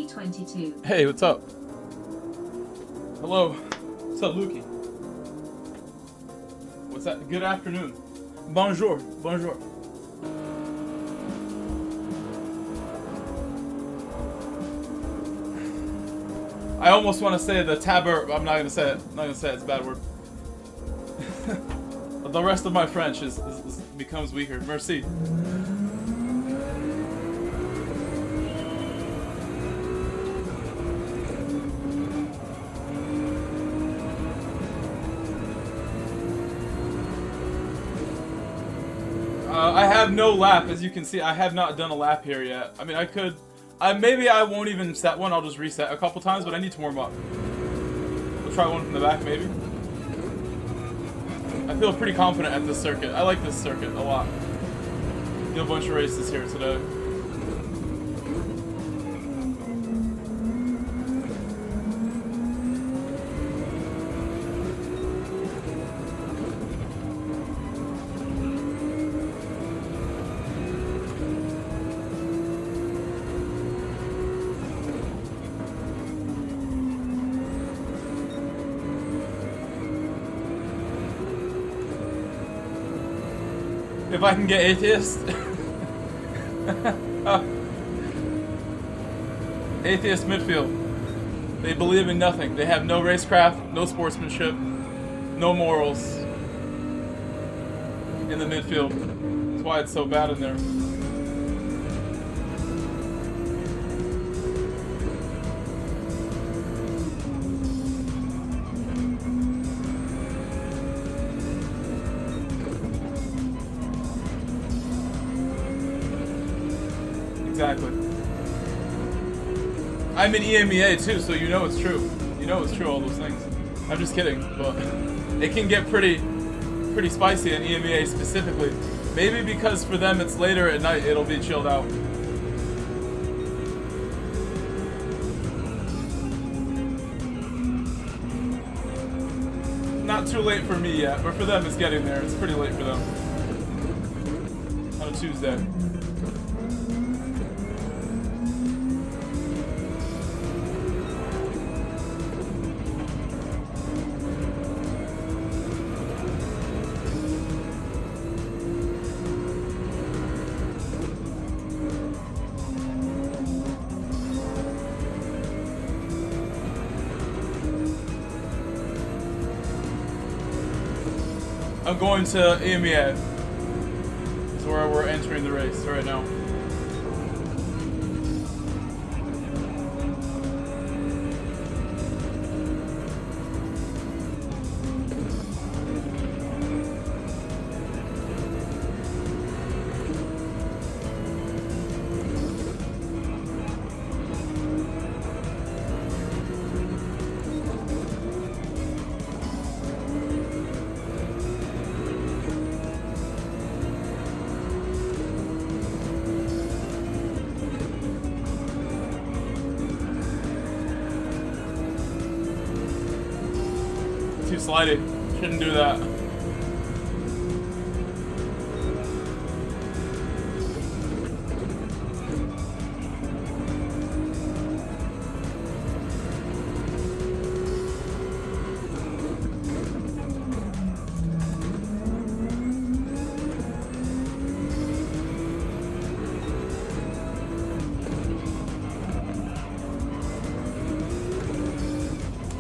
2022. Hey, what's up? Hello. What's up, Lukey? What's that? Good afternoon. Bonjour. Bonjour. I almost want to say the taber. I'm not gonna say it. I'm not gonna say it. It's a bad word. The rest of my French becomes weaker. Merci. I have no lap, as you can see. I have not done a lap here yet. I mean, I could. Maybe I won't even set one. I'll just reset a couple times, but I need to warm up. We'll try one from the back, maybe. I feel pretty confident at this circuit. I like this circuit a lot. Did a bunch of races here today. If I can get atheist. Atheist midfield. They believe in nothing. They have no racecraft, no sportsmanship, no morals in the midfield. That's why it's so bad in there. Exactly. I'm in EMEA too, so you know it's true. You know it's true, all those things. I'm just kidding, but it can get pretty spicy in EMEA specifically. Maybe because for them it's later at night, it'll be chilled out. Not too late for me yet, but for them it's getting there. It's pretty late for them. On a Tuesday. I'm going to EMEA. That's where we're entering the race right now. Too slidey. Shouldn't do that.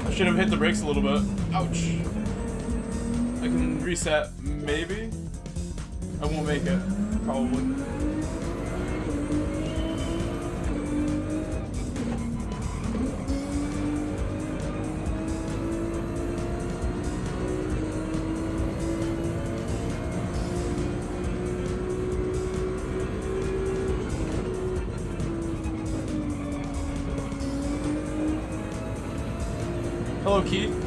I should have hit the brakes a little bit. Ouch. I can reset, maybe? I won't make it, probably. Hello, Keith.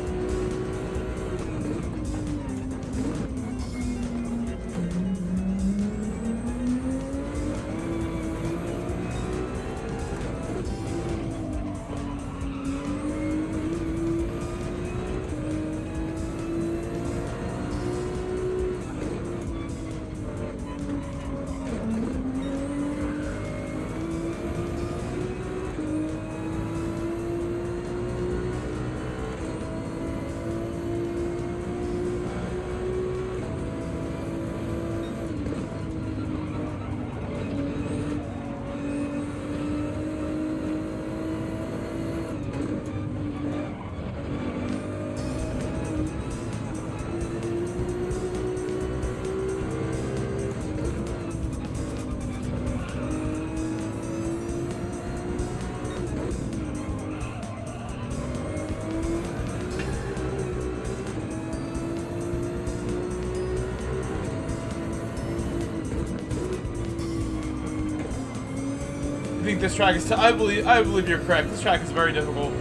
think this track is. I believe you're correct. This track is very difficult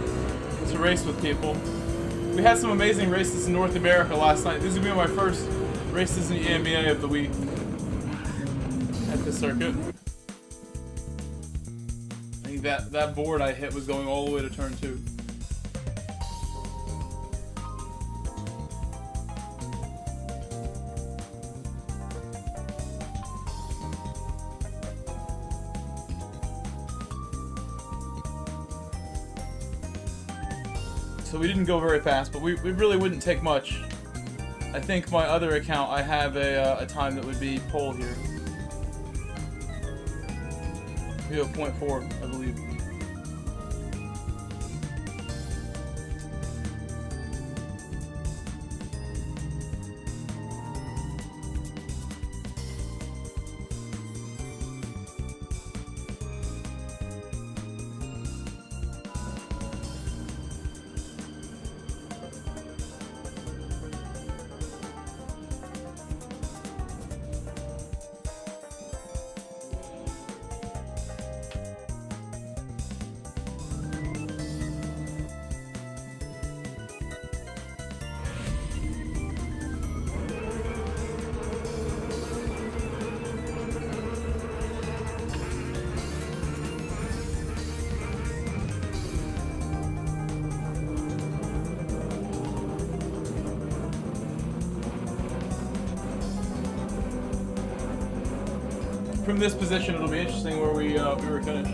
to race with people. We had some amazing races in North America last night. These are gonna be my first races in the EMEA of the week at this circuit. I think that board I hit was going all the way to turn 2. So we didn't go very fast, but we really wouldn't take much. I think my other account, I have a time that would be pole here. We have 0.4, I believe. From this position, it'll be interesting where we were finished.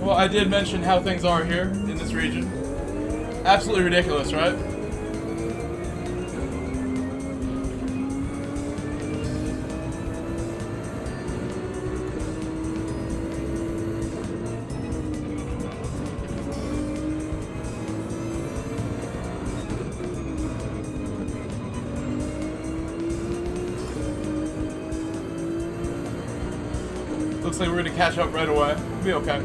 Well, I did mention how things are here in this region. Absolutely ridiculous, right? Looks like we're going to catch up right away. We'll be okay.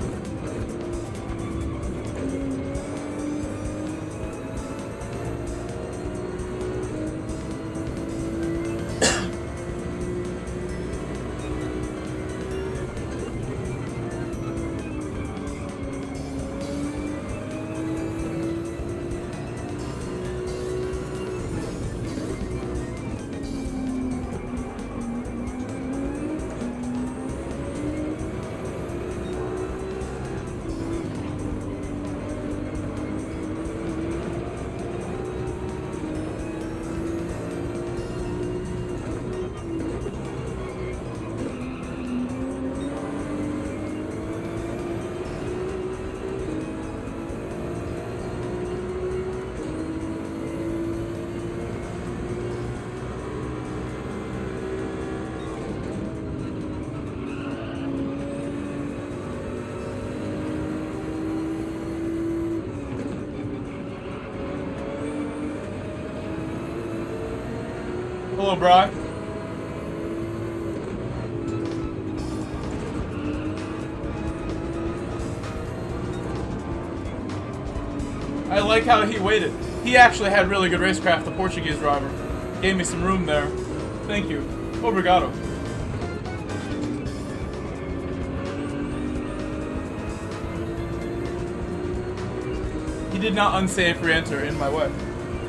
Hello, Bri. I like how he waited. He actually had really good racecraft, the Portuguese driver. Gave me some room there. Thank you. Obrigado. He did not unsafe re-enter in my way.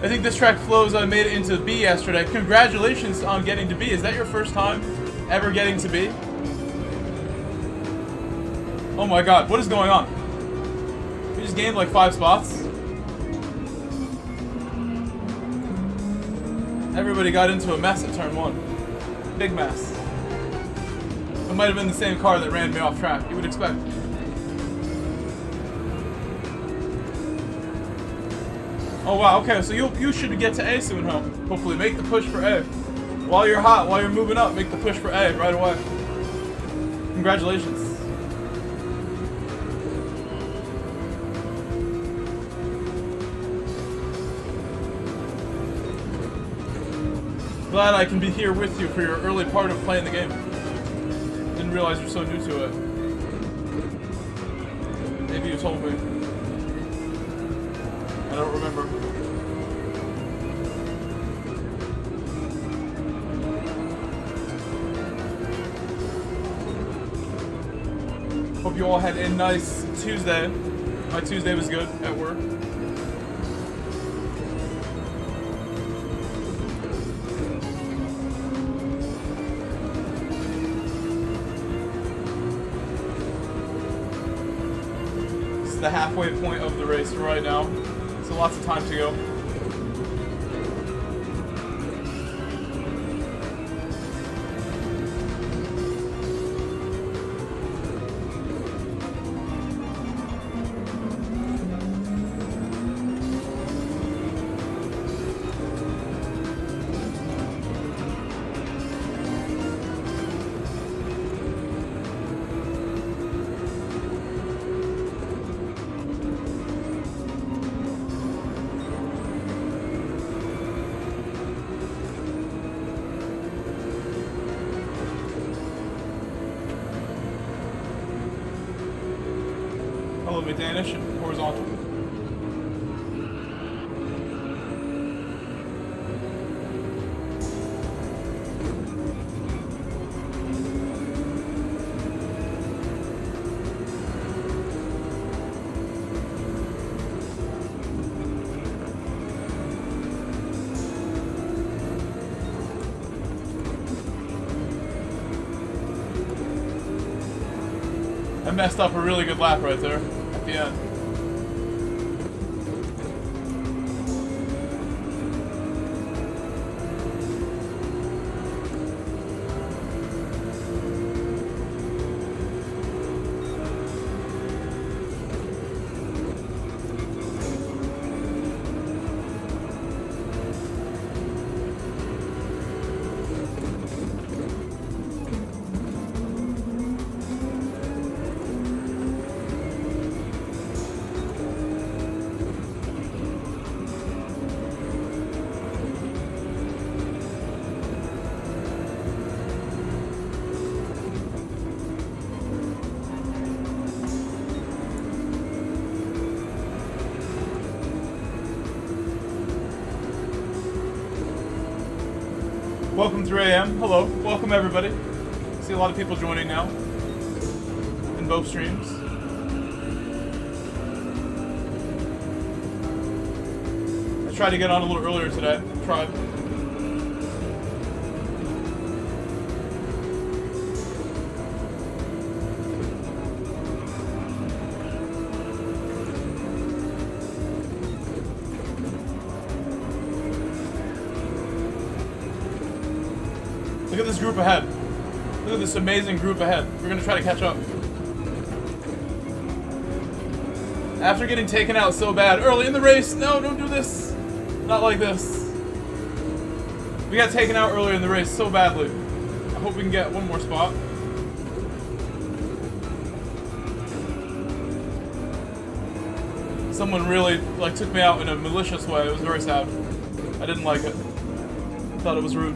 I think this track flows. I made it into B yesterday. Congratulations on getting to B. Is that your first time ever getting to B? Oh my god, what is going on? We just gained like 5 spots. Everybody got into a mess at turn 1. Big mess. It might have been the same car that ran me off track, you would expect. Oh wow, okay, so you should get to A soon, huh? Hopefully make the push for A. While you're hot, while you're moving up, make the push for A right away. Congratulations. Glad I can be here with you for your early part of playing the game. Didn't realize you're so new to it. Maybe you told me. I don't remember. Hope you all had a nice Tuesday. My Tuesday was good at work. The halfway point of the race right now, so lots of time to go. Danish and horizontal. I messed up a really good lap right there. Yeah. Welcome 3 a.m. Hello. Welcome everybody. See a lot of people joining now in both streams. I tried to get on a little earlier today. Tried. Look at this group ahead. Look at this amazing group ahead. We're gonna try to catch up. After getting taken out so bad early in the race, no, don't do this. Not like this. We got taken out earlier in the race so badly. I hope we can get one more spot. Someone really took me out in a malicious way. It was very sad. I didn't like it. Thought it was rude.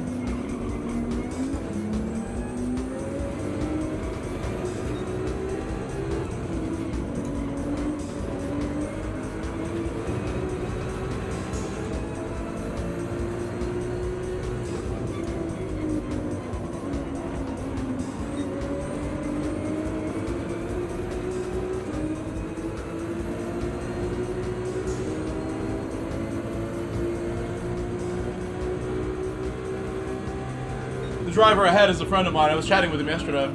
driver ahead is a friend of mine. I was chatting with him yesterday.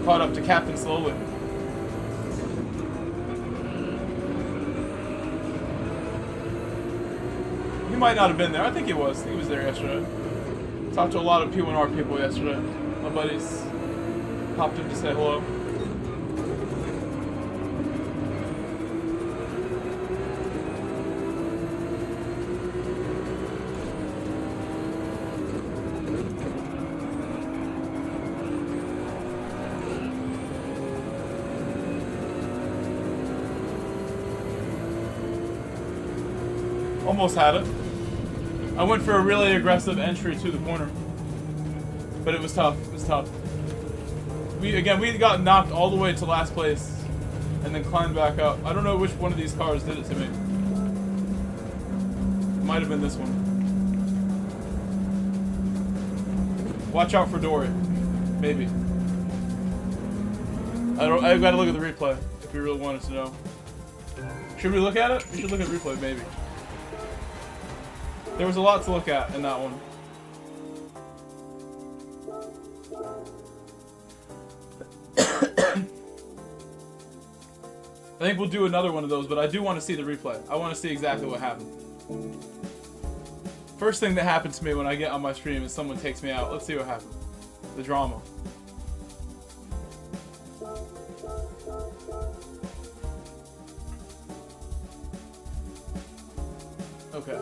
Caught up to Captain slowly. He might not have been there. I think he was. I think he was there yesterday. Talked to a lot of P1R people yesterday. My buddies popped in to say hello. Almost had it. I went for a really aggressive entry to the corner, but it was tough. It was tough. We got knocked all the way to last place, and then climbed back up. I don't know which one of these cars did it to me. It might have been this one. Watch out for Dory. Maybe. I gotta look at the replay if you really wanted to know. Should we look at it? We should look at the replay, maybe. There was a lot to look at in that one. I think we'll do another one of those, but I do want to see the replay. I want to see exactly what happened. First thing that happened to me when I get on my stream is someone takes me out. Let's see what happened. The drama. Okay.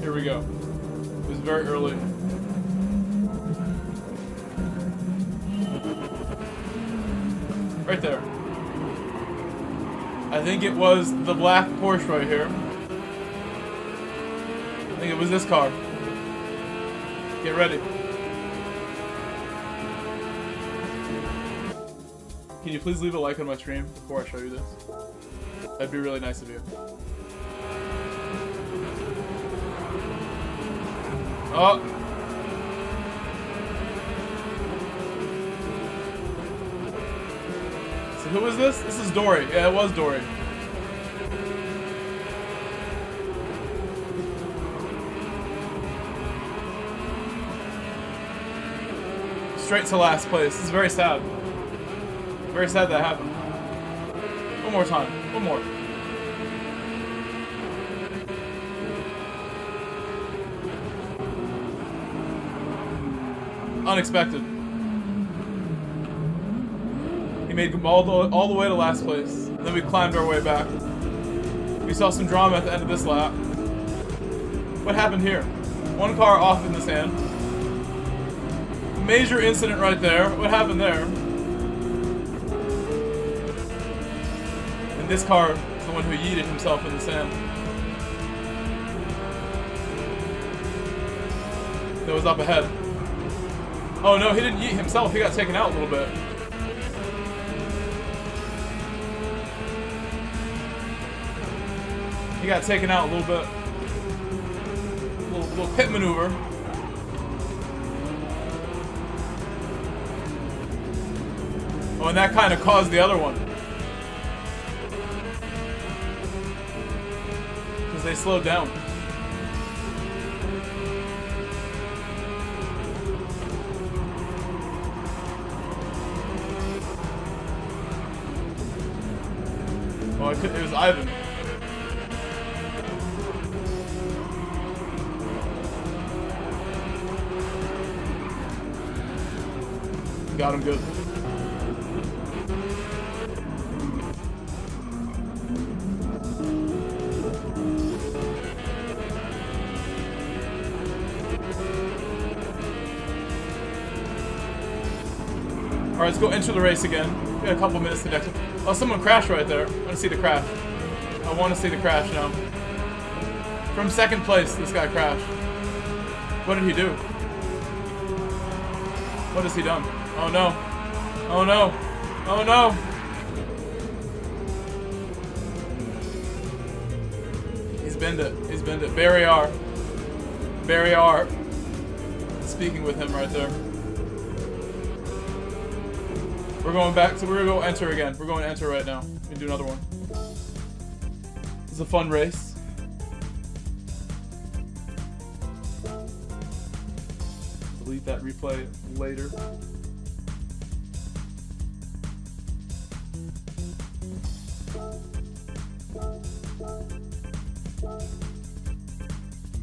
Here we go. It was very early. Right there. I think it was the black Porsche right here. I think it was this car. Get ready. Can you please leave a like on my stream before I show you this? That'd be really nice of you. Oh. So who is this? This is Dory. Yeah, it was Dory. Straight to last place. This is very sad. Very sad that happened. One more time. One more. Unexpected. He made all the way to last place. And then we climbed our way back. We saw some drama at the end of this lap. What happened here? One car off in the sand. Major incident right there. What happened there? And this car is the one who yeeted himself in the sand. That was up ahead. Oh no, he didn't yeet himself, he got taken out a little bit. He got taken out a little bit. Little pit maneuver. Oh, and that kind of caused the other one. Because they slowed down. Oh, it was Ivan. Got him good. Alright, let's go enter the race again. We got a couple minutes to next. Oh, someone crashed right there. I want to see the crash. I want to see the crash now. From second place, this guy crashed. What did he do? What has he done? Oh no. Oh no. Oh no. He's bent it. He's bent it. Barry R. Speaking with him right there. We're going back, so we're gonna go enter again. We're going to enter right now. We can do another one. This is a fun race. delete that replay later.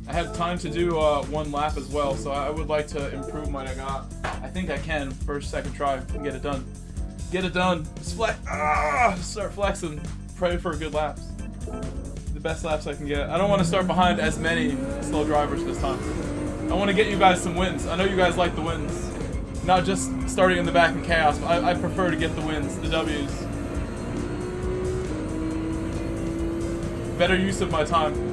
I have time to do one lap as well, so I would like to improve what I got. I think I can, first, second try, and get it done. Get it done. Start flexing. Pray for good laps. The best laps I can get. I don't want to start behind as many slow drivers this time. I want to get you guys some wins. I know you guys like the wins. Not just starting in the back in chaos, but I prefer to get the wins, the W's. Better use of my time.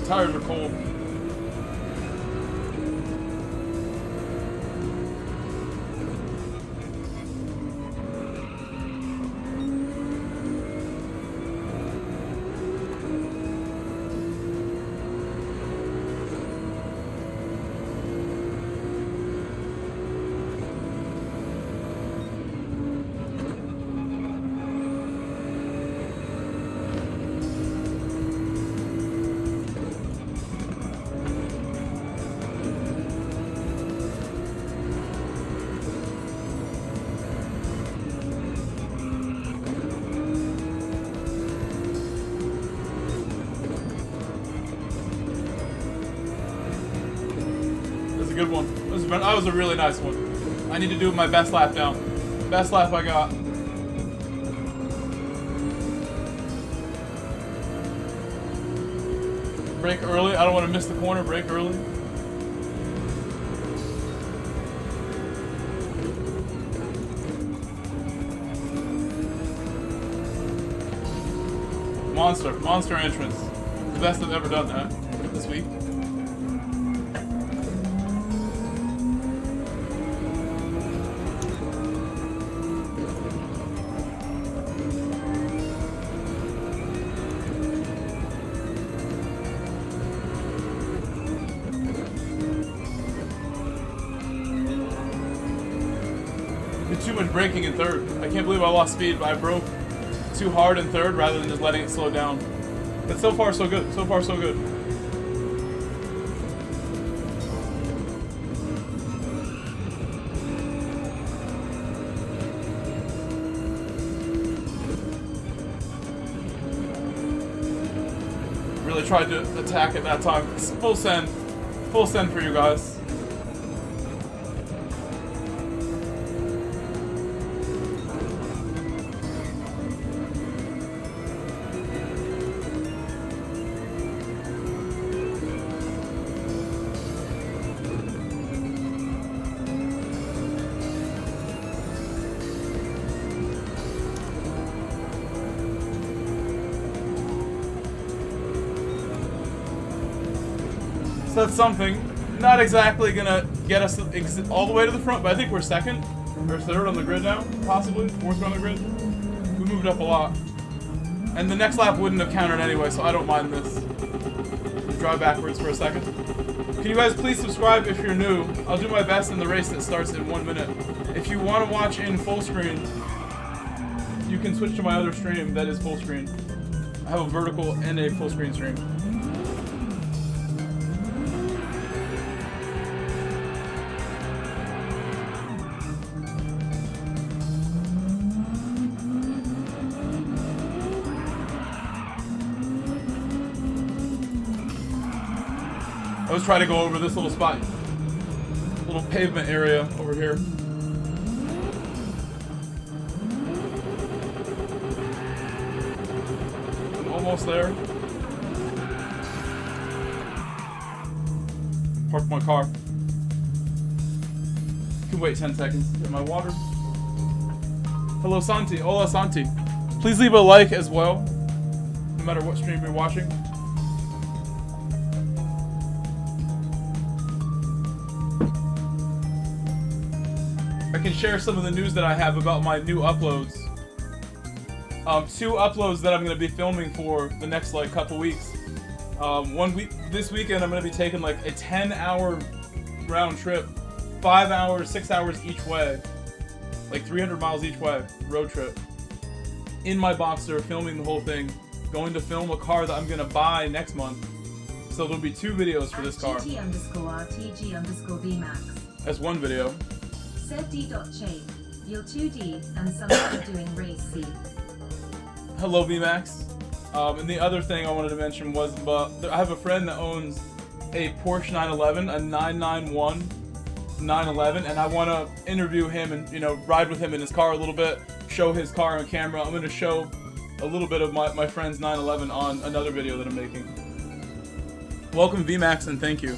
Tires are cold. Good one. That was a really nice one. I need to do my best lap now. Best lap I got. Brake early. I don't want to miss the corner. Brake early. Monster entrance. The best I've ever done that this week. Too much braking in third. I can't believe I lost speed, but I broke too hard in third rather than just letting it slow down. But so far, so good. So far, so good. Really tried to attack at that time. It's full send. Full send for you guys. So that's something. Not exactly gonna get us all the way to the front, but I think we're second or third on the grid now, possibly fourth on the grid. We moved up a lot, and the next lap wouldn't have counted anyway, so I don't mind this. Drive backwards for a second. Can you guys please subscribe if you're new? I'll do my best in the race that starts in 1 minute. If you want to watch in full screen, you can switch to my other stream that is full screen. I have a vertical and a full screen stream. I was trying to go over this little spot, little pavement area over here. I'm almost there. Park my car. Can wait 10 seconds to get my water. Hello, Santi. Hola, Santi. Please leave a like as well, no matter what stream you're watching. I can share some of the news that I have about my new uploads. 2 uploads that I'm gonna be filming for the next like couple weeks. This weekend I'm gonna be taking like a 10-hour round trip, 5 hours, 6 hours each way, like 300 miles each way, road trip. In my Boxster, filming the whole thing, going to film a car that I'm gonna buy next month. So there'll be 2 videos for this car. GT_RTG_VMAX. That's 1 video. Said D.Chain, You'll 2D, and somebody doing race C. Hello VMAX. And the other thing I wanted to mention was, I have a friend that owns a Porsche 911, a 991 911, and I want to interview him and, you know, ride with him in his car a little bit, show his car on camera. I'm going to show a little bit of my friend's 911 on another video that I'm making. Welcome VMAX and thank you.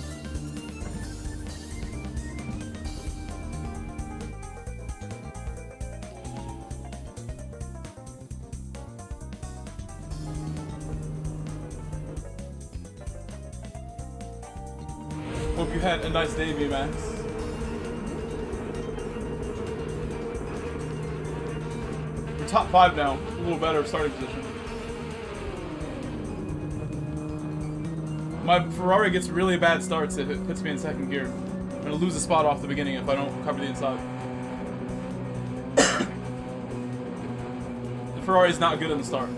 Hope you had a nice day, VMAX. We're top 5 now. A little better starting position. My Ferrari gets really bad starts if it puts me in 2nd gear. I'm gonna lose a spot off the beginning if I don't cover the inside. The Ferrari's not good in the start.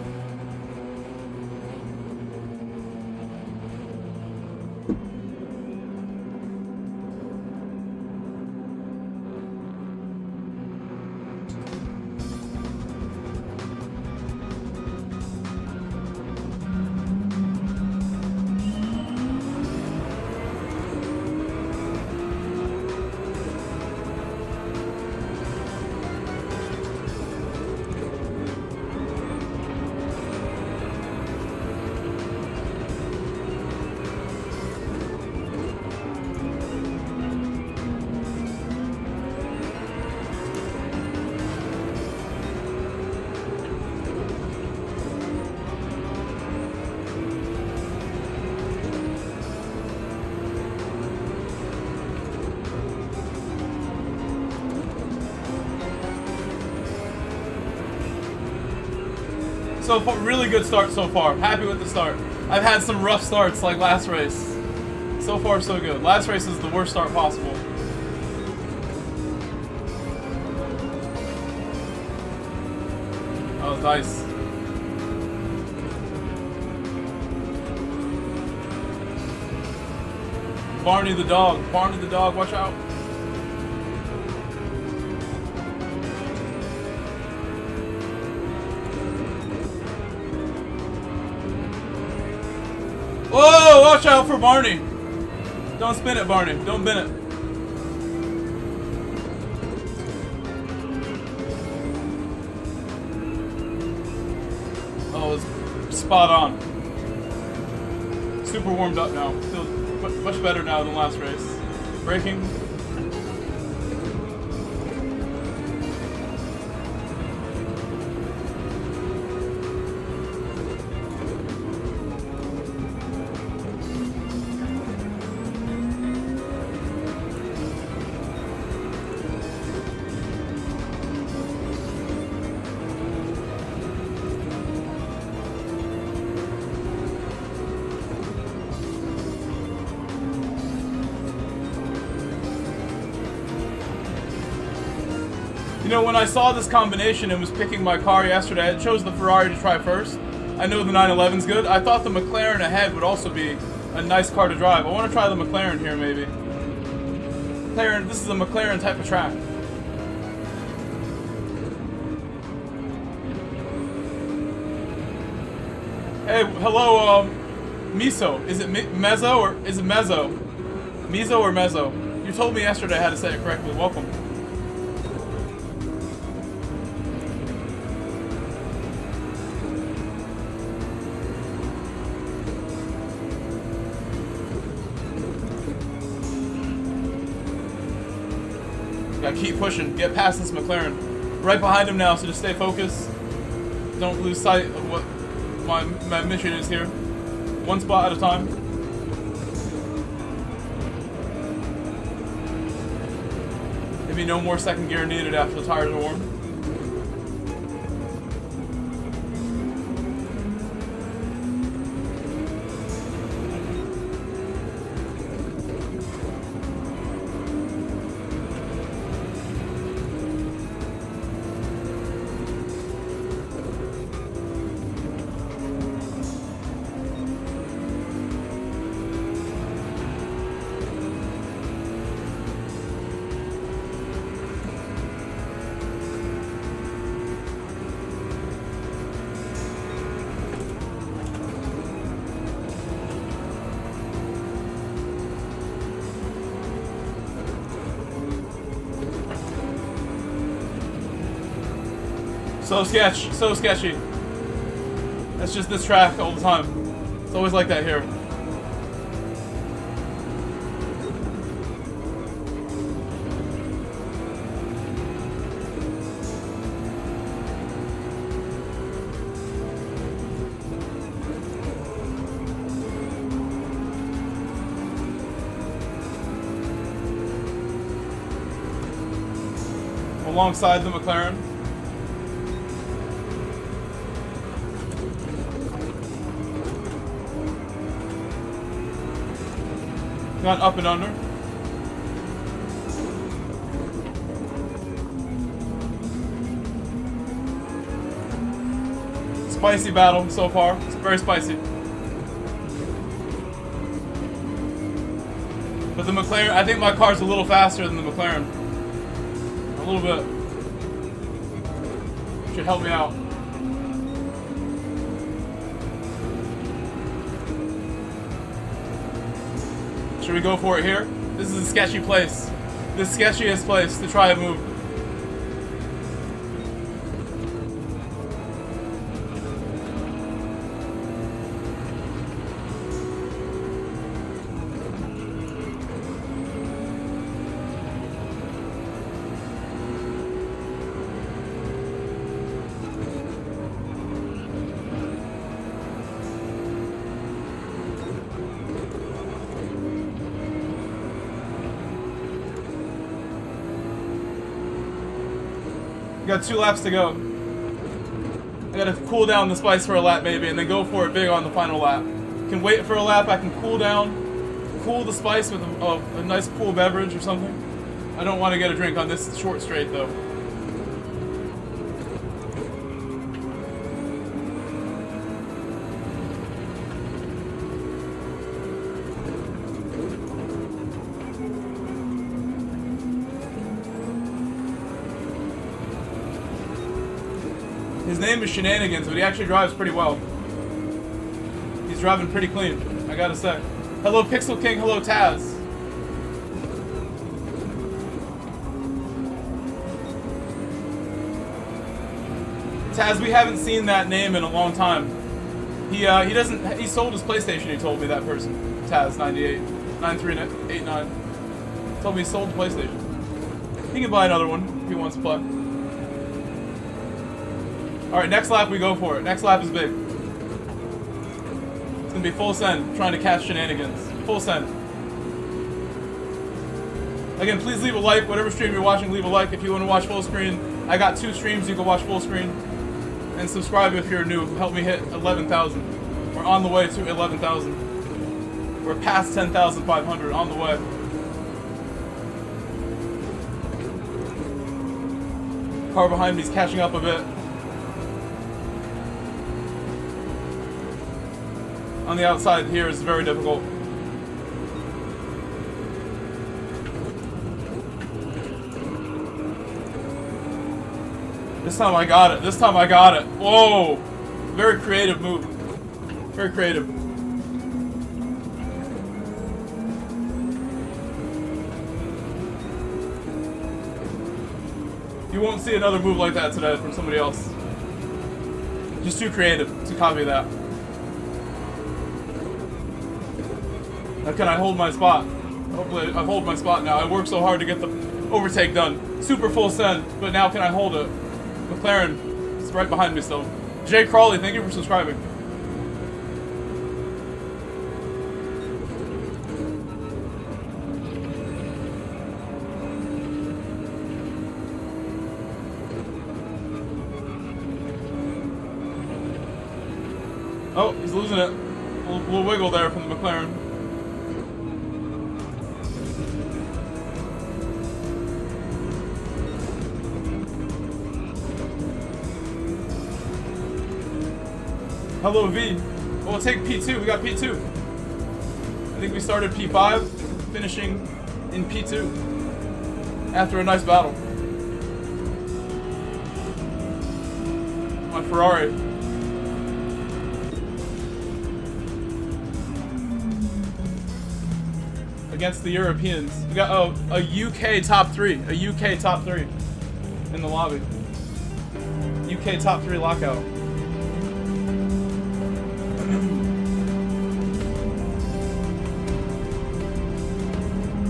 So far, really good start so far. Happy with the start. I've had some rough starts like last race. So far, so good. Last race is the worst start possible. That was nice. Barney the dog. Barney the dog, watch out. Whoa, watch out for Barney. Don't spin it, Barney. Don't bin it. Oh, it's spot on. Super warmed up now. Feels much better now than last race. Braking. You know, when I saw this combination and was picking my car yesterday, I chose the Ferrari to try first. I know the 911's good. I thought the McLaren ahead would also be a nice car to drive. I want to try the McLaren here, maybe. McLaren, this is a McLaren type of track. Hey, hello, Miso. Is it Mezzo or is it Mezzo? Miso or Mezzo? You told me yesterday how to say it correctly. Welcome. Gotta keep pushing. Get past this McLaren. Right behind him now, so just stay focused. Don't lose sight of what my mission is here. One spot at a time. Maybe no more second gear needed after the tires are warm. So sketch, so sketchy. That's just this track all the time. It's always like that here. Alongside the McLaren. Gone up and under. Spicy battle so far. It's very spicy. But the McLaren, I think my car's a little faster than the McLaren. A little bit. Should help me out. Should we go for it here? This is a sketchy place. The sketchiest place to try a move. Got 2 laps to go. I gotta cool down the spice for a lap maybe, and then go for it big on the final lap. Can wait for a lap, I can cool down, cool the spice with a nice cool beverage or something. I don't want to get a drink on this short straight though. His name is Shenanigans, but he actually drives pretty well. He's driving pretty clean, I gotta say. Hello Pixel King, hello Taz. Taz, we haven't seen that name in a long time. He sold his PlayStation, he told me, that person. Taz, 98, 9389. Told me he sold the PlayStation. He can buy another one if he wants to play. Alright, next lap we go for it. Next lap is big. It's gonna be full send, trying to catch Shenanigans. Full send. Again, please leave a like. Whatever stream you're watching, leave a like. If you want to watch full screen, I got 2 streams you can watch full screen. And subscribe if you're new. Help me hit 11,000. We're on the way to 11,000. We're past 10,500, on the way. Car behind me is catching up a bit. On the outside here is very difficult. This time I got it. This time I got it. Whoa! Very creative move. Very creative. You won't see another move like that today from somebody else. Just too creative to copy that. Now can I hold my spot? Hopefully I hold my spot now. I worked so hard to get the overtake done. Super full send, but now can I hold it? McLaren is right behind me still. Jay Crawley, thank you for subscribing. Oh, he's losing it. A little wiggle there from the McLaren. Hello V. We'll take P2. We got P2. I think we started P5, finishing in P2 after a nice battle. My Ferrari. Against the Europeans. We got a UK top 3. A UK top 3 in the lobby. UK top 3 lockout.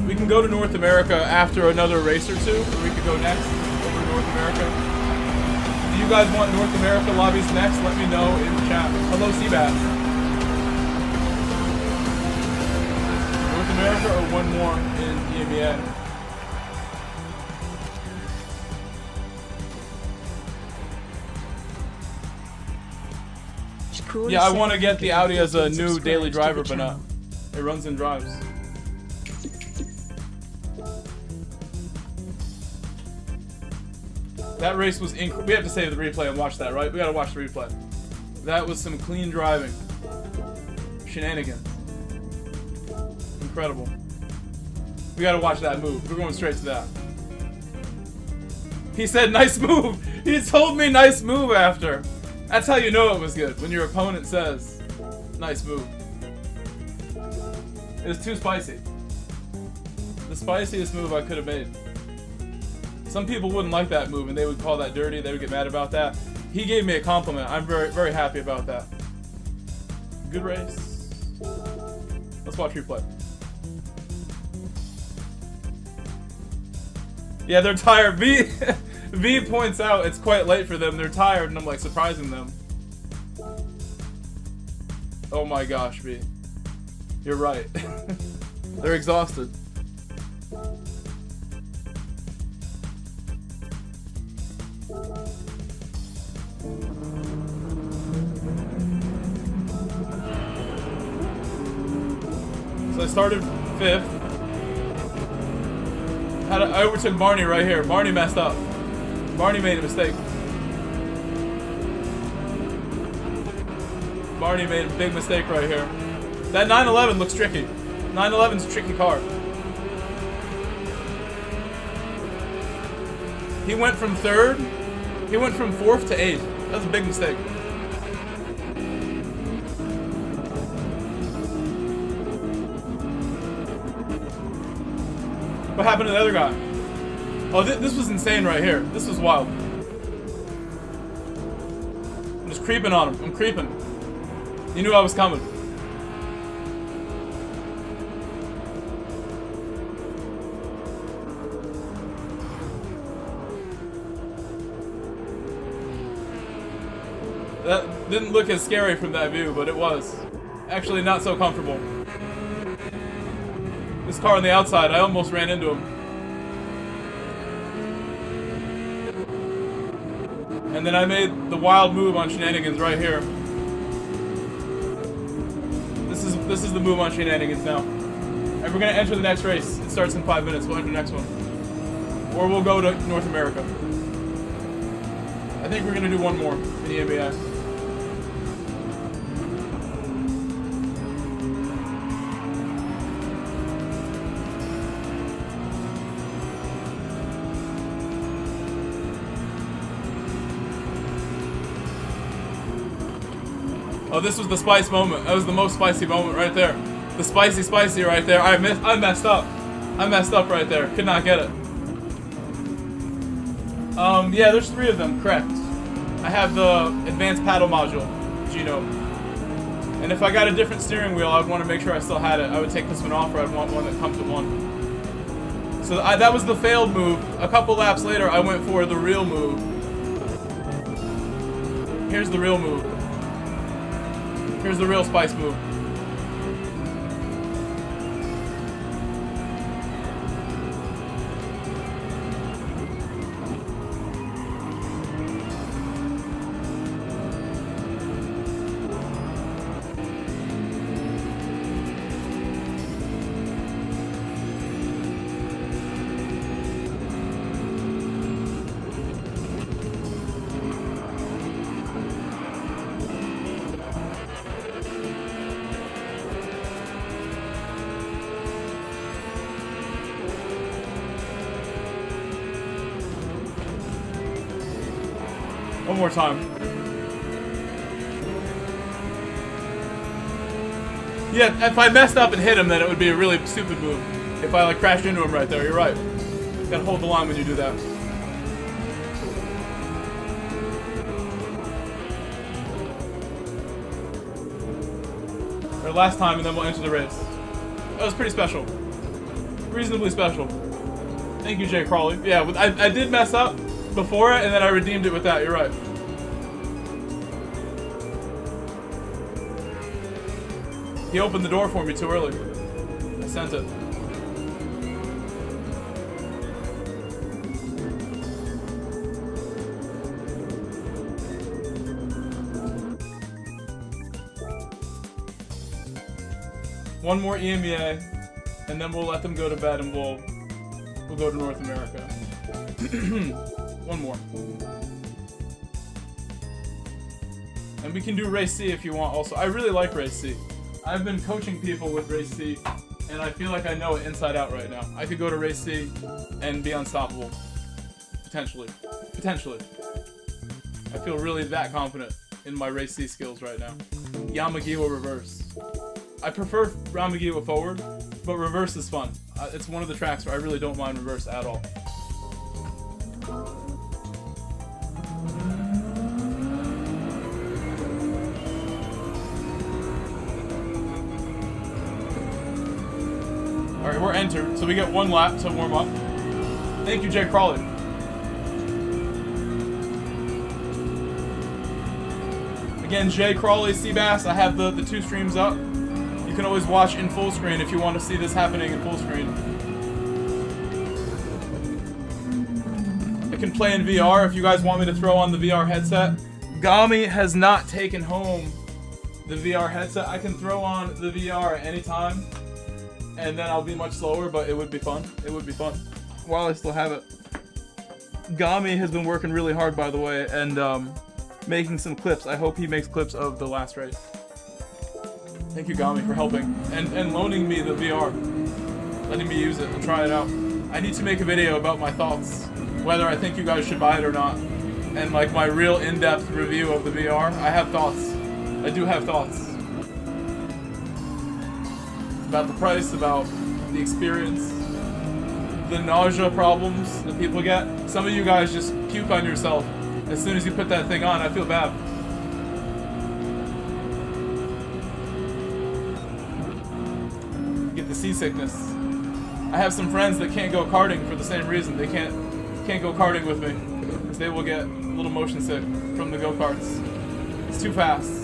We can go to North America after another race or two, or we could go next over to North America. Do you guys want North America lobbies next? Let me know in the chat. Hello, Seabass. North America or one more in EMEA? Yeah, I want to get the Audi as a new daily driver, but not. It runs and drives. That race was we have to save the replay and watch that, right? We gotta watch the replay. That was some clean driving. Shenanigans. Incredible. We gotta watch that move. We're going straight to that. He said, nice move! He told me nice move after. That's how you know it was good, when your opponent says, nice move. It was too spicy. The spiciest move I could have made. Some people wouldn't like that move and they would call that dirty, they would get mad about that. He gave me a compliment. I'm very, very happy about that. Good race. Let's watch replay. Yeah, they're tired. V points out it's quite late for them. They're tired and I'm like surprising them. Oh my gosh, V. You're right. They're exhausted. So I started 5th. I overtook Barney right here. Barney messed up. Barney made a mistake. Barney made a big mistake right here. That 911 looks tricky. 911's a tricky car. He went from 3rd. He went from 4th to 8th. That's a big mistake. What happened to the other guy? Oh, this was insane right here. This was wild. I'm just creeping on him. I'm creeping. He knew I was coming. That didn't look as scary from that view, but it was. Actually, not so comfortable. This car on the outside, I almost ran into him. And then I made the wild move on Shenanigans right here. This is the move on Shenanigans now. And we're gonna enter the next race. It starts in 5 minutes. We'll enter the next one. Or we'll go to North America. I think we're gonna do one more in the EMEA. Oh, this was the spice moment. That was the most spicy moment right there. The spicy right there. I messed up. I messed up right there. Could not get it. Yeah, there's 3 of them, correct. I have the advanced paddle module, Gino. And if I got a different steering wheel, I would want to make sure I still had it. I would take this one off, or I'd want one that comes with one. So that was the failed move. A couple laps later, I went for the real move. Here's the real move. Here's the real spice move. One more time. Yeah, if I messed up and hit him, then it would be a really stupid move. If I like crashed into him right there, you're right. Gotta hold the line when you do that. last time, and then we'll enter the race. That was pretty special. Reasonably special. Thank you, Jay Crawley. Yeah, I did mess up before it, and then I redeemed it with that. You're right. He opened the door for me too early. I sent it. One more EMEA, and then we'll let them go to bed, and we'll go to North America. One more. And we can do Race C if you want also. I really like Race C. I've been coaching people with Race C, and I feel like I know it inside out right now. I could go to Race C and be unstoppable. Potentially. Potentially. I feel really that confident in my Race C skills right now. Yamagiwa reverse. I prefer Yamagiwa forward, but reverse is fun. It's one of the tracks where I really don't mind reverse at all. Alright, we're entered, so we get 1 lap to warm up. Thank you, Jay Crawley. Again, Jay Crawley, Seabass, I have the 2 streams up. You can always watch in full screen if you want to see this happening in full screen. I can play in VR if you guys want me to throw on the VR headset. Gami has not taken home the VR headset. I can throw on the VR at any time, and then I'll be much slower, but it would be fun. It would be fun. While I still have it. Gami has been working really hard, by the way, and making some clips. I hope he makes clips of the last race. Thank you, Gami, for helping and loaning me the VR, letting me use it and try it out. I need to make a video about my thoughts, whether I think you guys should buy it or not, and like my real in-depth review of the VR. I have thoughts. I do have thoughts about the price, about the experience, the nausea problems that people get. Some of you guys just puke on yourself as soon as you put that thing on. I feel bad. Get the seasickness. I have some friends that can't go karting for the same reason. They can't go karting with me because they will get a little motion sick from the go-karts. It's too fast.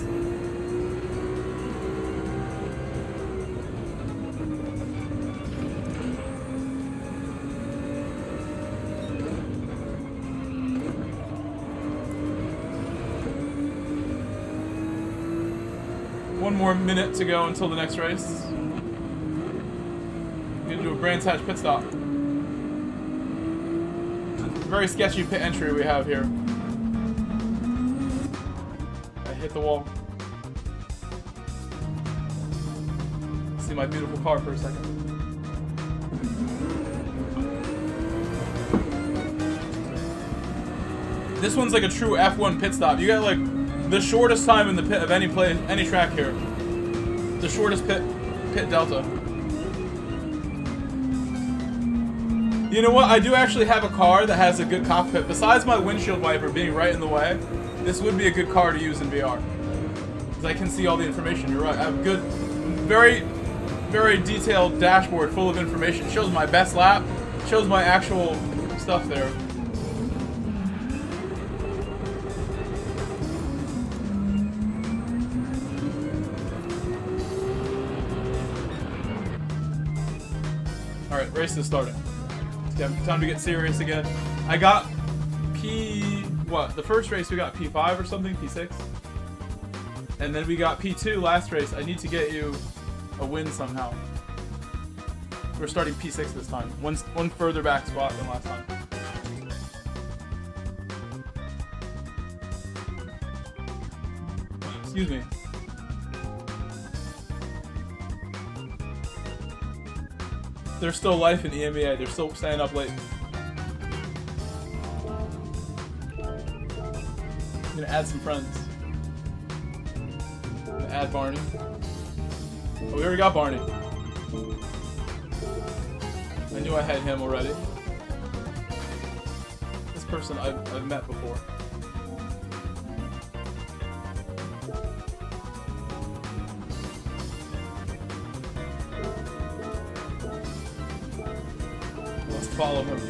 One more minute to go until the next race. I'm gonna do a Brands Hatch pit stop. Very sketchy pit entry we have here. I hit the wall. See my beautiful car for a second. This one's like a true F1 pit stop. You got like the shortest time in the pit of any track here. The shortest pit delta. You know what? I do actually have a car that has a good cockpit. Besides my windshield wiper being right in the way, this would be a good car to use in VR. Because I can see all the information. You're right. I have a good, very, very detailed dashboard full of information. It shows my best lap. It shows my actual stuff there. Alright, race is starting. It's time to get serious again. I got the first race we got P5 or something, P6. And then we got P2 last race. I need to get you a win somehow. We're starting P6 this time. One further back spot than last time. Excuse me. There's still life in EMEA. They're still staying up late. I'm gonna add some friends. I'm gonna add Barney. Oh, we already got Barney. I knew I had him already. This person I've met before. follow him.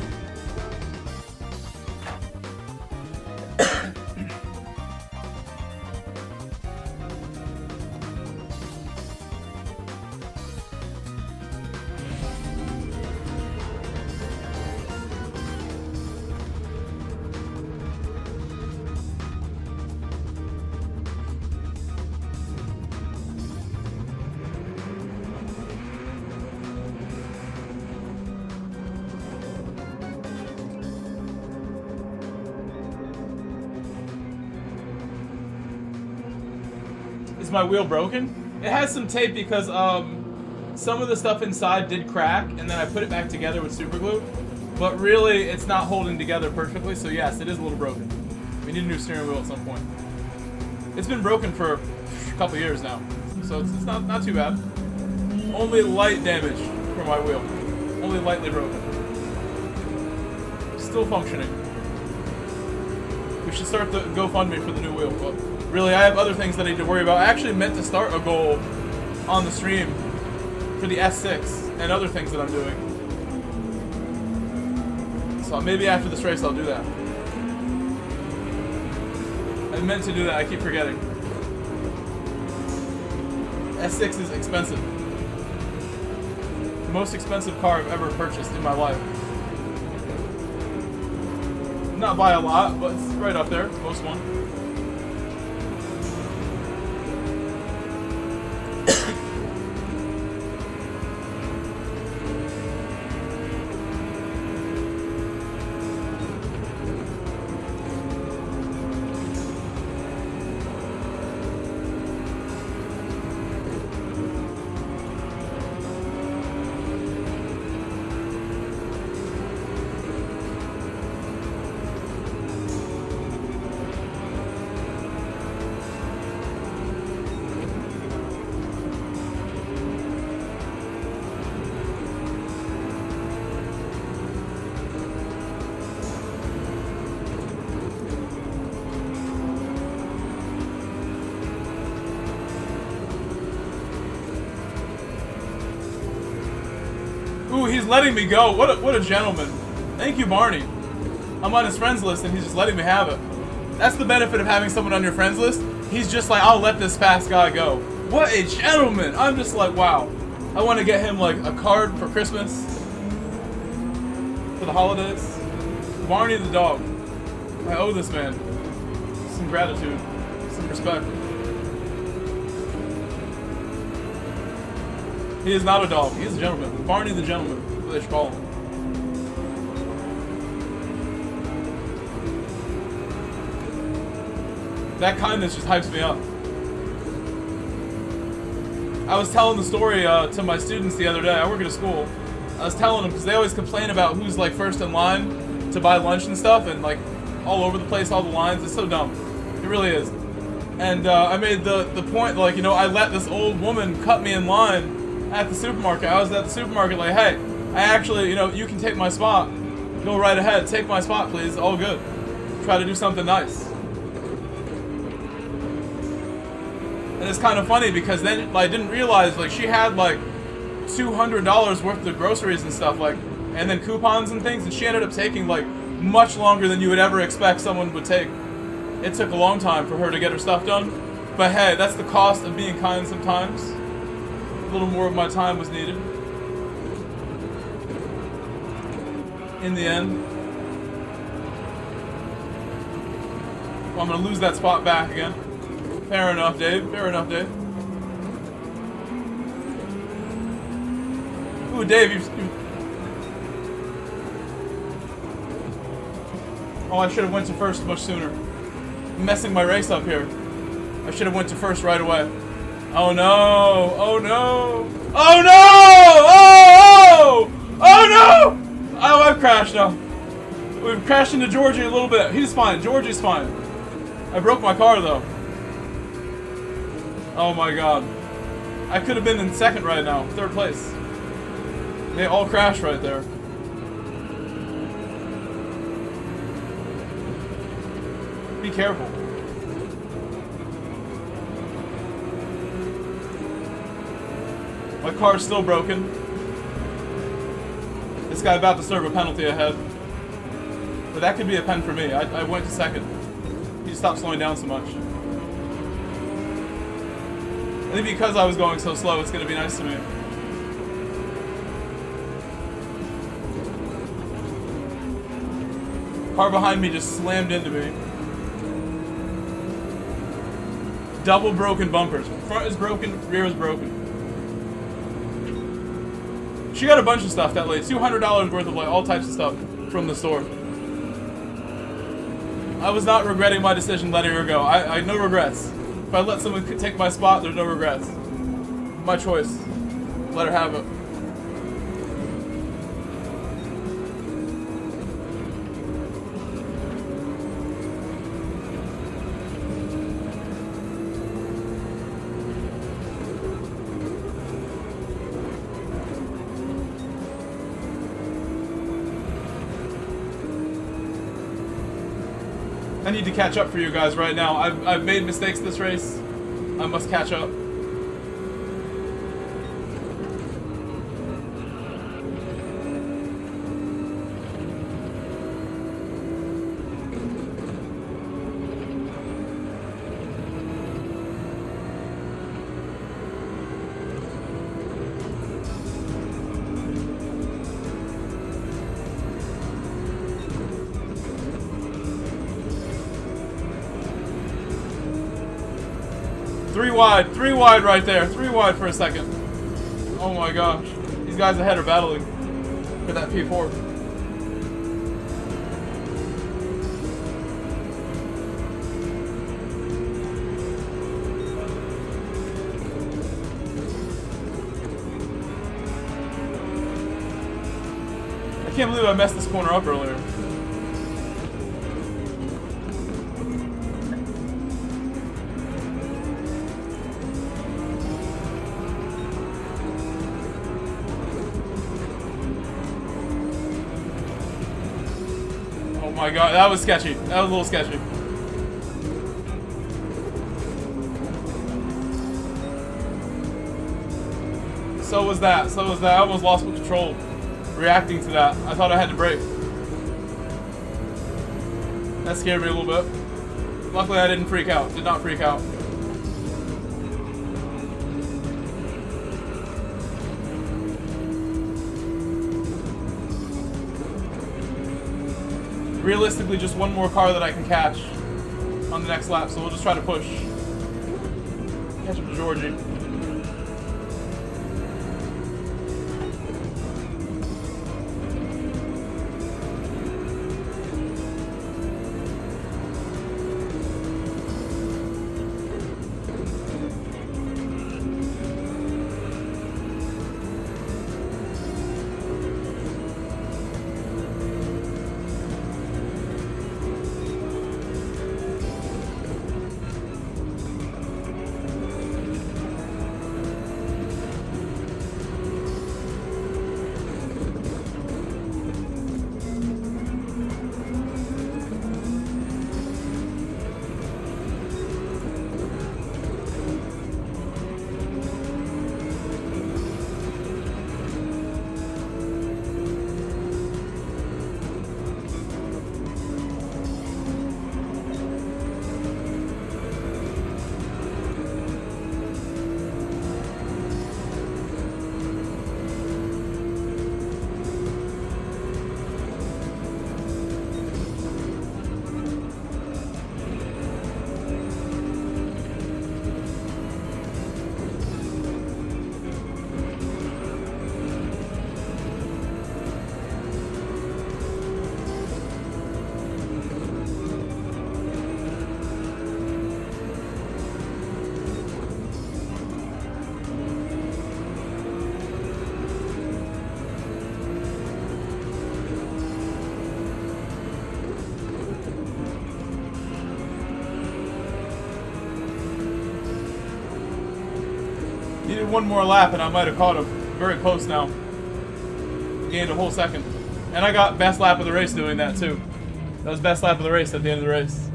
My wheel broken? It has some tape because some of the stuff inside did crack, and then I put it back together with super glue, but really it's not holding together perfectly, so yes, it is a little broken. We need a new steering wheel at some point. It's been broken for a couple years now, so it's not too bad. Only light damage for my wheel. Only lightly broken. Still functioning. We should start the GoFundMe for the new wheel, but really, I have other things that I need to worry about. I actually meant to start a goal on the stream for the S6 and other things that I'm doing. So maybe after this race I'll do that. I meant to do that, I keep forgetting. S6 is expensive. The most expensive car I've ever purchased in my life. Not by a lot, but it's right up there, most one. Ooh, he's letting me go. What a gentleman. Thank you, Barney. I'm on his friends list and he's just letting me have it. That's the benefit of having someone on your friends list. He's just like, I'll let this fast guy go. What a gentleman. I'm just like, wow. I want to get him like a card for Christmas. For the holidays. Barney the dog. I owe this man some gratitude, some respect. He is not a dog. He is a gentleman. Barney the gentleman, what they should call him. That kindness just hypes me up. I was telling the story to my students the other day. I work at a school. I was telling them because they always complain about who's like first in line to buy lunch and stuff, and like all over the place, all the lines. It's so dumb. It really is. And I made the point, like, you know, I let this old woman cut me in line at the supermarket. I was at the supermarket like, hey, I actually, you know, you can take my spot. Go right ahead. Take my spot, please. All good. Try to do something nice. And it's kind of funny because then I didn't realize, like, she had like $200 worth of groceries and stuff, like, and then coupons and things, and she ended up taking like much longer than you would ever expect someone would take. It took a long time for her to get her stuff done. But hey, that's the cost of being kind sometimes. A little more of my time was needed. In the end. Well, I'm going to lose that spot back again. Fair enough, Dave. Fair enough, Dave. Ooh, Dave, you've... Oh, I should have went to first much sooner. I'm messing my race up here. I should have went to first right away. Oh no! Oh no! Oh no! Oh! Oh no! Oh, I've crashed now. We've crashed into Georgie a little bit. He's fine. Georgie's fine. I broke my car though. Oh my god. I could have been in second right now. Third place. They all crashed right there. Be careful. My car's still broken. This guy about to serve a penalty ahead. But that could be a pen for me. I went to second. He stopped slowing down so much. I think because I was going so slow, it's going to be nice to me. Car behind me just slammed into me. Double broken bumpers. Front is broken, rear is broken. She got a bunch of stuff that late. $200 worth of like all types of stuff from the store. I was not regretting my decision letting her go. I no regrets. If I let someone take my spot, there's no regrets. My choice. Let her have it. I need to catch up for you guys right now. I've made mistakes this race. I must catch up. Three wide right there. 3 wide for a second. Oh my gosh. These guys ahead are battling for that P4. I can't believe I messed this corner up earlier. Oh my god, that was sketchy. That was a little sketchy. So was that. I almost lost control reacting to that. I thought I had to brake. That scared me a little bit. Luckily I didn't freak out. Did not freak out. Realistically, just one more car that I can catch on the next lap, so we'll just try to push. Catch up to Georgie. Needed one more lap and I might have caught him. Very close now. Gained a whole second. And I got best lap of the race doing that too. That was best lap of the race at the end of the race.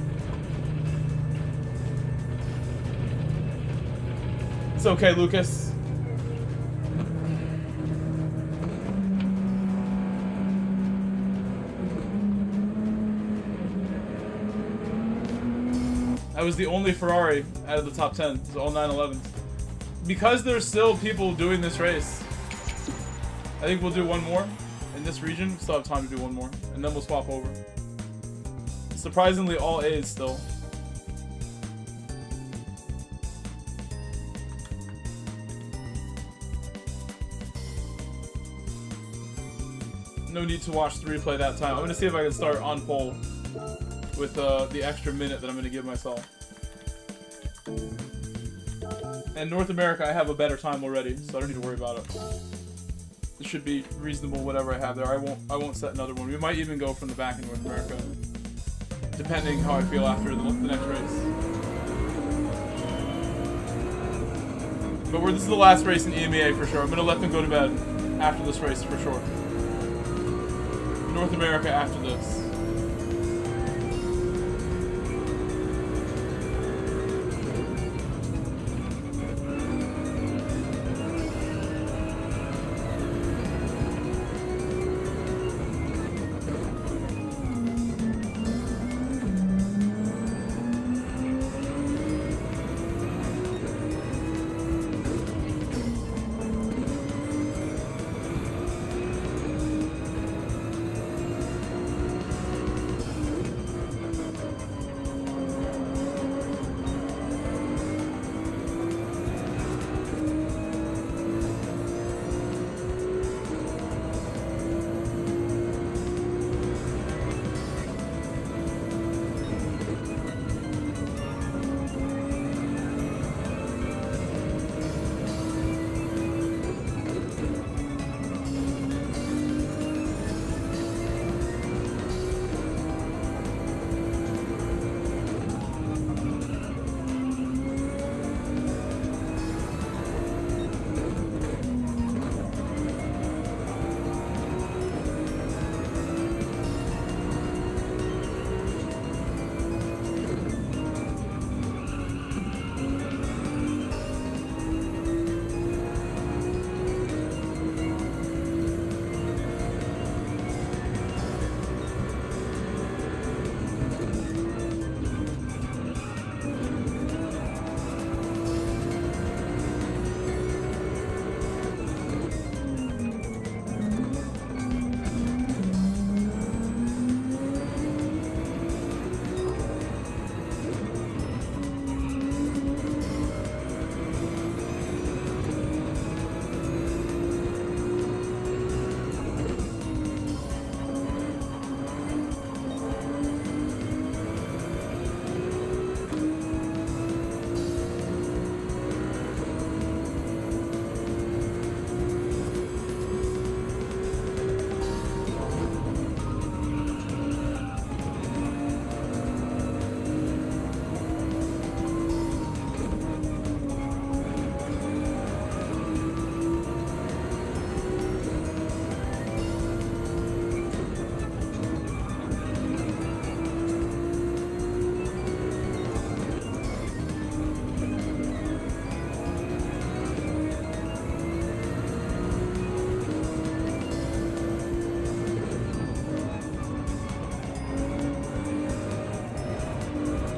It's okay, Lucas. That was the only Ferrari out of the top 10. It was all 911s. Because there's still people doing this race, I think we'll do one more in this region. We still have time to do one more, and then we'll swap over. Surprisingly, all A's still. No need to watch the replay that time. I'm gonna see if I can start on pole with the extra minute that I'm gonna give myself. And North America, I have a better time already, so I don't need to worry about it. It should be reasonable, whatever I have there. I won't set another one. We might even go from the back in North America, depending how I feel after the next race. But this is the last race in EMEA for sure. I'm gonna let them go to bed after this race for sure. North America after this.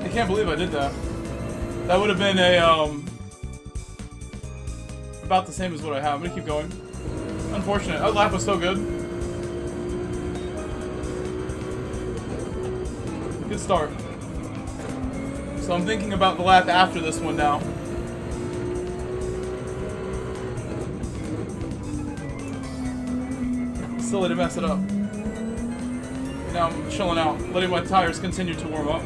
I can't believe I did that. That would have been a, about the same as what I have. I'm gonna keep going. Unfortunate. That lap was so good. Good start. So I'm thinking about the lap after this one now. Silly to mess it up. Now I'm chilling out, letting my tires continue to warm up.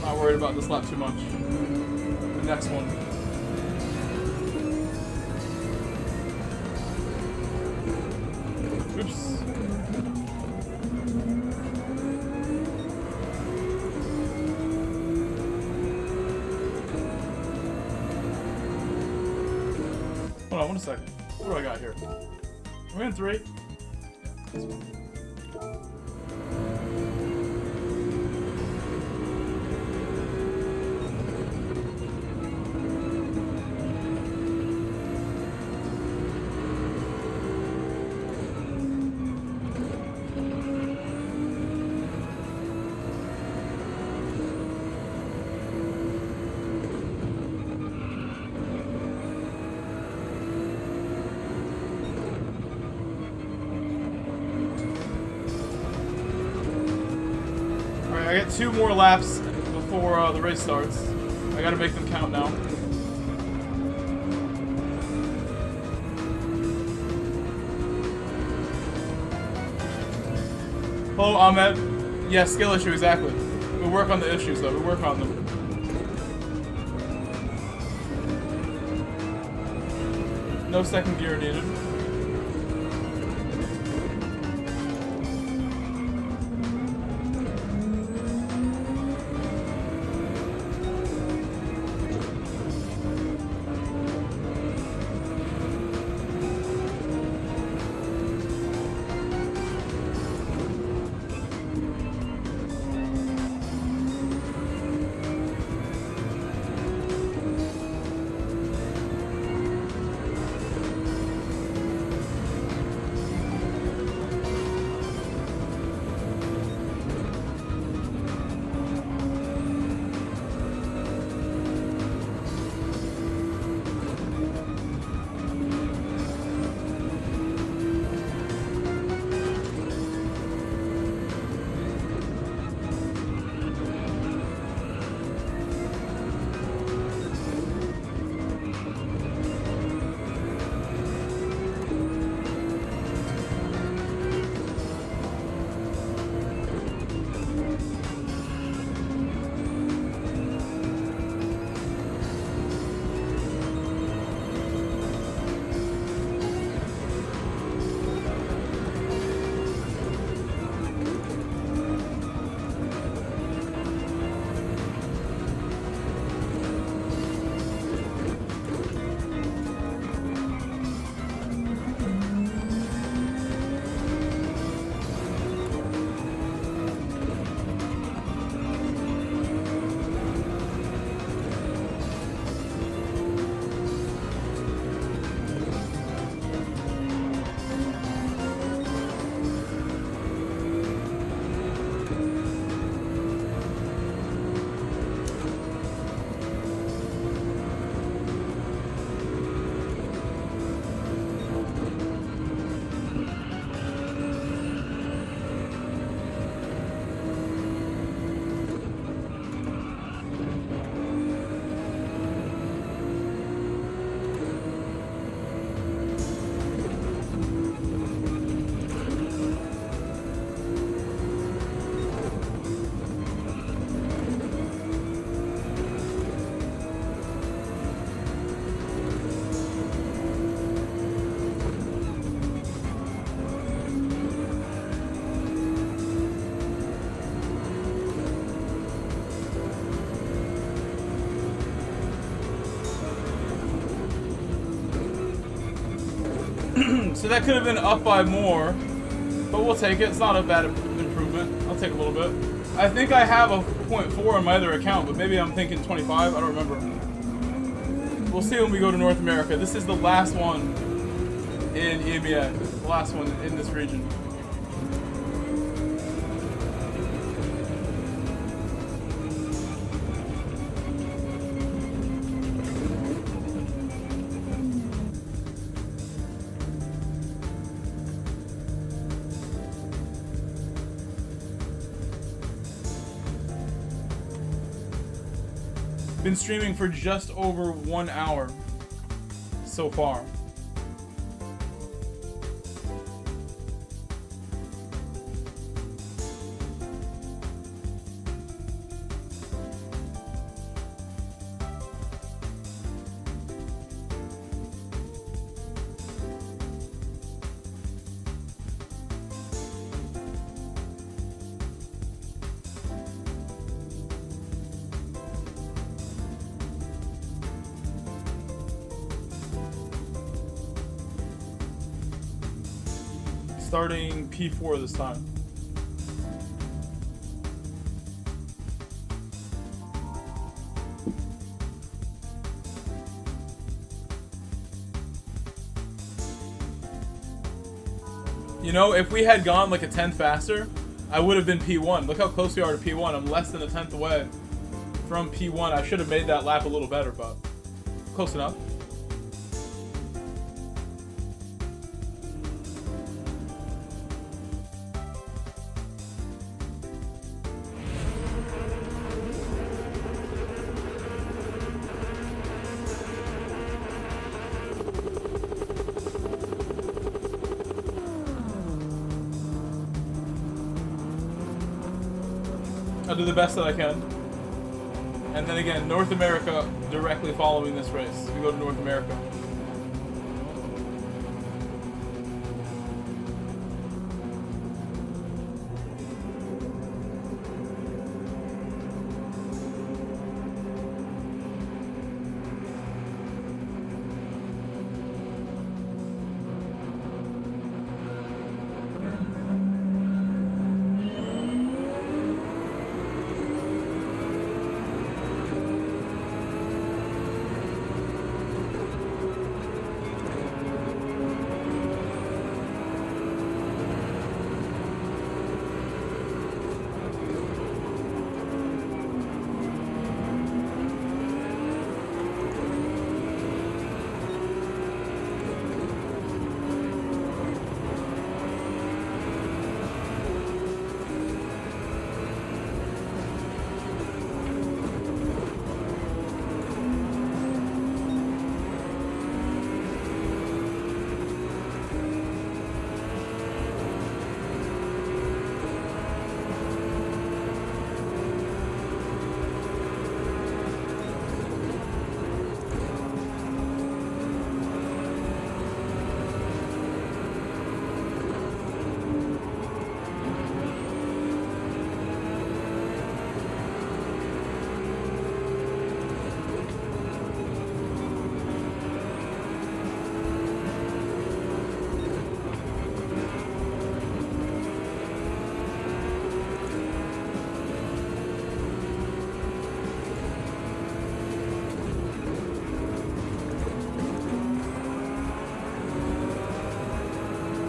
Not worried about this lap too much. The next one. Oops. Hold on, 1 second. What do I got here? We're in 3. Yeah, this one. Alright, I got 2 more laps before the race starts. I gotta make them count now. Oh, Ahmed. Yeah, skill issue, exactly. We work on the issues, though. We work on them. No second gear needed. So that could have been up by more, but we'll take it. It's not a bad improvement. I'll take a little bit. I think I have a 0.4 on my other account, but maybe I'm thinking 25. I don't remember. We'll see when we go to North America. This is the last one in EMEA. The last one in this region. Been streaming for just over 1 hour so far. Starting P4 this time. You know, if we had gone like a 10th faster, I would have been P1. Look how close we are to P1. I'm less than a 10th away from P1. I should have made that lap a little better, but close enough. I'll do the best that I can. And then again, North America directly following this race. We go to North America.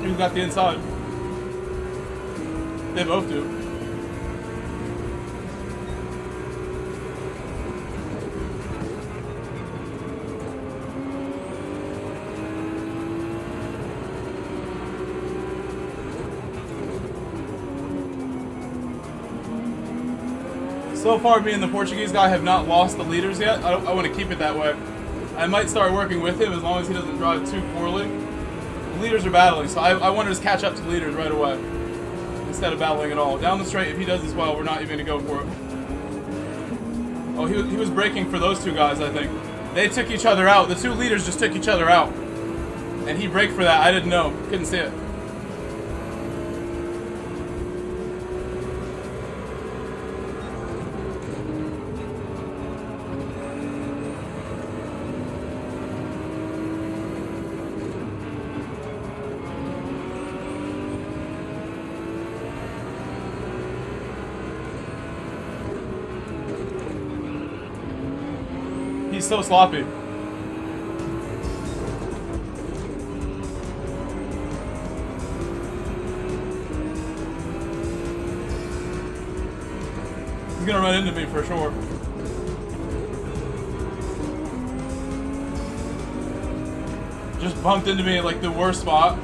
Who's got the inside? They both do. So far, me and the Portuguese guy have not lost the leaders yet. I want to keep it that way. I might start working with him as long as he doesn't drive too poorly. The leaders are battling, so I want to just catch up to the leaders right away instead of battling at all. Down the straight, if he does as well, we're not even going to go for it. Oh, he was braking for those two guys, I think. They took each other out. The two leaders just took each other out. And he braked for that. I didn't know. Couldn't see it. He's so sloppy. He's gonna run into me for sure. Just bumped into me at like the worst spot.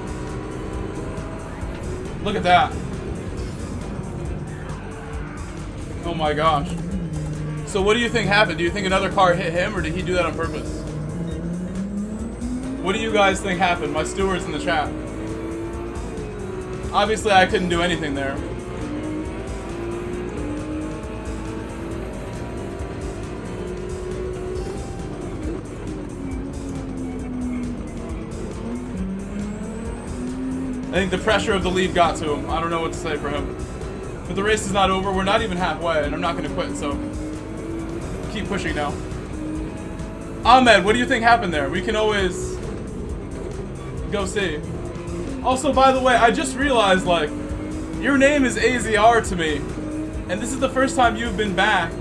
Look at that. Oh my gosh. So what do you think happened? Do you think another car hit him, or did he do that on purpose? What do you guys think happened? My stewards in the chat. Obviously, I couldn't do anything there. I think the pressure of the lead got to him. I don't know what to say for him. But the race is not over. We're not even halfway, and I'm not going to quit, so keep pushing now. Ahmed, what do you think happened there? We can always go see. Also, by the way, I just realized, like, your name is AZR to me, and this is the first time you've been back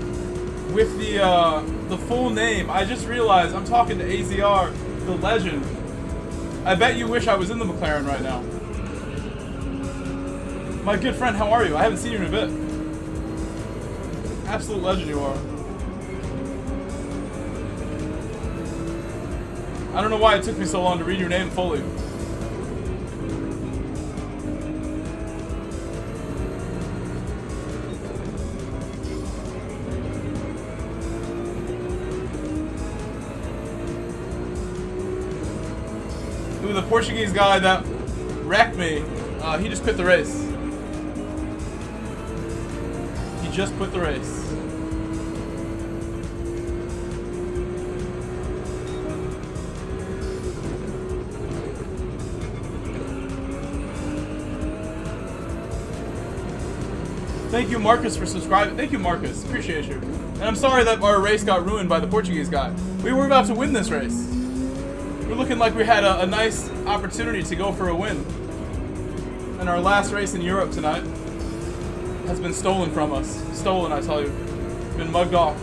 with the full name. I just realized I'm talking to AZR, the legend. I bet you wish I was in the McLaren right now. My good friend, how are you? I haven't seen you in a bit. Absolute legend you are. I don't know why it took me so long to read your name fully. Ooh, the Portuguese guy that wrecked me, he just quit the race. He just quit the race. Thank you, Marcus, for subscribing. Thank you, Marcus. Appreciate you. And I'm sorry that our race got ruined by the Portuguese guy. We were about to win this race. We're looking like we had a nice opportunity to go for a win. And our last race in Europe tonight has been stolen from us. Stolen, I tell you. Been mugged off.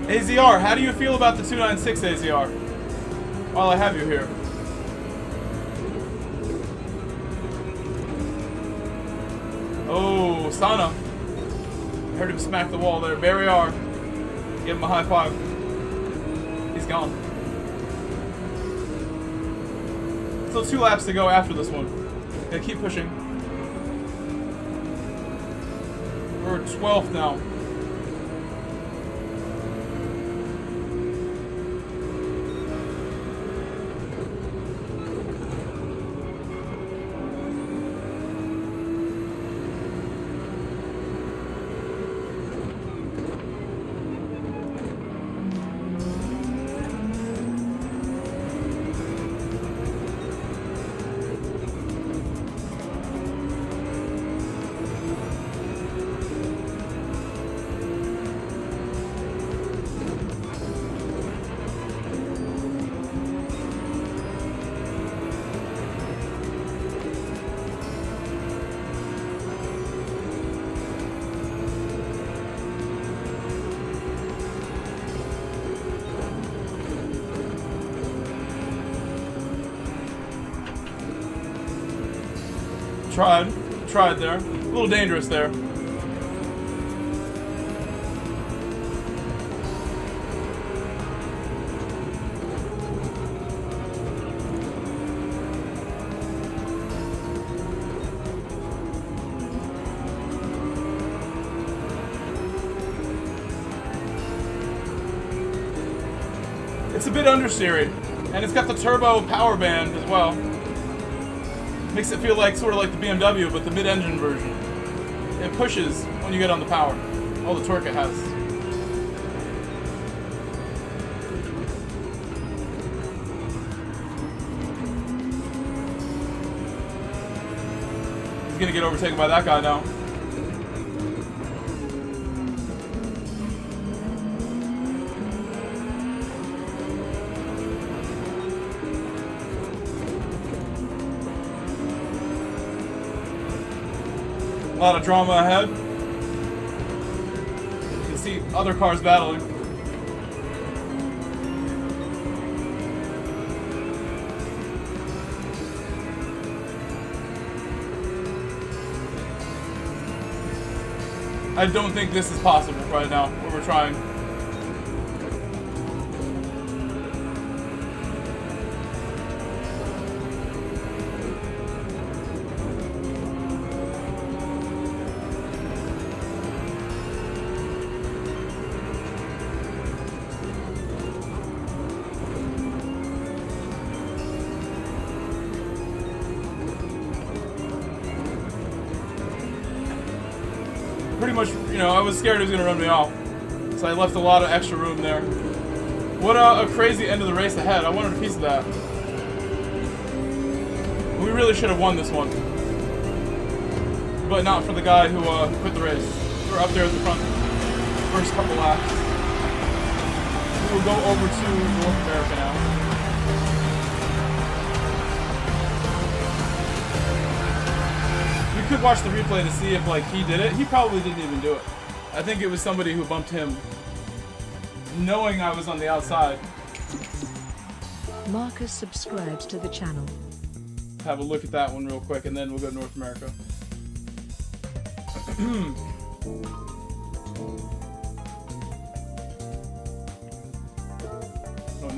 AZR, how do you feel about the 296 AZR? While I have you here. Oh, Sana. I heard him smack the wall there. There we are. Give him a high five. He's gone. Still 2 laps to go after this one. Gotta keep pushing. We're 12th now. Tried there. A little dangerous there. It's a bit understeery, and it's got the turbo power band as well. Makes it feel like sort of like the BMW, but the mid-engine version. It pushes when you get on the power. All the torque it has. He's gonna get overtaken by that guy now. A lot of drama ahead. You can see other cars battling. I don't think this is possible right now, what we're trying. Pretty much, you know, I was scared he was going to run me off. So I left a lot of extra room there. What a crazy end of the race ahead. I wanted a piece of that. We really should have won this one. But not for the guy who quit the race. We were up there at the front first couple laps. We will go over to North America now. Could watch the replay to see if like he did it. He probably didn't even do it. I think it was somebody who bumped him knowing I was on the outside. Marcus subscribed to the channel. Have a look at that one real quick and then we'll go to North America.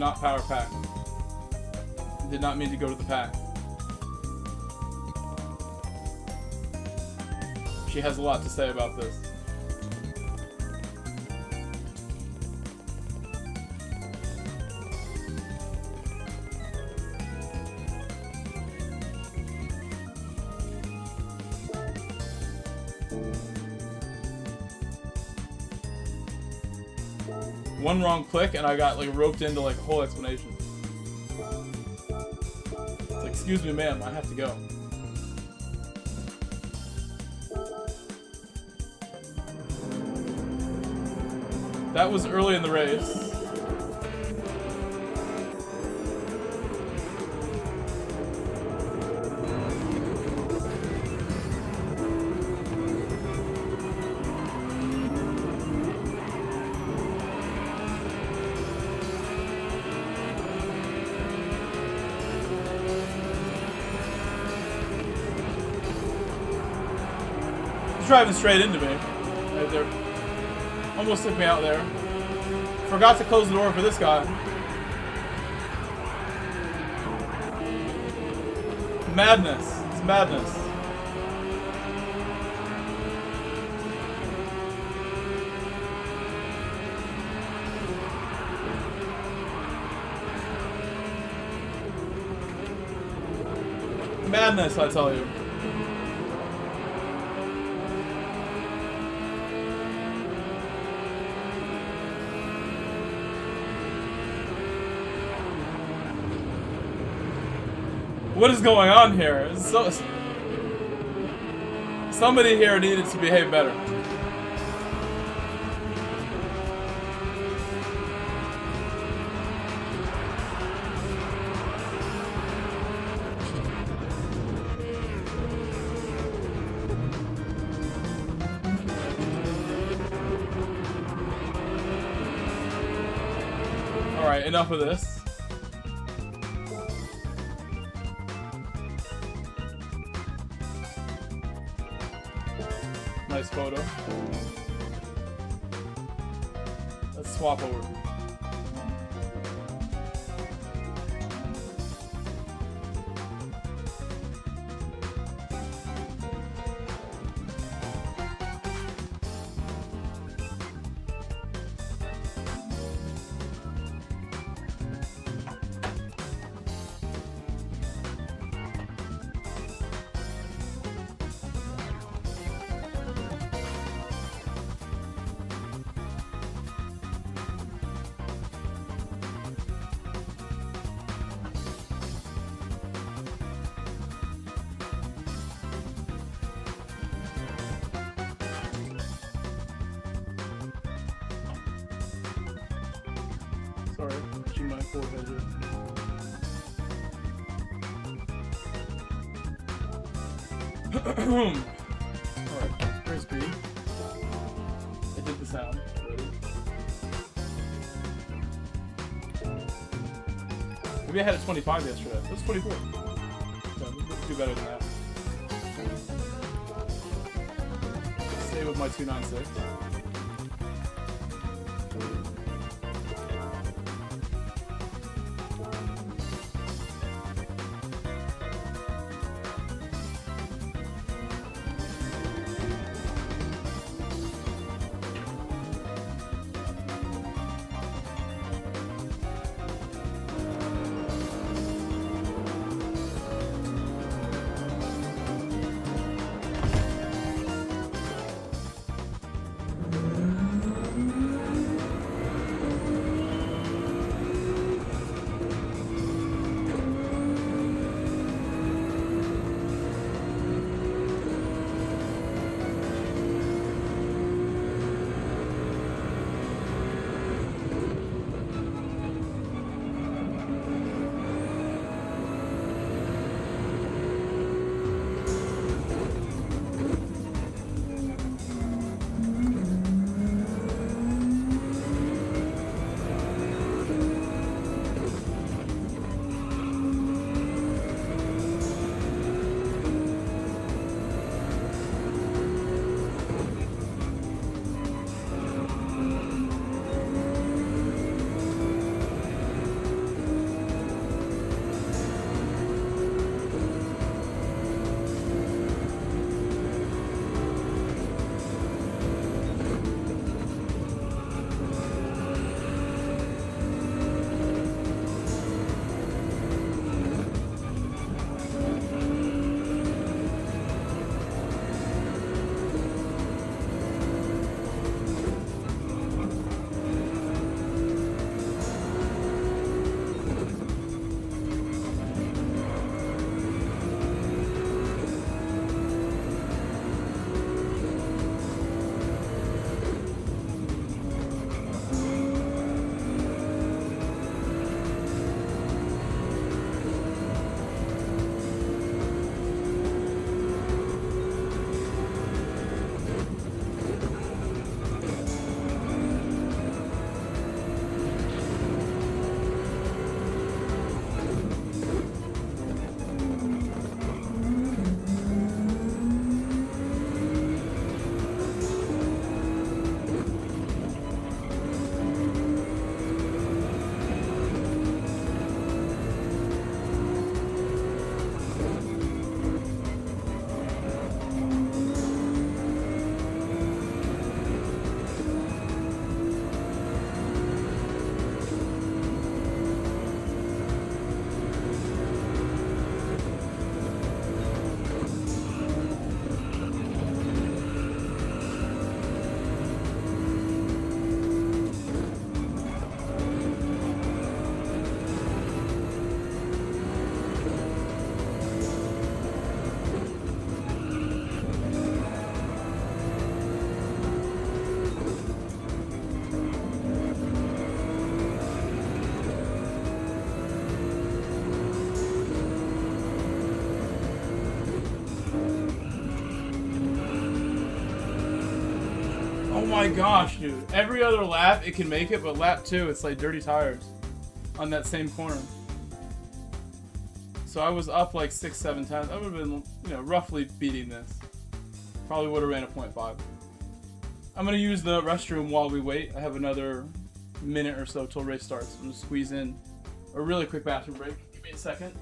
not power pack. Did not mean to go to the pack. She has a lot to say about this. One wrong click and I got like roped into like a whole explanation. It's like, excuse me, ma'am, I have to go. That was early in the race. Driving straight into me right there. Almost took me out there. Forgot to close the door for this guy. Madness. It's madness. Madness, I tell you. What is going on here? Somebody here needed to behave better. Alright, enough of this. Nice photo. Let's swap over. Sorry, itching my forehead here. Alright, where's B? I did the sound already. Maybe I had a 25 yesterday. It was 24. So we could do better than that. Stay with my 296. gosh, dude. Every other lap it can make it, but lap 2 it's like dirty tires on that same corner. So I was up like 6-7 times. I would have been, you know, roughly beating this. Probably would have ran a 0.5. I'm gonna use the restroom while we wait. I have another minute or so till race starts. I'm gonna squeeze in a really quick bathroom break. Give me a second.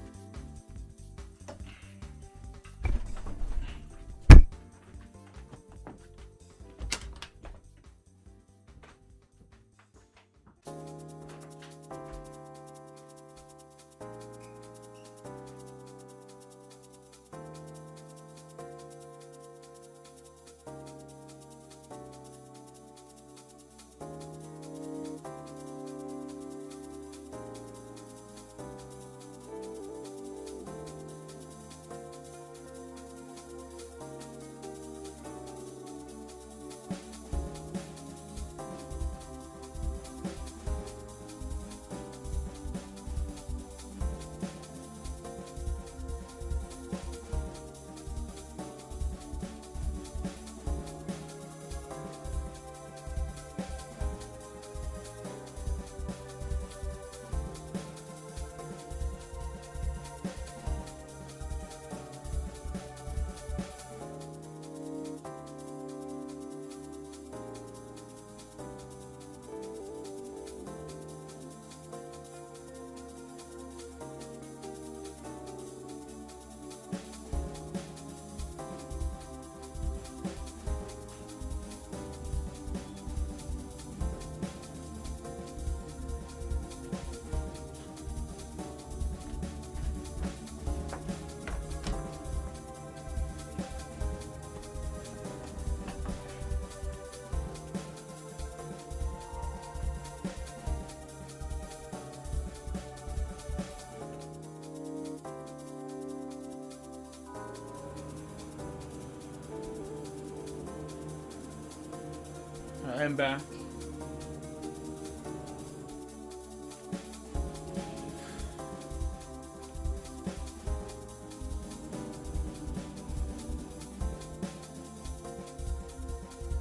I am back.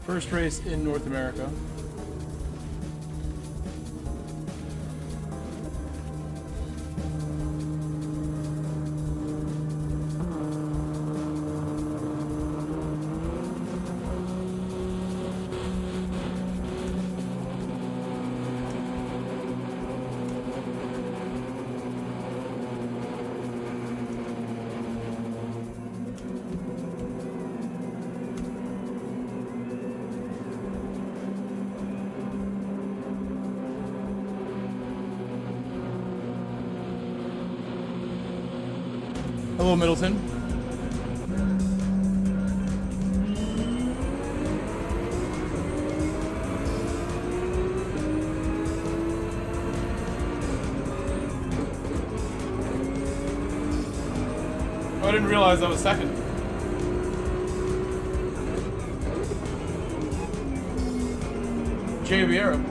First race in North America. Hello, Middleton. Oh, I didn't realize I was second. Jay Vieira.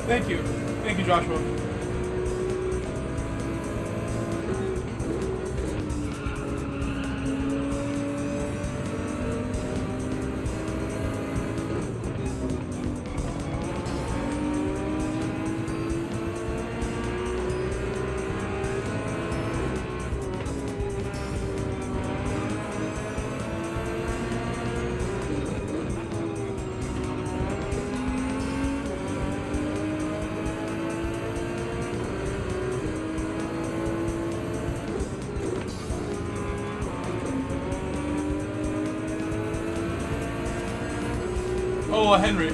Thank you. Thank you, Joshua. Oh, Henry.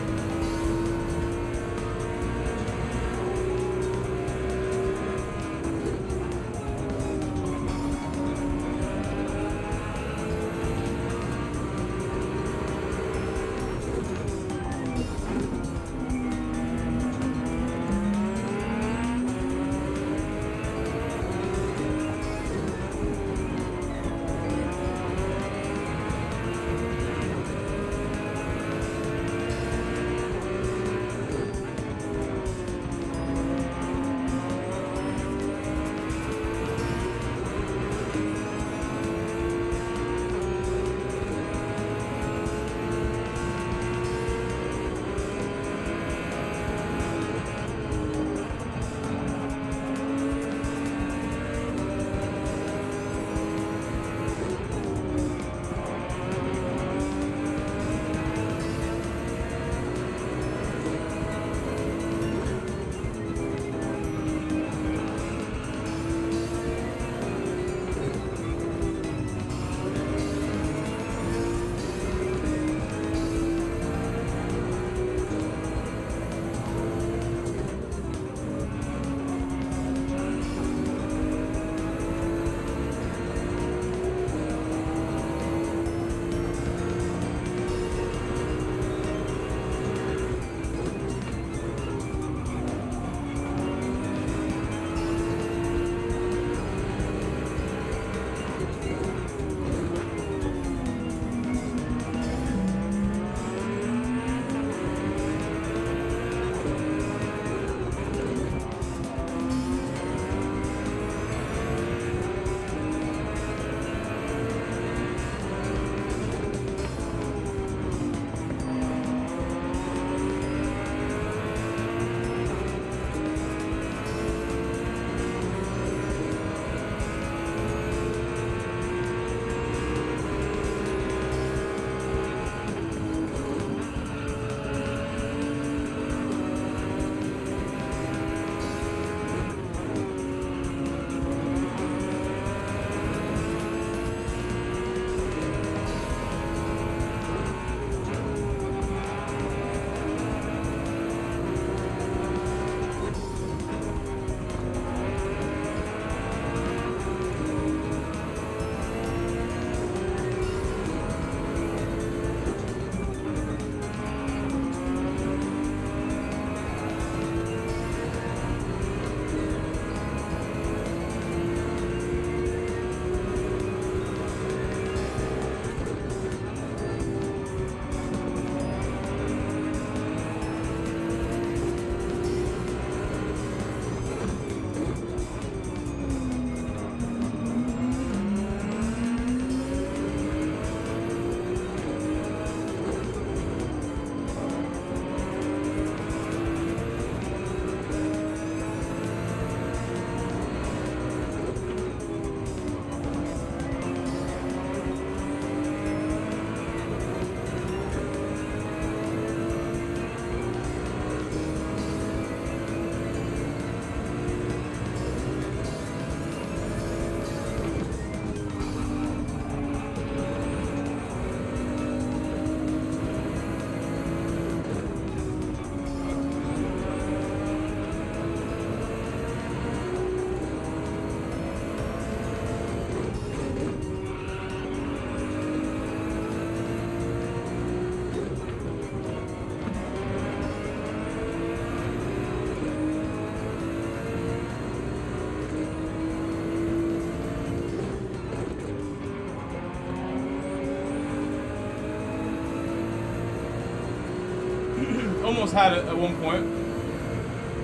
Almost had it at one point.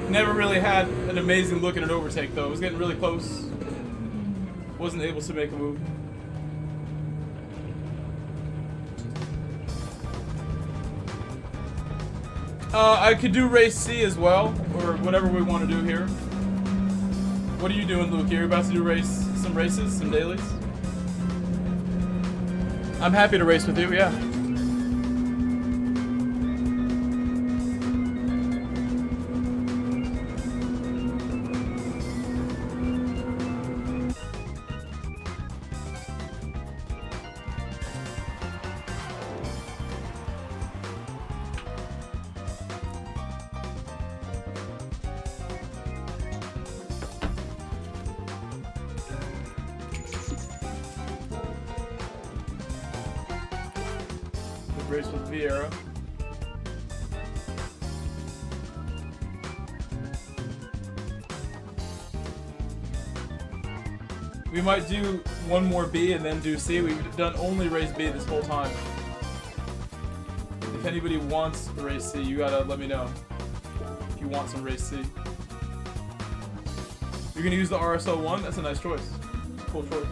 Never really had an amazing look at an overtake though. It was getting really close. Wasn't able to make a move. I could do race C as well, or whatever we want to do here. What are you doing, Luke? You're about to do some races, some dailies? I'm happy to race with you, yeah. Race with Vieira. We might do one more B and then do C. We've done only race B this whole time. If anybody wants race C, you gotta let me know. If you want some race C. You're gonna use the RSL 1? That's a nice choice. Cool choice.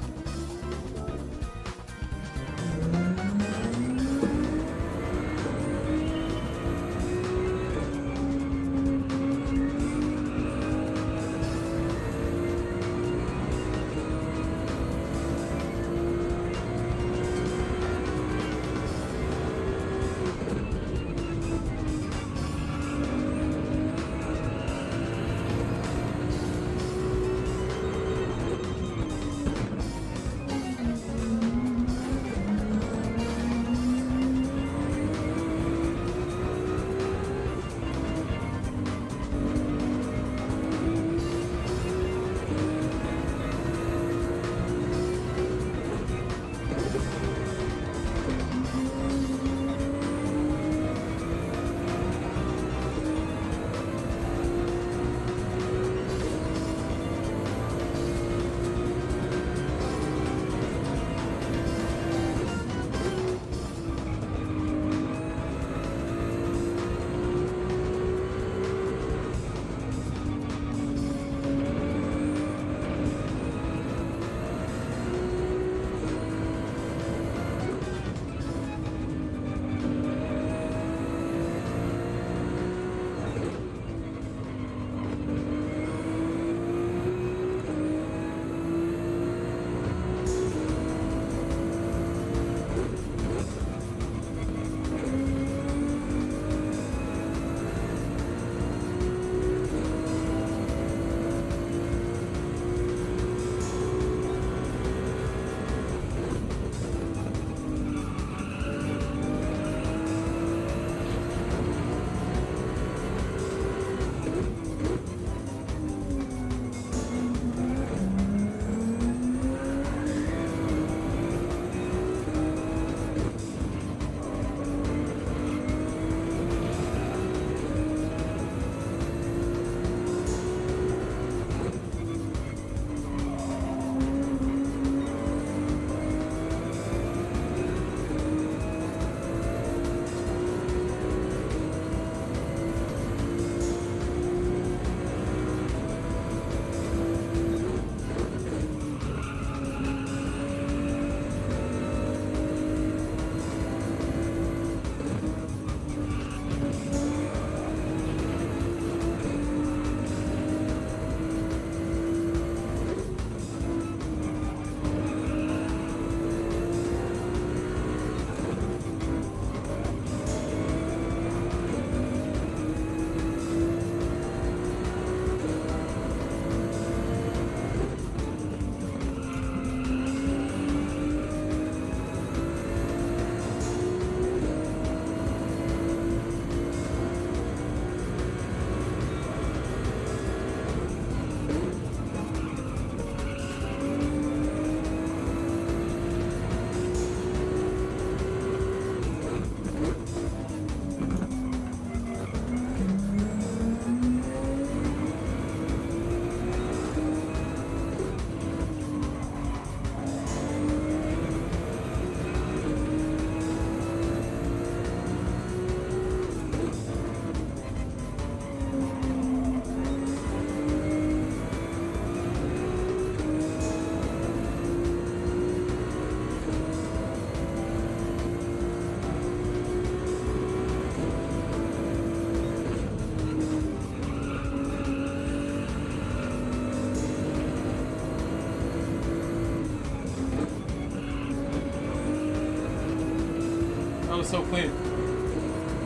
feels so clean.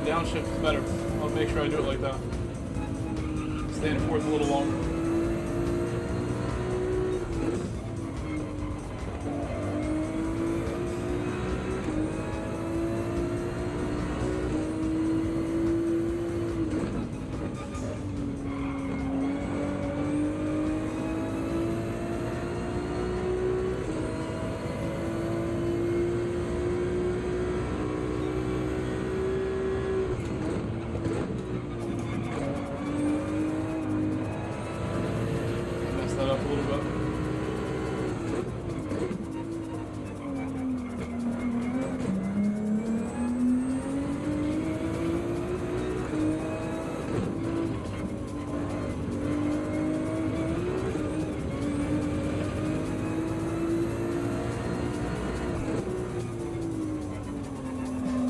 The downshift is better. I'll make sure I do it like that. Stay in fourth a little longer.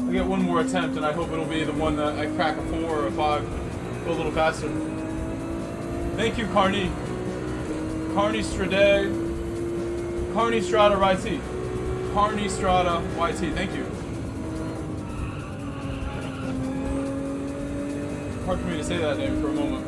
I get one more attempt, and I hope it'll be the one that I crack a 4 or a 5, go a little faster. Thank you, Carney. Carney Strada. Carney Strada YT. Carney Strada YT. Thank you. Hard for me to say that name for a moment.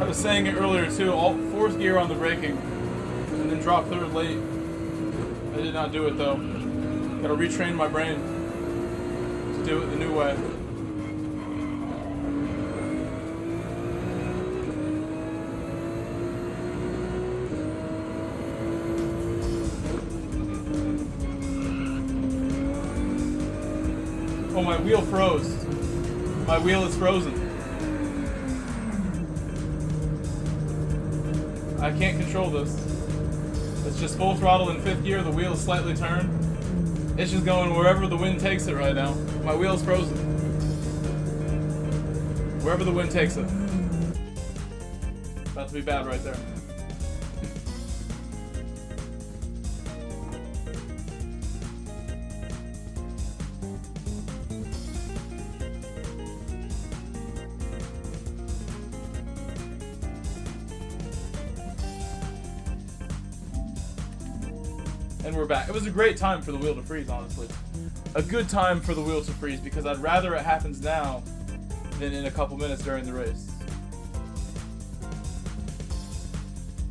I was saying it earlier too, all fourth gear on the braking, and then drop third late. I did not do it though. Gotta retrain my brain to do it the new way. Oh, my wheel froze. My wheel is frozen. I can't control this. It's just full throttle in fifth gear. The wheel is slightly turned. It's just going wherever the wind takes it right now. My wheel's frozen. Wherever the wind takes it. About to be bad right there. And we're back. It was a great time for the wheel to freeze, honestly. A good time for the wheel to freeze, because I'd rather it happens now than in a couple minutes during the race.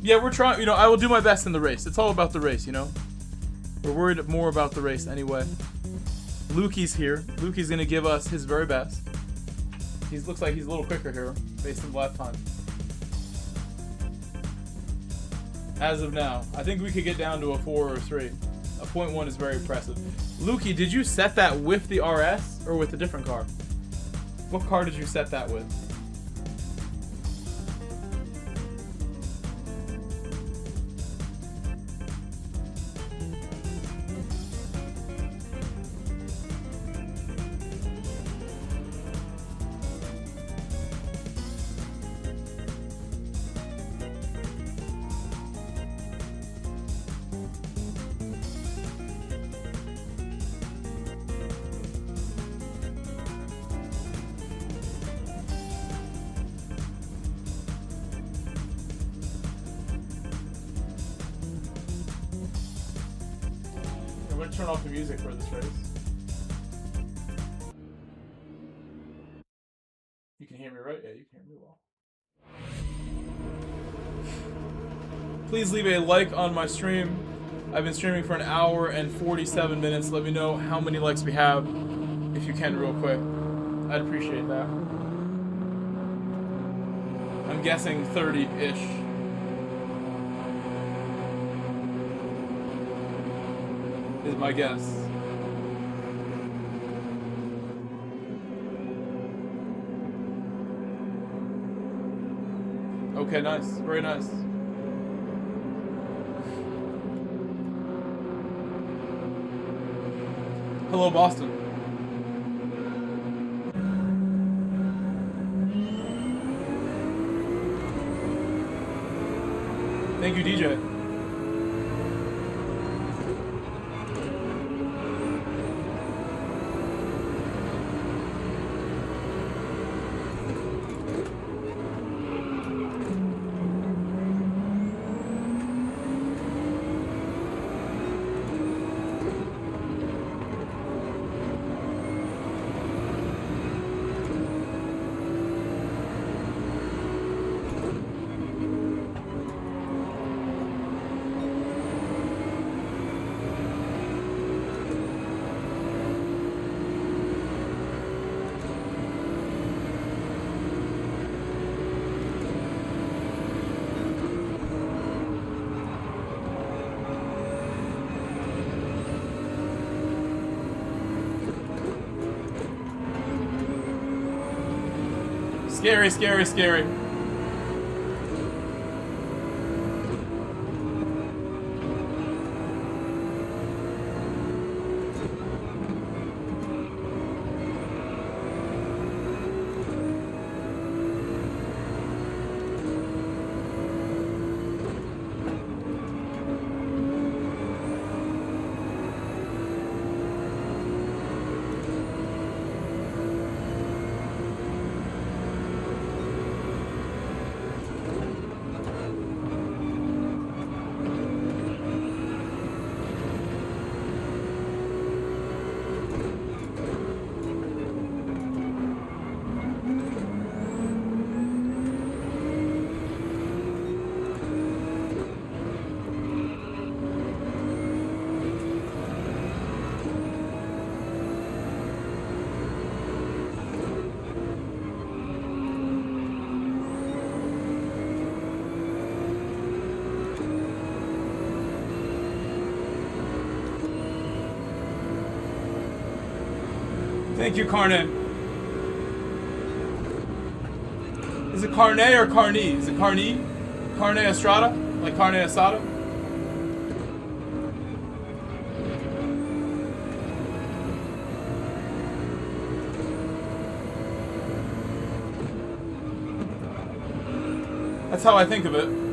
Yeah, we're trying, you know, I will do my best in the race. It's all about the race, you know? We're worried more about the race anyway. Lukey's here. Lukey's going to give us his very best. He looks like he's a little quicker here, based on the lap time. As of now, I think we could get down to a 4 or a 3. A 0.1 is very impressive. Lukey, did you set that with the RS or with a different car? What car did you set that with? I'm gonna turn off the music for this race. You can hear me, right? Yeah, you can hear me well. Please leave a like on my stream. I've been streaming for an hour and 47 minutes. Let me know how many likes we have, if you can, real quick. I'd appreciate that. I'm guessing 30-ish. Is my guess. Okay, nice. Very nice. Hello, Boston. Thank you, DJ. Scary, scary, scary. Thank you, Carne. Is it Carne or Carney? Is it Carney? Carne Estrada? Like Carne Asada? That's how I think of it.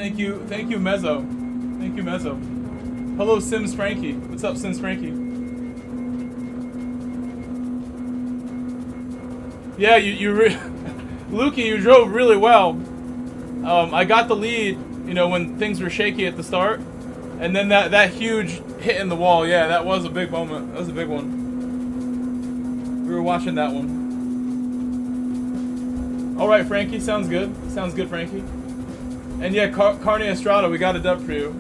Thank you, Mezzo. Thank you, Mezzo. Hello, Sims Frankie. What's up, Sims Frankie? Yeah, Lukey, you drove really well. I got the lead, you know, when things were shaky at the start, and then that huge hit in the wall. Yeah, that was a big moment. That was a big one. We were watching that one. All right, Frankie, sounds good. Sounds good, Frankie. And yeah, Carne Estrada, we got a dub for you.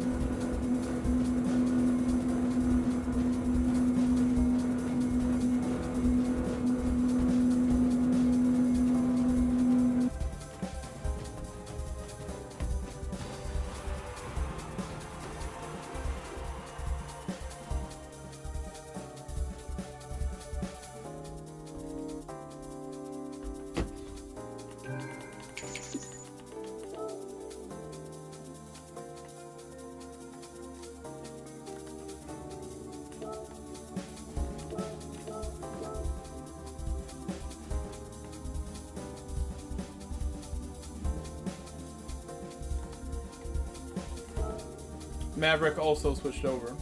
Maverick also switched over,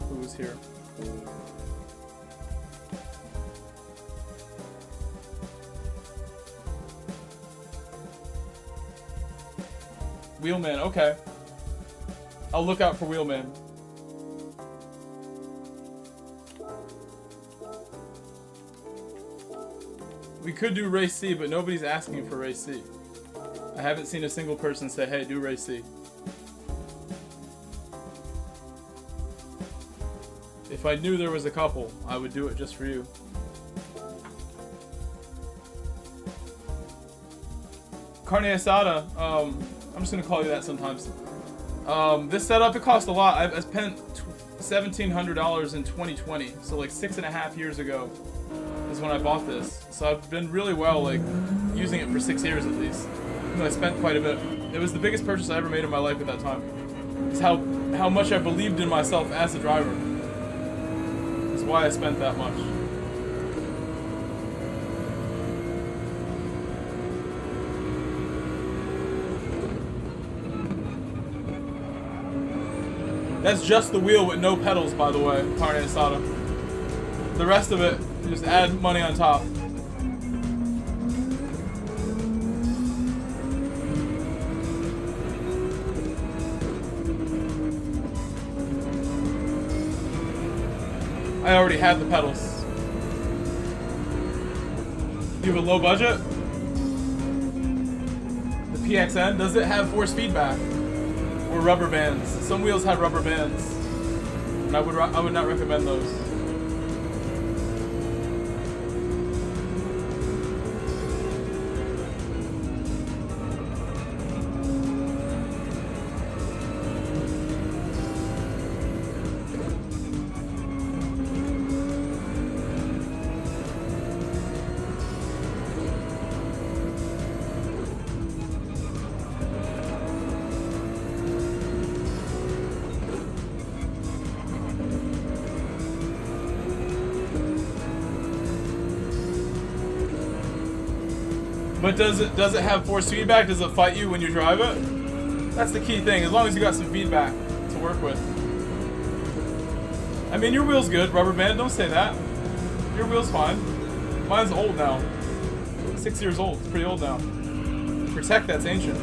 who was here. Wheelman, okay. I'll look out for Wheelman. We could do Race C, but nobody's asking for Race C. I haven't seen a single person say, hey, do Race C. If I knew there was a couple, I would do it just for you. Carne asada, I'm just gonna call you that sometimes. This setup, it cost a lot. I spent $1,700 in 2020, so like 6.5 years ago is when I bought this. So I've been really well, like, using it for 6 years at least. And I spent quite a bit. It was the biggest purchase I ever made in my life at that time. It's how much I believed in myself as a driver. Why I spent that much. That's just the wheel with no pedals, by the way, Carne Asada. The rest of it, just add money on top. I already had the pedals. You have a low budget? The PXN, does it have force feedback? Or rubber bands? Some wheels have rubber bands. And I would not recommend those. But does it have force feedback? Does it fight you when you drive it? That's the key thing, as long as you got some feedback to work with. I mean, your wheel's good, rubber band, don't say that. Your wheel's fine. Mine's old now. 6 years old, it's pretty old now. Protect, that's ancient.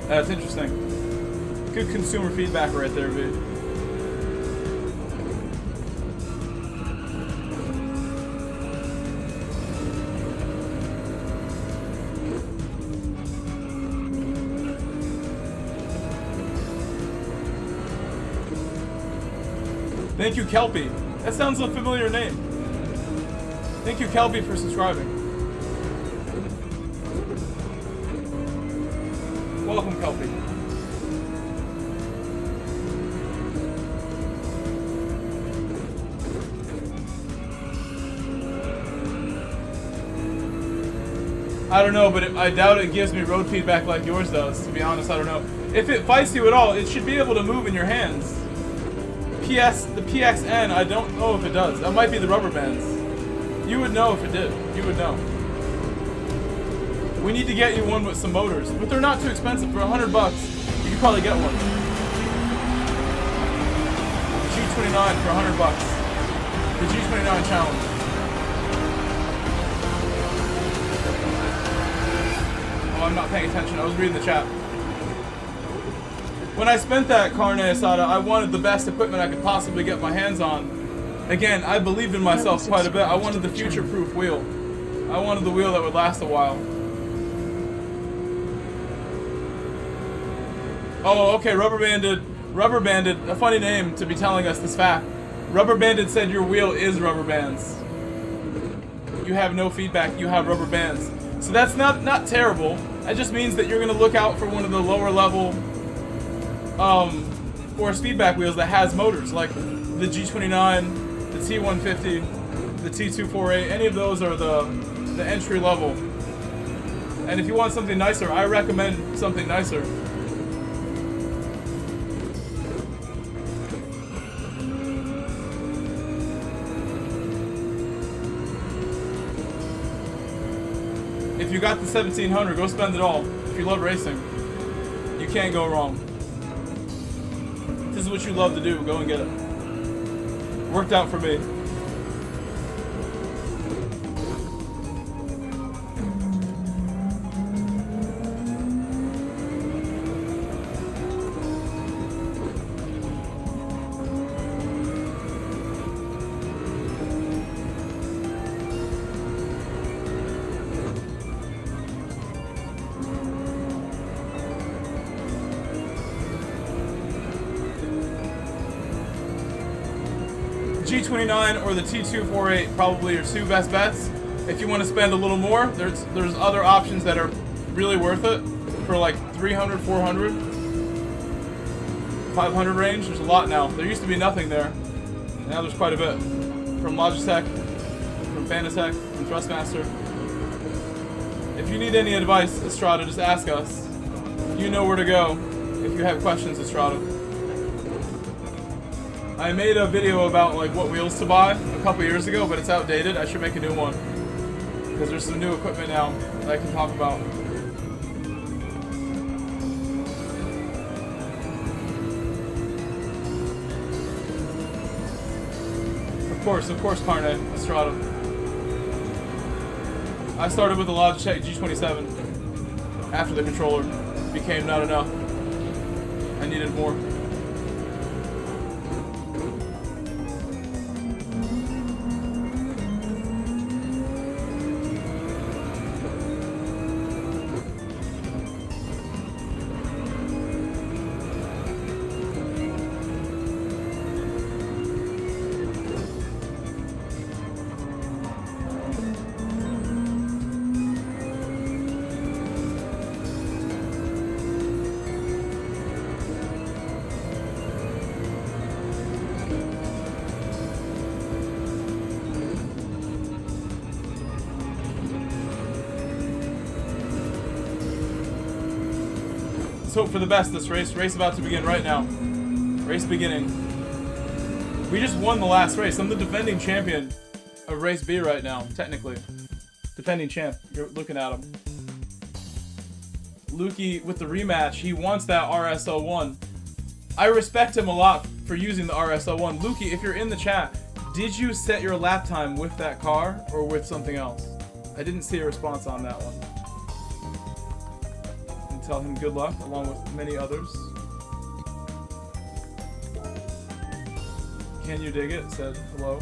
That's interesting. Good consumer feedback right there, V. Thank you, Kelpie. That sounds a familiar name. Thank you, Kelpie, for subscribing. I'm Kelpie. I don't know, but I doubt it gives me road feedback like yours does, to be honest. I don't know. If it fights you at all, it should be able to move in your hands. The PXN, I don't know if it does. That might be the rubber bands. You would know if it did. You would know. We need to get you one with some motors, but they're not too expensive. For $100 bucks, you could probably get one. G29 for $100 bucks. The G29 challenge. Oh, I'm not paying attention. I was reading the chat. When I spent that carne asada, I wanted the best equipment I could possibly get my hands on. Again, I believed in myself quite a bit. I wanted the future-proof wheel. I wanted the wheel that would last a while. Oh, okay, Rubber Banded, a funny name to be telling us this fact. Rubber Banded said your wheel is rubber bands. You have no feedback, you have rubber bands. So that's not terrible. That just means that you're gonna look out for one of the lower level force feedback wheels that has motors, like the G29, the T150, the T248. Any of those are the entry level. And if you want something nicer, I recommend something nicer. If you got the 1700, go spend it all. If you love racing, you can't go wrong. This is what you love to do. Go and get it. Worked out for me. G29 or the T248 probably your two best bets. If you want to spend a little more, there's other options that are really worth it for like 300, 400, 500 range. There's a lot now. There used to be nothing there. Now there's quite a bit. From Logitech, from Fanatec, from Thrustmaster. If you need any advice, Estrada, just ask us. You know where to go if you have questions, Estrada. I made a video about like what wheels to buy a couple years ago, but it's outdated. I should make a new one because there's some new equipment now that I can talk about. Of course, Carne, Estrada. I started with the Logitech G27 after the controller became not enough. I needed more. Hope for the best this race. Race about to begin right now. Race beginning. We just won the last race. I'm the defending champion of Race B right now, technically. Defending champ. You're looking at him. Lukey with the rematch. He wants that RS01. I respect him a lot for using the RS01. Lukey, if you're in the chat, did you set your lap time with that car or with something else? I didn't see a response on that one. Tell him good luck, along with many others. Can you dig it? Said hello.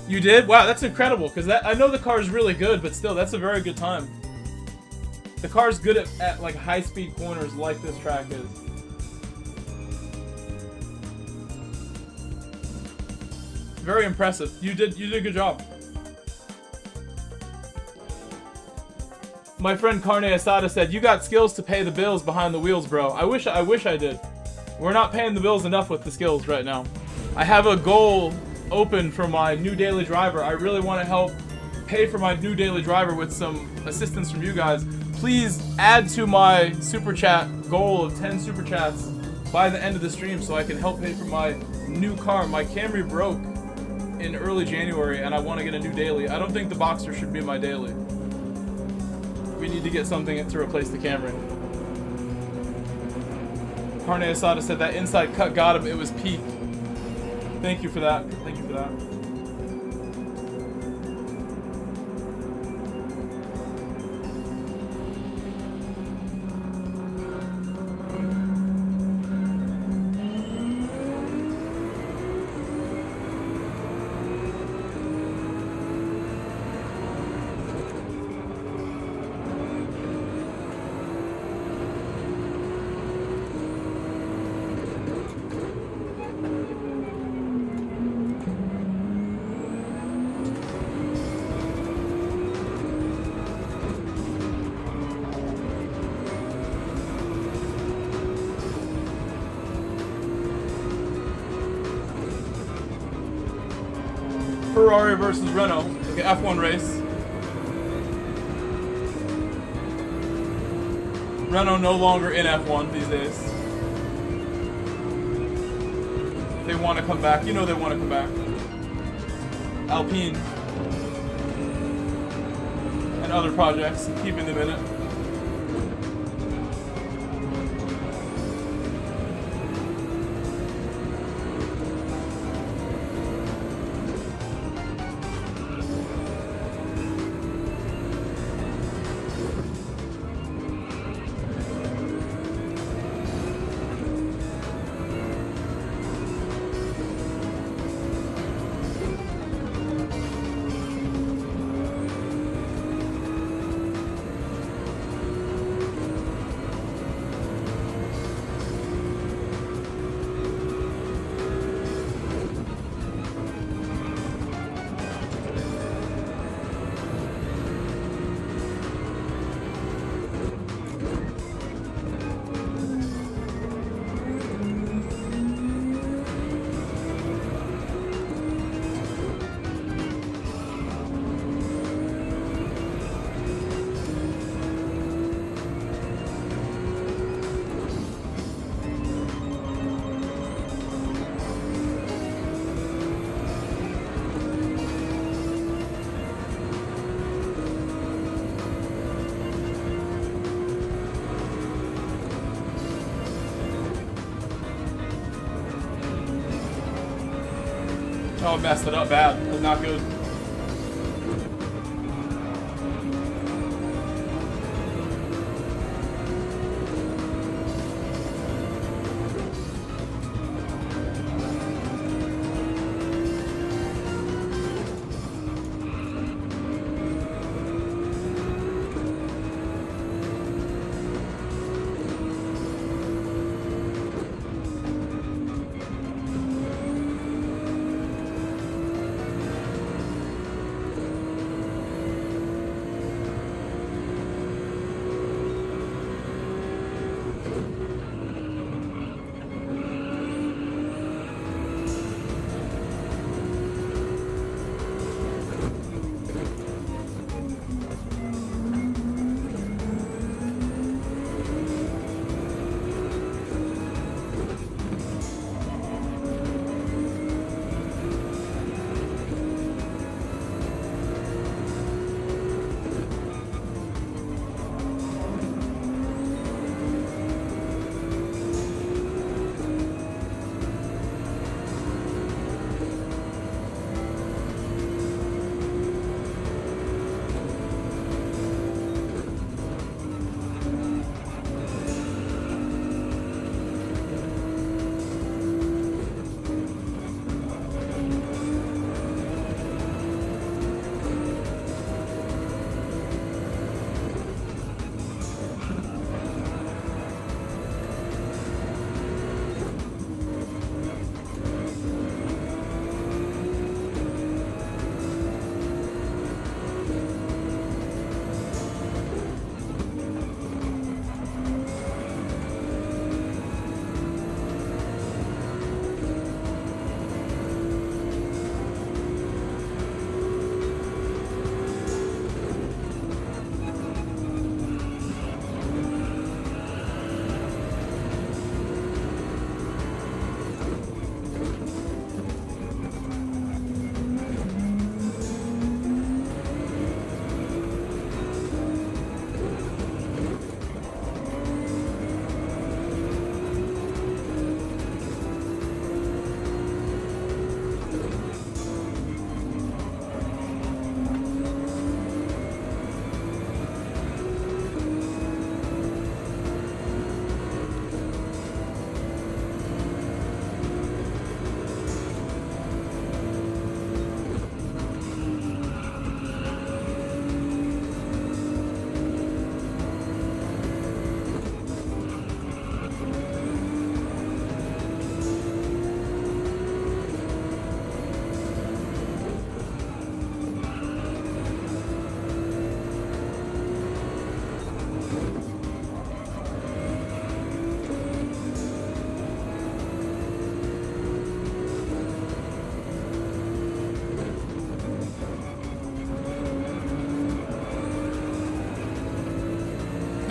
You did? Wow, that's incredible, because I know the car is really good, but still, that's a very good time. The car's good at like high-speed corners like this track is. Very impressive. You did a good job. My friend Carne Asada said, "You got skills to pay the bills behind the wheels, bro." I wish I did. We're not paying the bills enough with the skills right now. I have a goal open for my new daily driver. I really want to help pay for my new daily driver with some assistance from you guys. Please add to my super chat goal of 10 super chats by the end of the stream so I can help pay for my new car. My Camry broke in early January and I want to get a new daily. I don't think the Boxster should be my daily. We need to get something to replace the Camry. Carne Asada said that inside cut got him. It was peak. Thank you for that. Thank you for that. Ferrari versus Renault, like an F1 race. Renault no longer in F1 these days. They want to come back. You know they want to come back. Alpine and other projects, keeping them in it. Oh, messed it up bad. That's not good.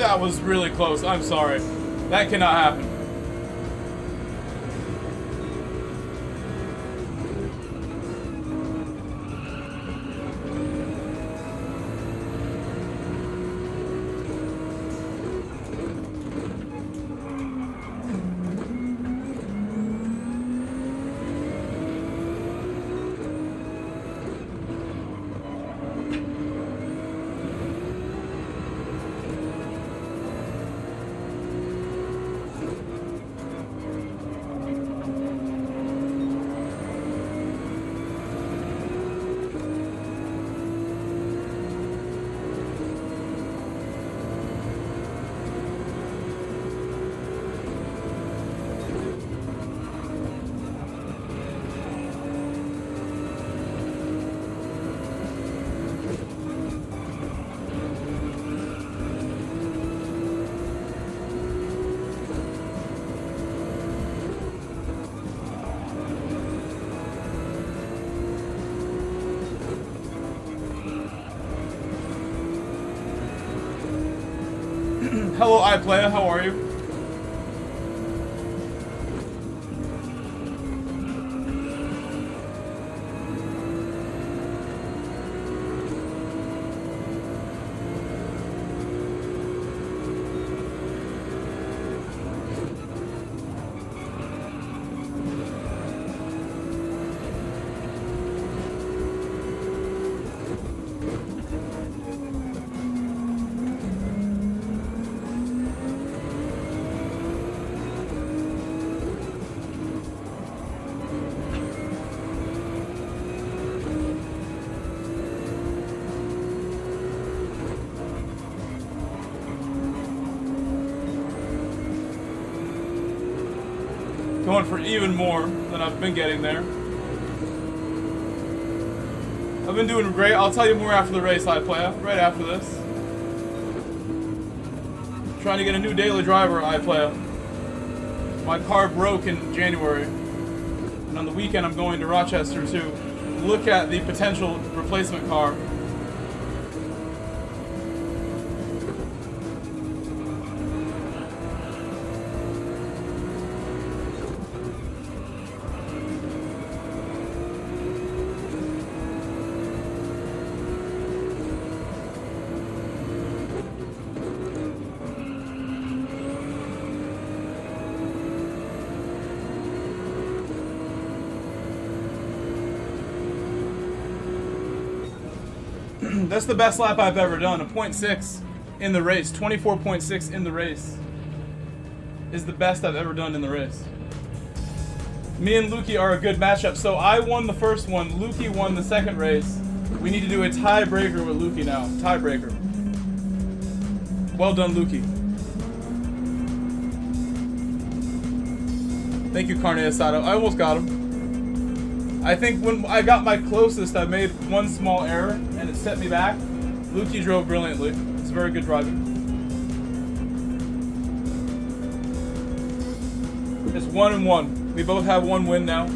That was really close. I'm sorry. That cannot happen. Hello, iPlayer, how are you? Going for even more than I've been getting there. I've been doing great. I'll tell you more after the race, iPlayer. Right after this. Trying to get a new daily driver, iPlayer. My car broke in January. And on the weekend I'm going to Rochester to look at the potential replacement car. That's the best lap I've ever done. A 0.6 in the race. 24.6 in the race is the best I've ever done in the race. Me and Lukey are a good matchup. So I won the first one. Lukey won the second race. We need to do a tiebreaker with Lukey now. Tiebreaker. Well done, Lukey. Thank you, Carne Asado. I almost got him. I think when I got my closest, I made one small error, and it set me back. Lukey drove brilliantly. It's very good driving. It's 1-1. We both have one win now.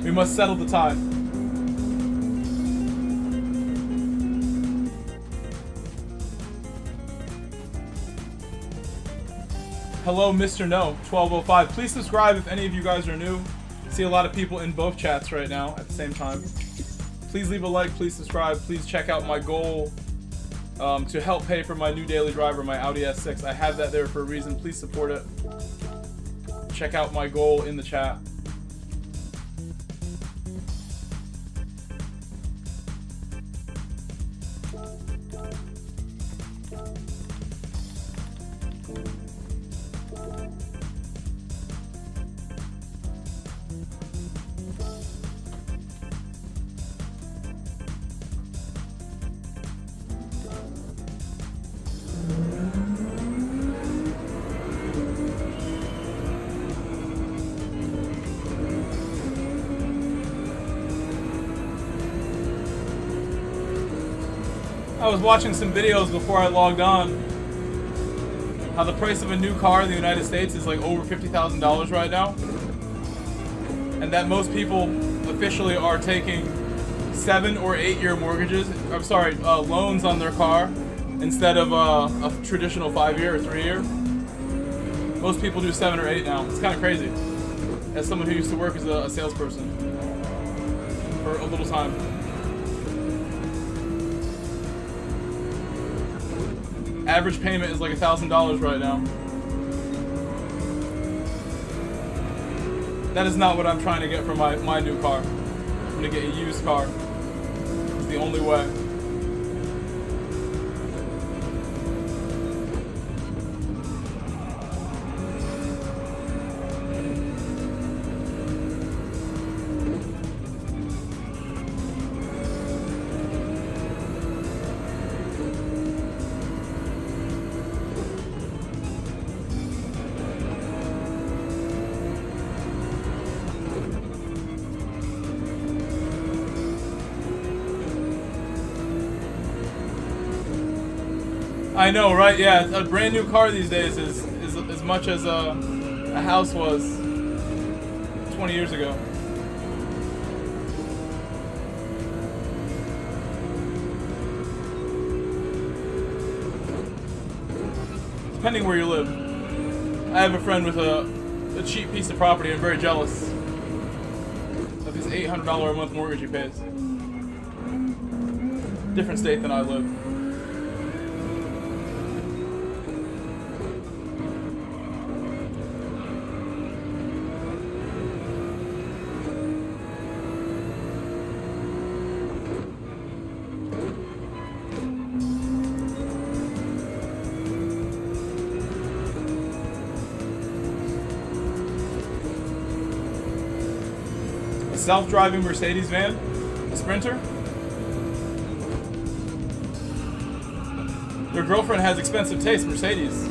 We must settle the tie. Hello, Mr. No, 1205. Please subscribe if any of you guys are new. See a lot of people in both chats right now at the same time. Please leave a like, please subscribe, please check out my goal to help pay for my new daily driver, my Audi S6. I have that there for a reason. Please support it. Check out my goal in the chat. I was watching some videos before I logged on. How the price of a new car in the United States is like over $50,000 right now. And that most people officially are taking 7 or 8 year mortgages, I'm sorry, loans on their car instead of a traditional 5-year or 3-year. Most people do 7 or 8 now. It's kind of crazy. As someone who used to work as a salesperson for a little time. Average payment is like $1,000 right now. That is not what I'm trying to get for my new car. I'm gonna get a used car. It's the only way. I know, right? Yeah, a brand new car these days is as much as a house was 20 years ago. Depending where you live. I have a friend with a cheap piece of property. I'm very jealous of his $800 a month mortgage he pays. Different state than I live. Self-driving Mercedes van, a Sprinter. Your girlfriend has expensive taste, Mercedes.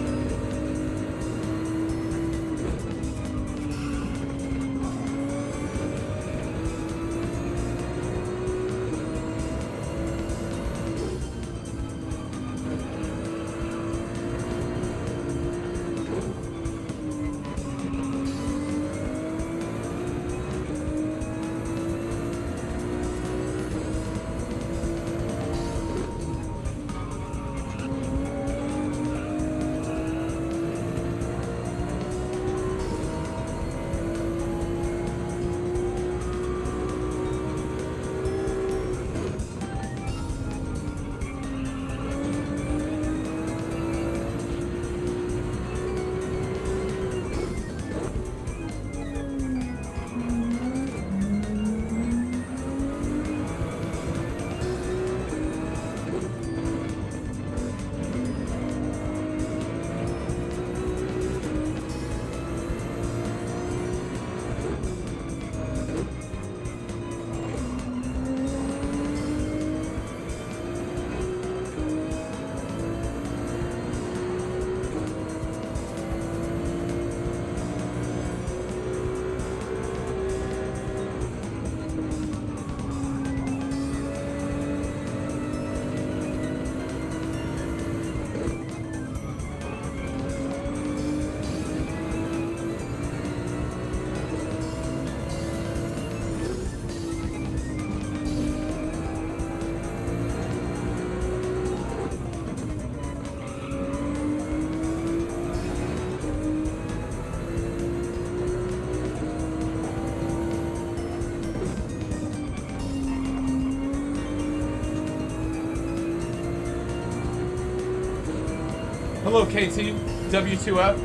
Hello, KT, W2F.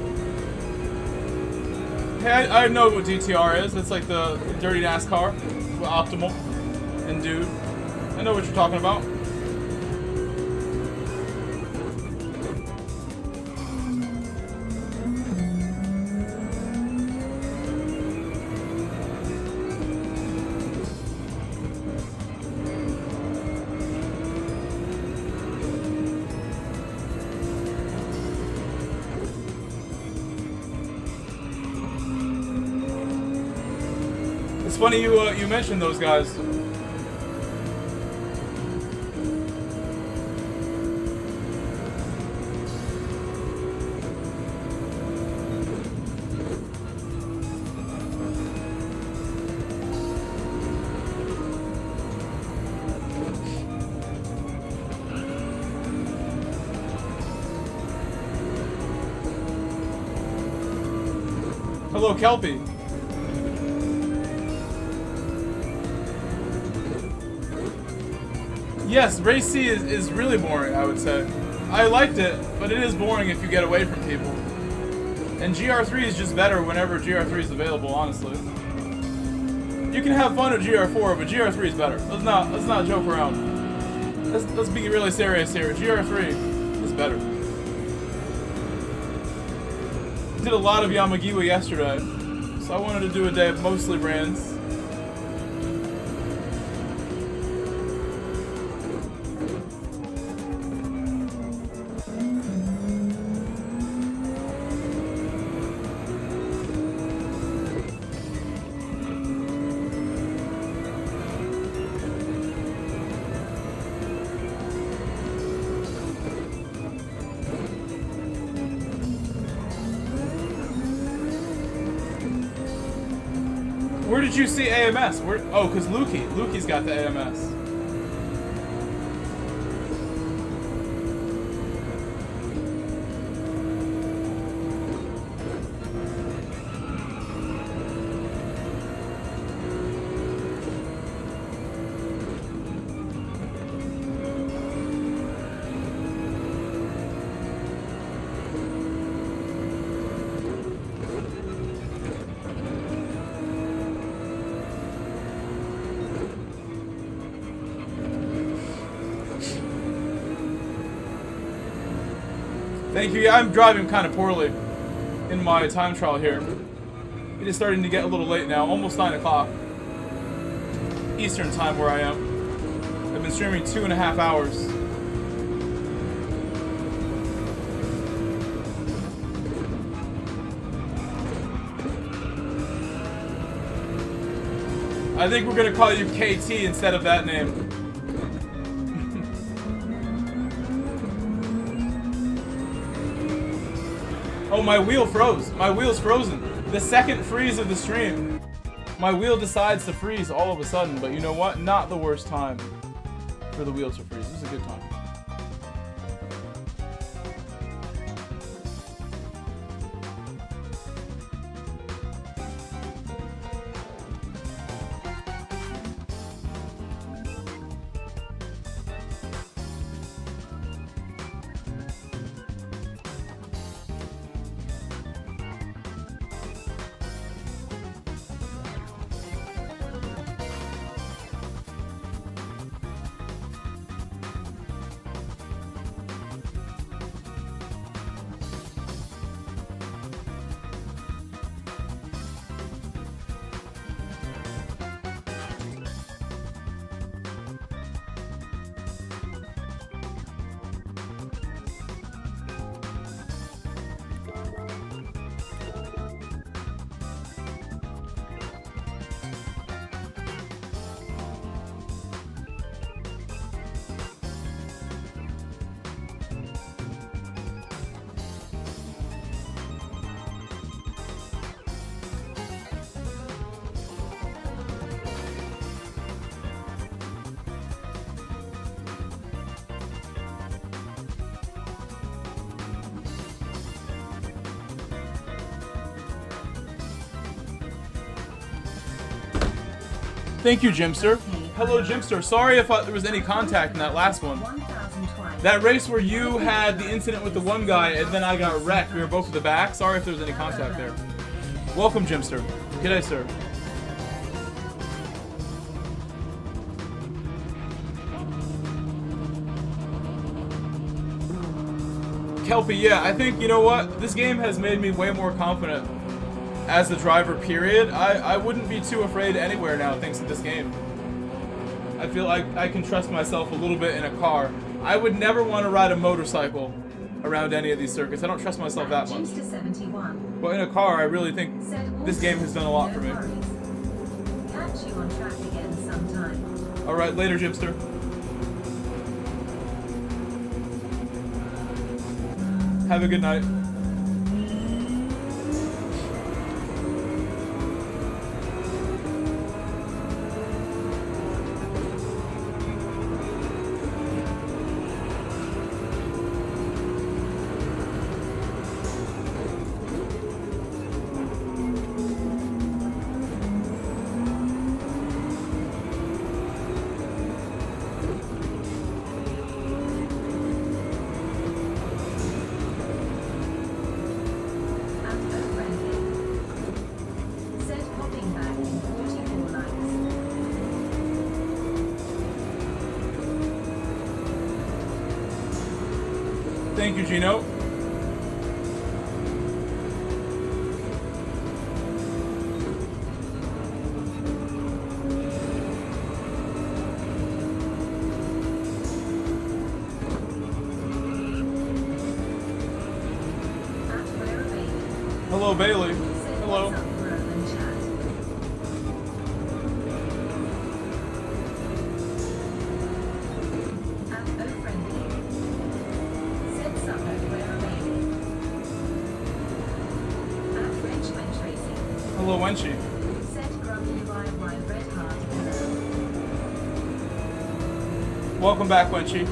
Hey, I know what DTR is. It's like the dirty NASCAR with Optimal and Dude. I know what you're talking about. It's funny you mentioned those guys. Hello, Kelpie. Yes, Race C is really boring, I would say. I liked it, but it is boring if you get away from people. And GR3 is just better whenever GR3 is available, honestly. You can have fun with GR4, but GR3 is better. Let's not joke around. Let's be really serious here. GR3 is better. Did a lot of Yamagiwa yesterday, so I wanted to do a day of mostly brands. Where did you see AMS? Oh, because Lukey's got the AMS. Thank you. Yeah, I'm driving kind of poorly in my time trial here. It is starting to get a little late now, almost 9 o'clock Eastern time where I am. I've been streaming 2.5 hours. I think we're gonna call you KT instead of that name. Oh, my wheel froze. My wheel's frozen. The second freeze of the stream. My wheel decides to freeze all of a sudden, but you know what? Not the worst time for the wheel to freeze. This is a good time. Thank you, Jimster. Hello, Jimster. Sorry if there was any contact in that last one. That race where you had the incident with the one guy and then I got wrecked. We were both at the back. Sorry if there was any contact there. Welcome, Jimster. G'day, sir. Kelpie, yeah, I think, you know what? This game has made me way more confident as a driver, period. I wouldn't be too afraid anywhere now thanks to this game. I feel like I can trust myself a little bit in a car. I would never want to ride a motorcycle around any of these circuits. I don't trust myself that much. But in a car, I really think this game has done a lot for me. Catch you on track again sometime. Alright, later, Jimster. Have a good night. Thank you, Gino. Hello, Bailey. Hello. Hello, Wenchi. Welcome back, Wenchi.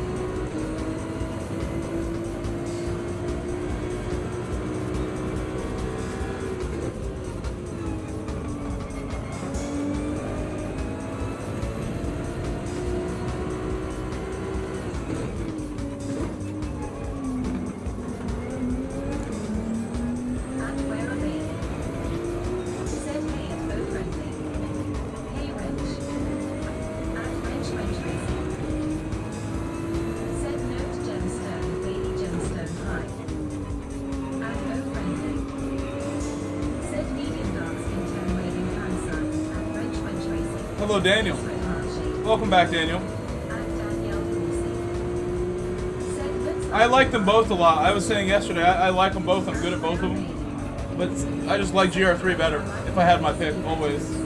Hello, Daniel. Welcome back, Daniel. I like them both a lot. I was saying yesterday, I like them both. I'm good at both of them. But I just like GR3 better, if I had my pick, always.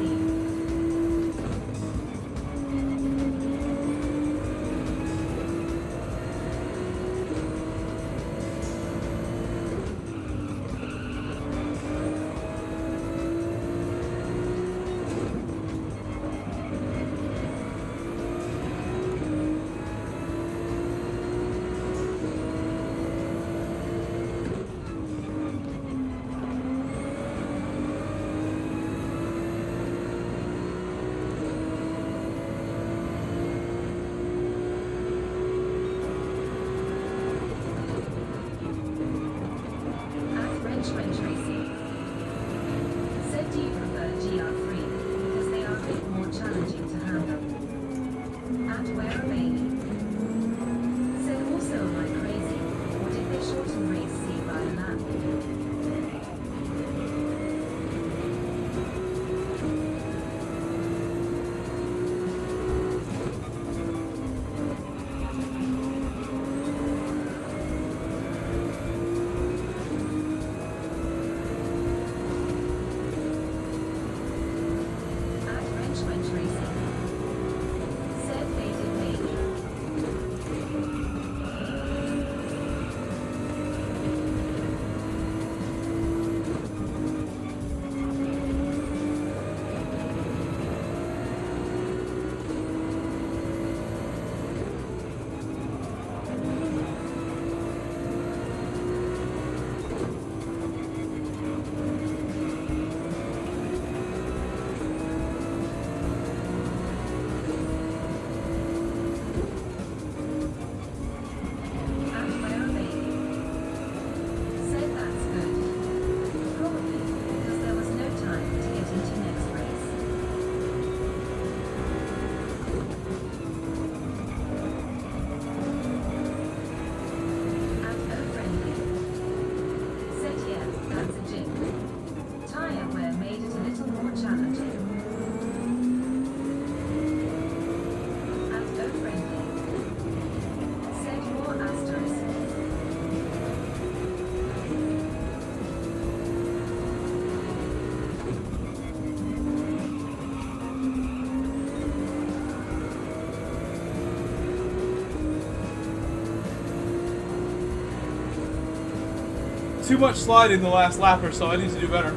Too much sliding the last lap or so. I need to do better.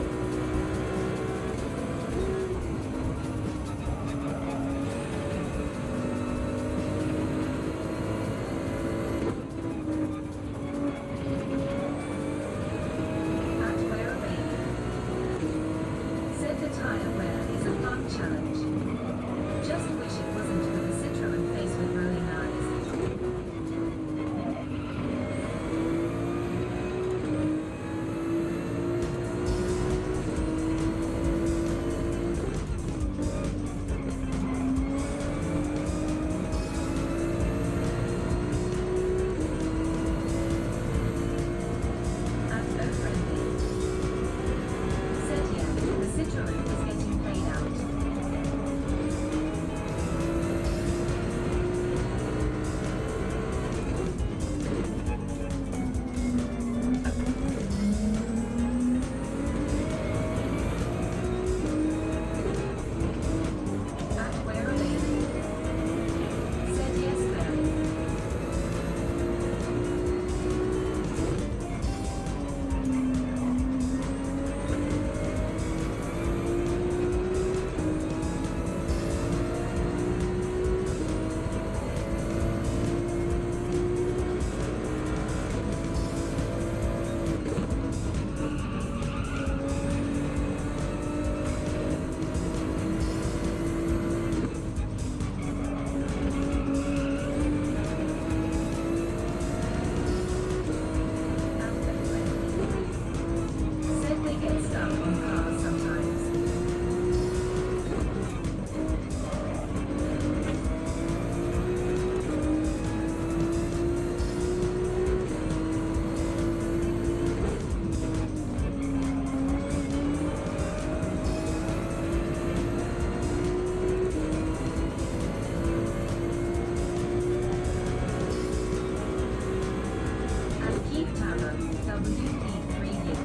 WP3U.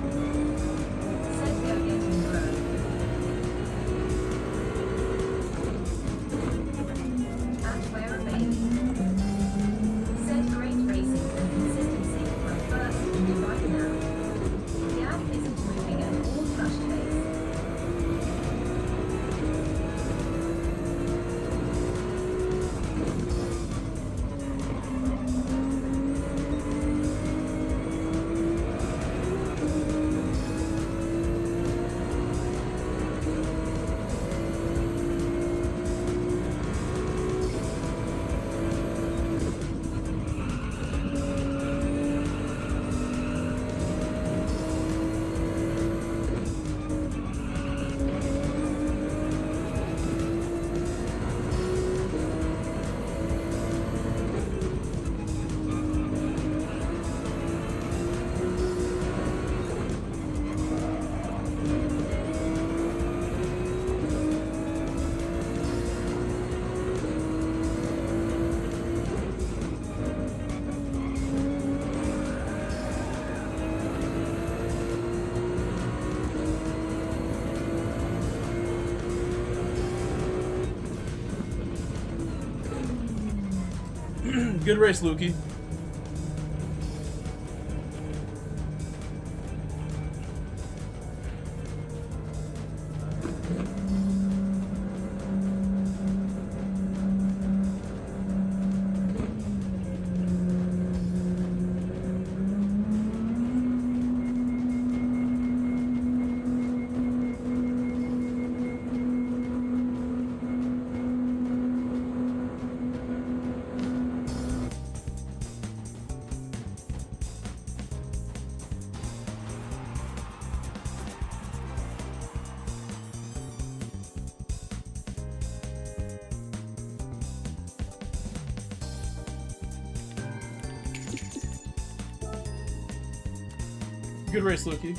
Said go getting bro. At where a baby. Said great racing and consistency. I'm first in you right now. The app isn't moving at all flushed face. Good race, Lukey. Good race, Lukey.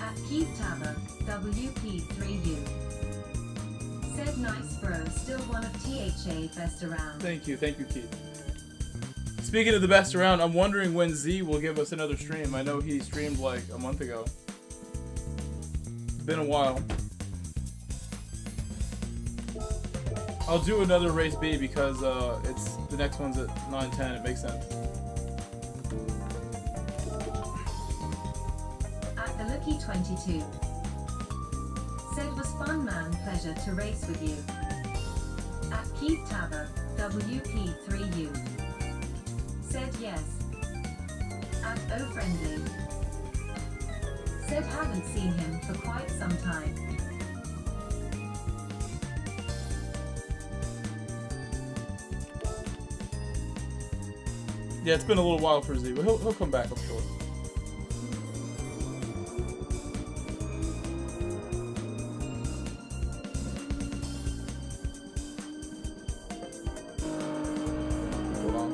At Keith Tabber, WP3U. Said nice bro, still one of THA best around. Thank you, Keith. Speaking of the best around, I'm wondering when Z will give us another stream. I know he streamed like a month ago. It's been a while. I'll do another race B because it's the next one's at 9:10. It makes sense. At the Lucky 22. Said was fun man, pleasure to race with you. At Keith Tabber, WP3U. Said yes. At O Friendly. Said haven't seen him for quite some time. Yeah, it's been a little while for Z, but he'll come back, I'm sure. Hold on.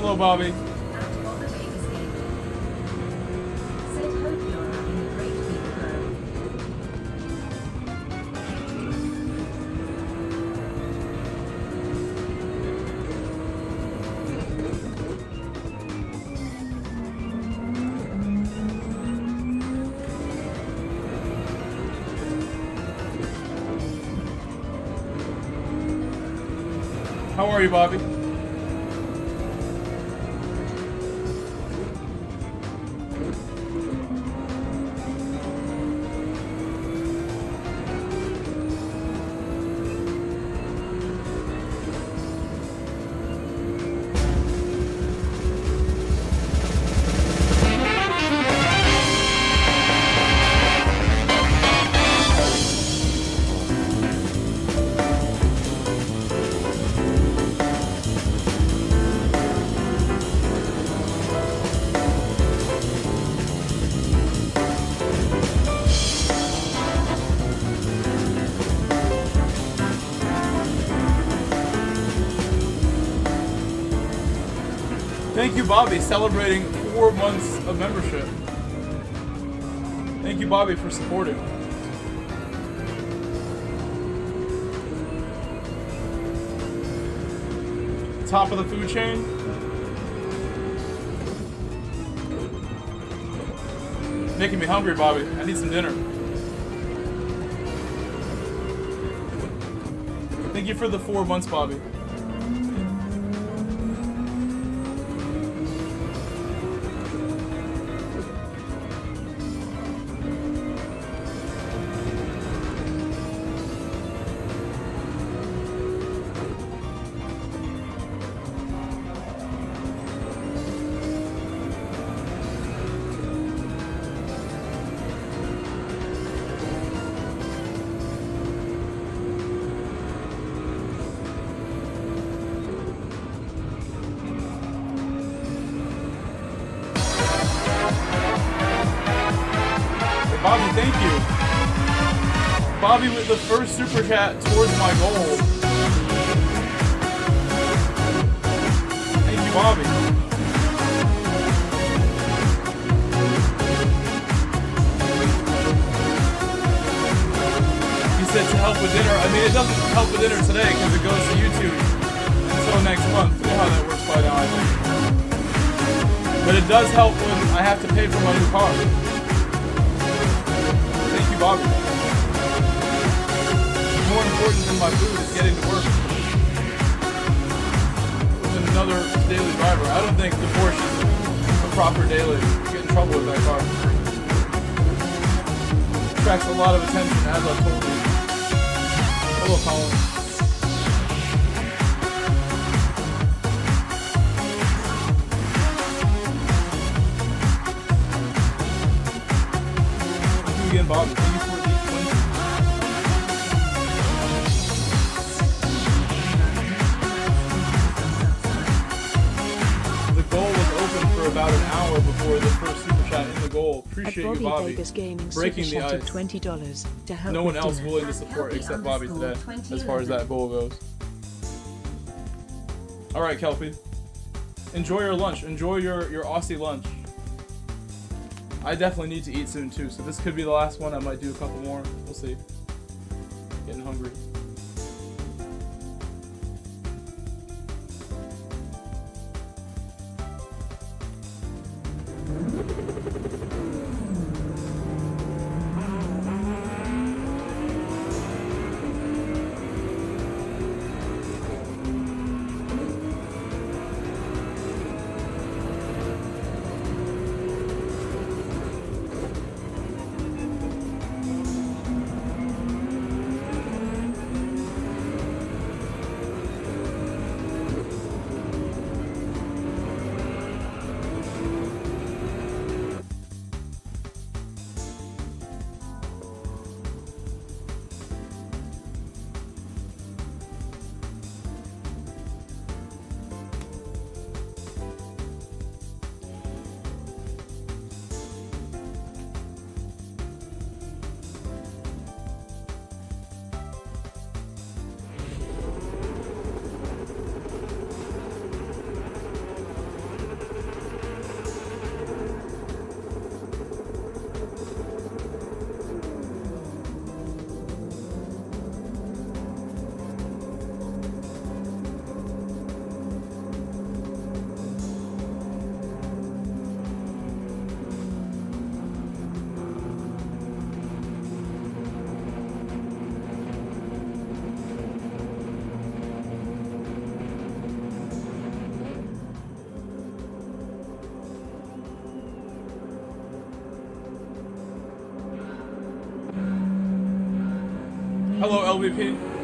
Hello, Bobby. At Bobber Davis Gaming. Said hope you're having a great week, bro. How are you, Bobby? Thank you, Bobby, celebrating 4 months of membership. Thank you, Bobby, for supporting. Top of the food chain. Making me hungry, Bobby. I need some dinner. Thank you for the 4 months, Bobby. Bobby, thank you. Bobby with the first super chat towards my goal. Thank you, Bobby. He said to help with dinner. I mean, it doesn't help with dinner today because it goes to YouTube until next month. You know how that works by now, I think. But it does help when I have to pay for my new car. Thank you, Bobby. More important than my food is getting to work. With another daily driver. I don't think the Porsche is a proper daily. Get in trouble with that car. Attracts a lot of attention, as I've told you. Hello, Colin. Again, Bob. Thank you for the 20. The goal was open for about an hour before the first super chat in the goal. Appreciate you, Bobby. Vegas Gaming Breaking the ice. $20 to help No one with else dinner. willing to support except Bobby today, as far as that goal goes. All right, Kelpie. Enjoy your lunch. Enjoy your Aussie lunch. I definitely need to eat soon too, so this could be the last one. I might do a couple more. We'll see. Getting hungry. LVP?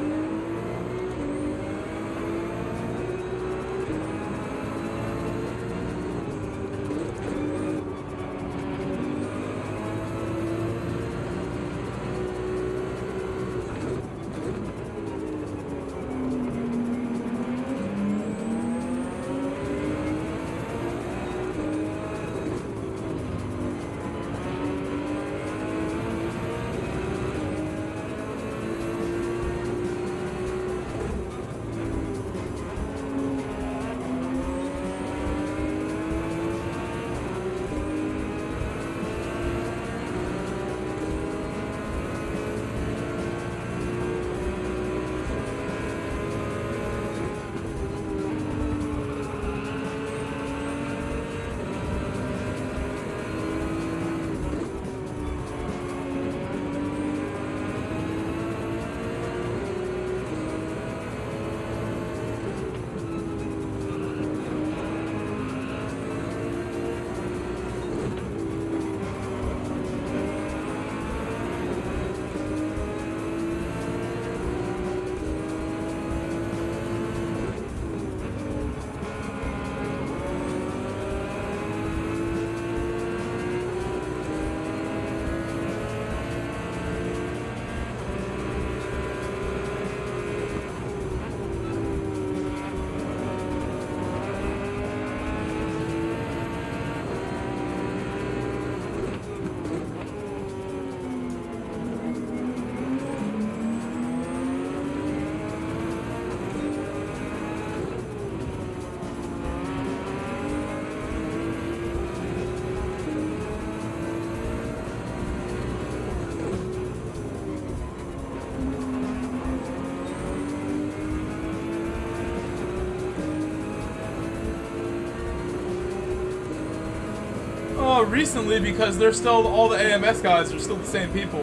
Recently, because they're still, all the AMS guys are still the same people.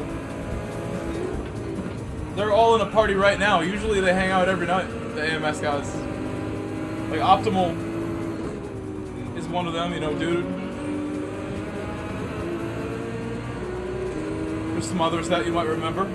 They're all in a party right now. Usually they hang out every night, the AMS guys. Like Optimal is one of them, you know, dude. There's some others that you might remember.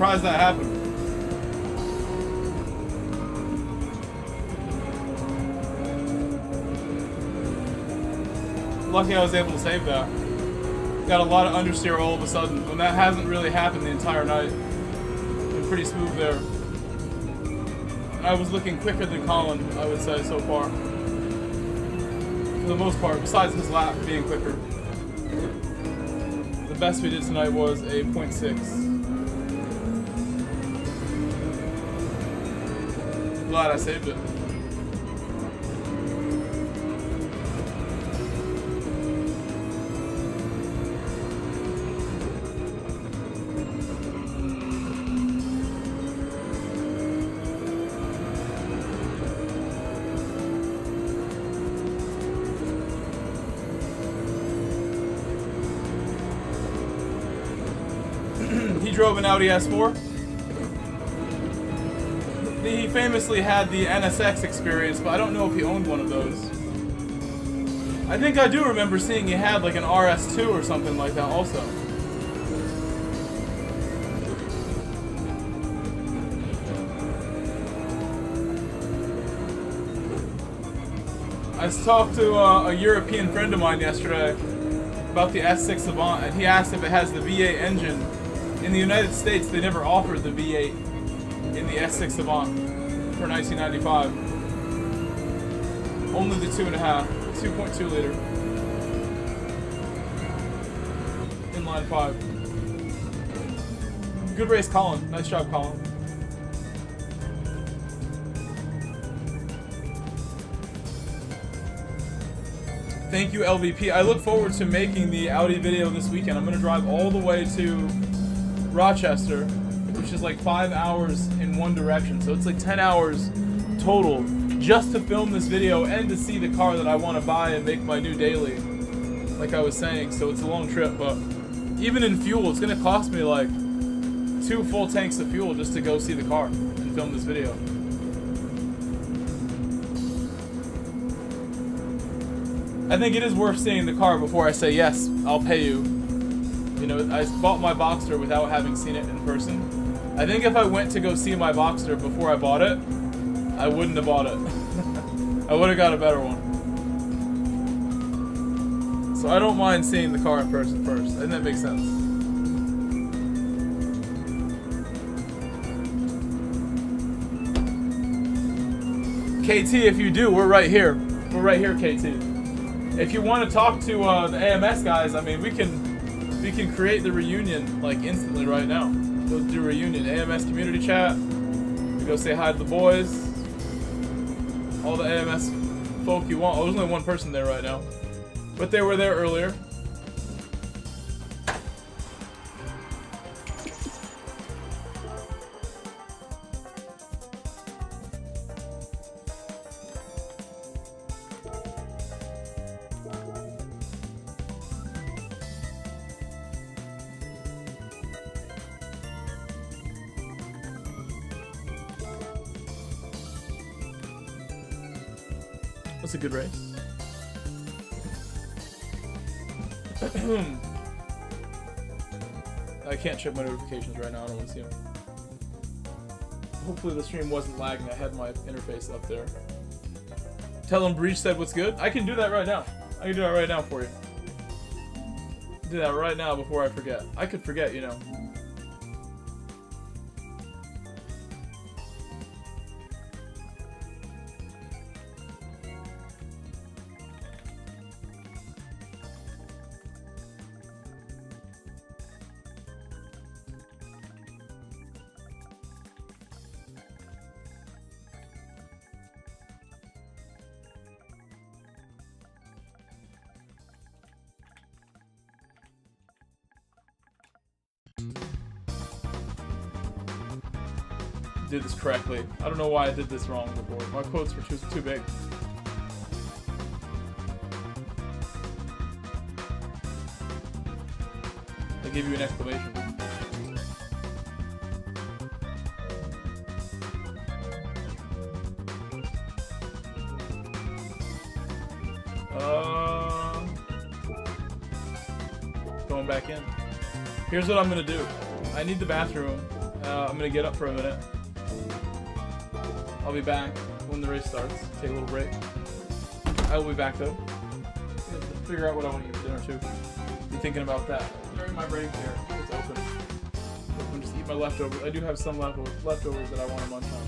surprised that happened. Lucky I was able to save that. Got a lot of understeer all of a sudden, when that hasn't really happened the entire night. Been pretty smooth there. I was looking quicker than Colin, I would say, so far. For the most part, besides his lap being quicker. The best we did tonight was a 0.6. Glad I saved it. He drove an Audi S4. He famously had the NSX experience, but I don't know if he owned one of those. I think I do remember seeing he had like an RS2 or something like that also. I talked to a European friend of mine yesterday about the S6 Avant, and he asked if it has the V8 engine. In the United States, they never offered the V8 in the S6 Avant for 1995. Only the 2.2 liter. Inline 5. Good race, Colin. Nice job, Colin. Thank you, LVP. I look forward to making the Audi video this weekend. I'm going to drive all the way to Rochester, which is like 5 hours in one direction, so it's like 10 hours total just to film this video and to see the car that I want to buy and make my new daily, like I was saying. So it's a long trip, but even in fuel, it's going to cost me like 2 full tanks of fuel just to go see the car and film this video. I think it is worth seeing the car before I say yes, I'll pay you. You know, I bought my Boxster without having seen it in person. I think if I went to go see my Boxster before I bought it, I wouldn't have bought it. I would have got a better one. So I don't mind seeing the car in person first. I think that makes sense. KT, if you do, we're right here. We're right here, KT. If you want to talk to the AMS guys, I mean, we can create the reunion like instantly right now. Go do a reunion, AMS community chat. We go say hi to the boys. All the AMS folk you want. Oh, there's only one person there right now, but they were there earlier. That's a good race. I can't check my notifications right now. I don't want to see them. Hopefully the stream wasn't lagging. I had my interface up there. Tell him Breach said what's good. I can do that right now. I can do that right now for you. Do that right now before I forget. I could forget, you know. Did this correctly. I don't know why I did this wrong before. My quotes were too big. I gave you an exclamation. Going back in. Here's what I'm gonna do. I need the bathroom. I'm gonna get up for a minute. I'll be back when the race starts. Take a little break. I will be back though. Figure out what I want to eat for dinner too. Be thinking about that during my break here. It's open. I'm just eat my leftovers. I do have some leftovers that I want to munch on.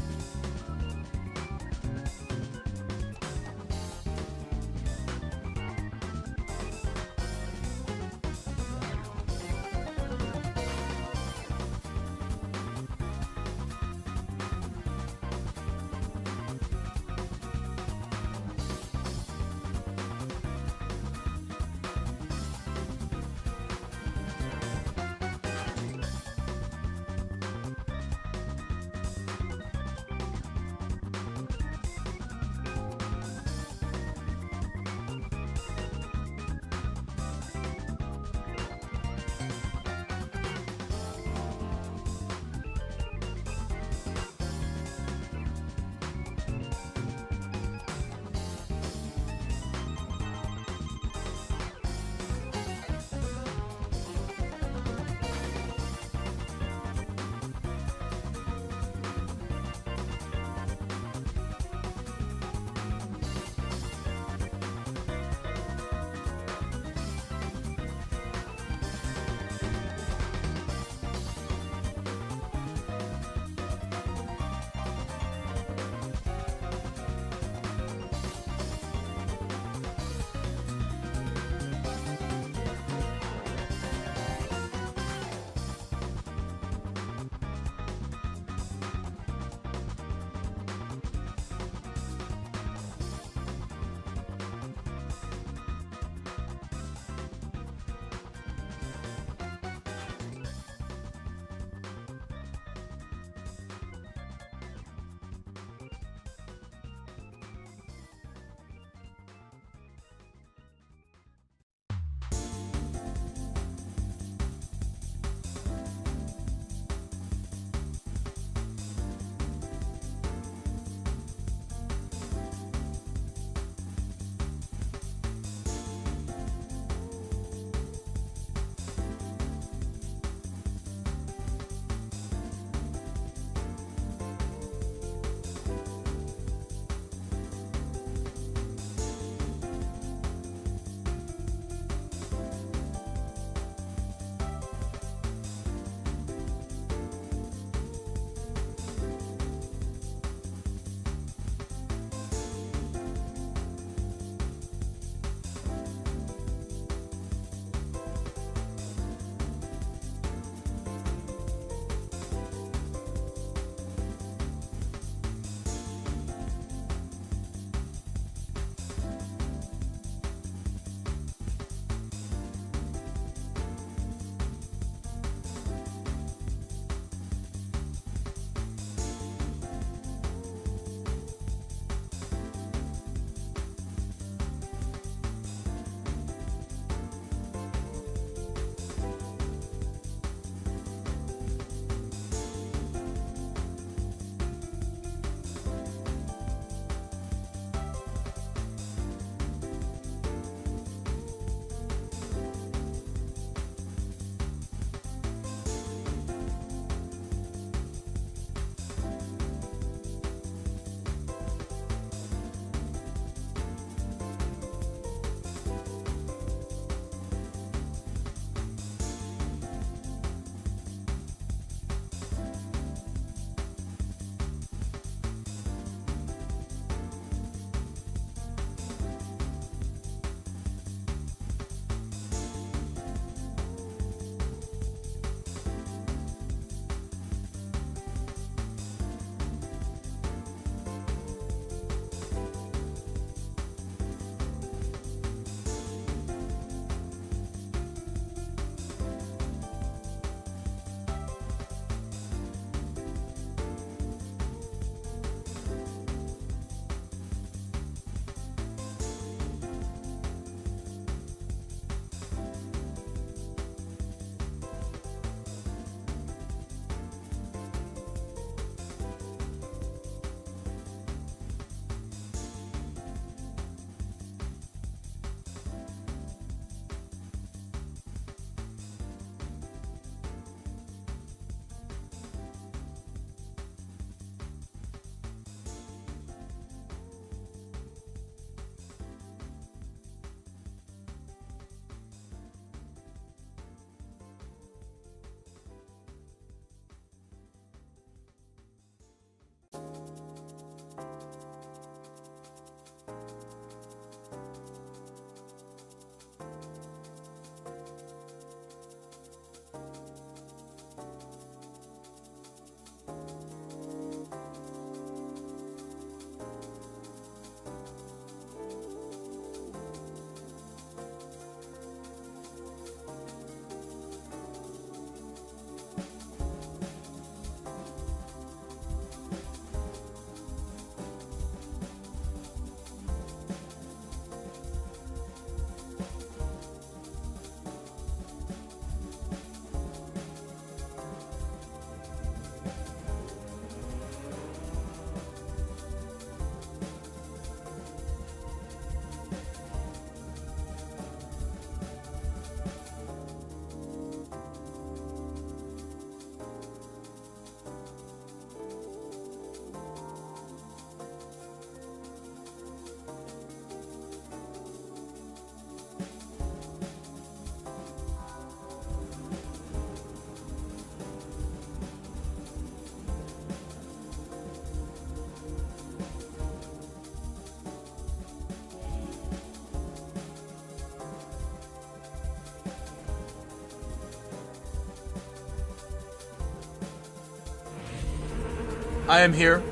I am here.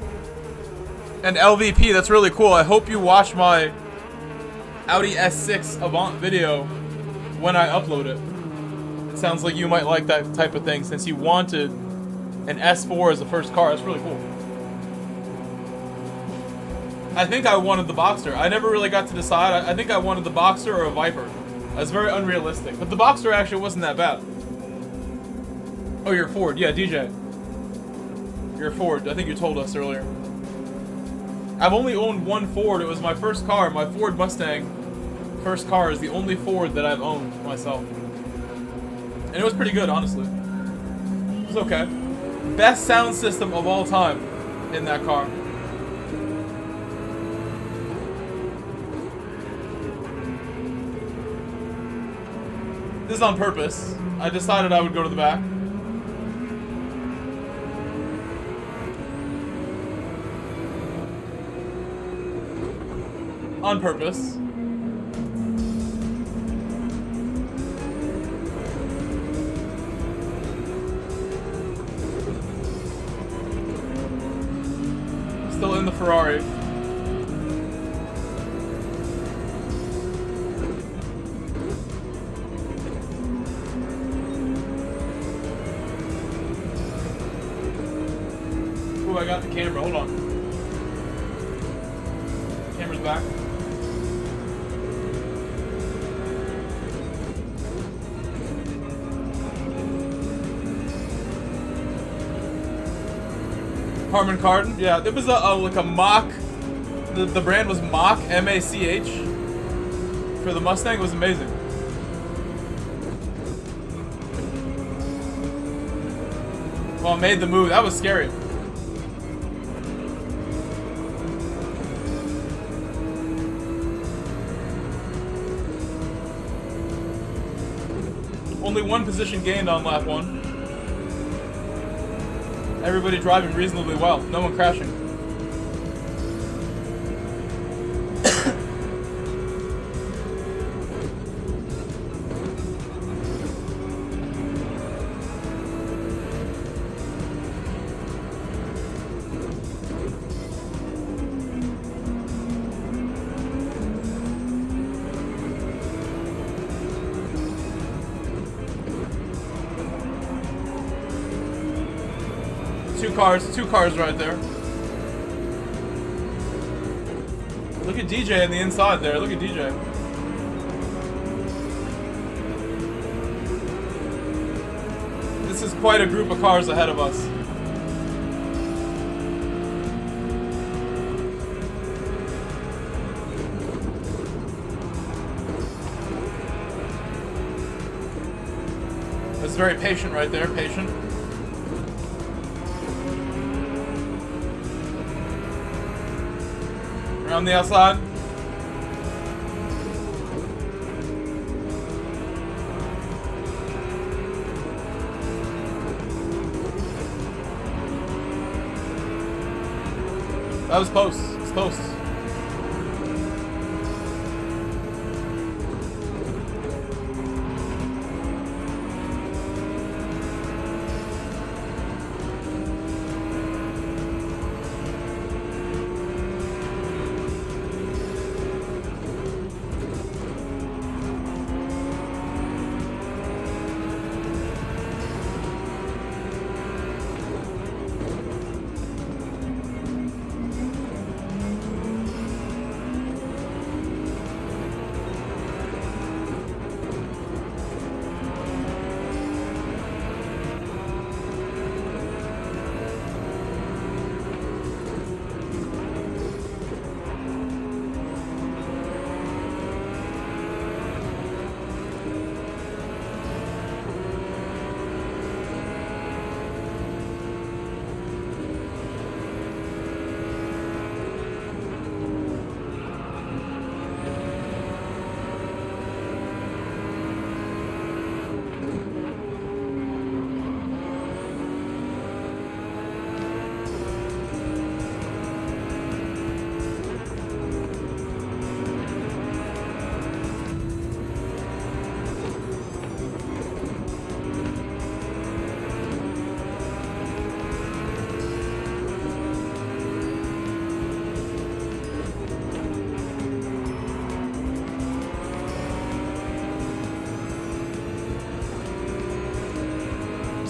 And LVP, that's really cool. I hope you watch my Audi S6 Avant video when I upload it. It sounds like you might like that type of thing since you wanted an S4 as the first car. That's really cool. I think I wanted the Boxster. I never really got to decide. I think I wanted the Boxster or a Viper. That's very unrealistic. But the Boxster actually wasn't that bad. Oh, you're a Ford. Yeah, DJ. You're a Ford. I think you told us earlier. I've only owned one Ford. It was my first car. My Ford Mustang first car is the only Ford that I've owned myself. And it was pretty good, honestly. It was okay. Best sound system of all time in that car. This is on purpose. I decided I would go to the back. On purpose. Still in the Ferrari. Ooh, I got the camera. Hold on. Camera's back. Harman Kardon, yeah, it was like a Mach. The brand was Mach, M-A-C-H. For the Mustang, it was amazing. Well, it made the move. That was scary. Only one position gained on lap 1. Everybody driving reasonably well. No one crashing. Two cars right there. Look at DJ on the inside there. Look at DJ. This is quite a group of cars ahead of us. That's very patient right there. Patient. On the outside. That was close. It's close.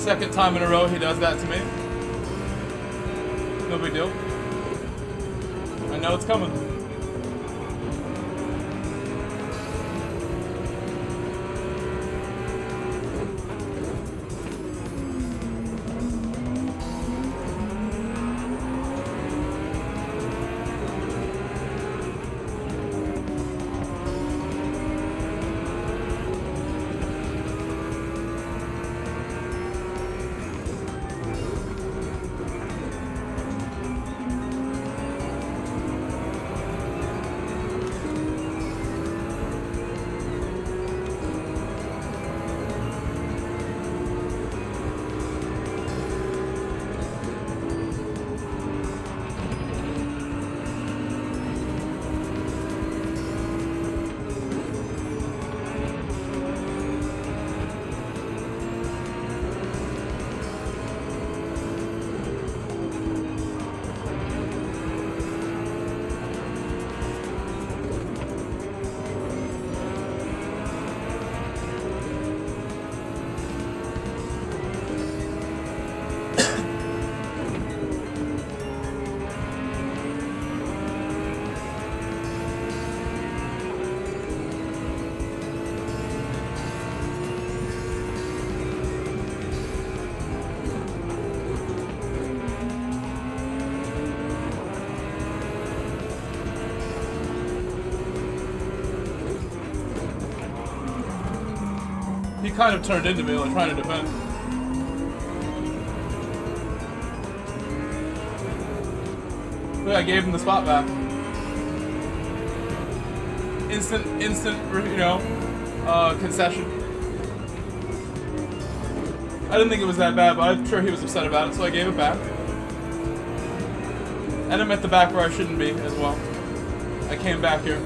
Second time in a row he does that to me. No big deal. I know it's coming. He kind of turned into me, like trying to defend. But I gave him the spot back. Instant, you know, concession. I didn't think it was that bad, but I'm sure he was upset about it, so I gave it back. And I'm at the back where I shouldn't be as well. I came back here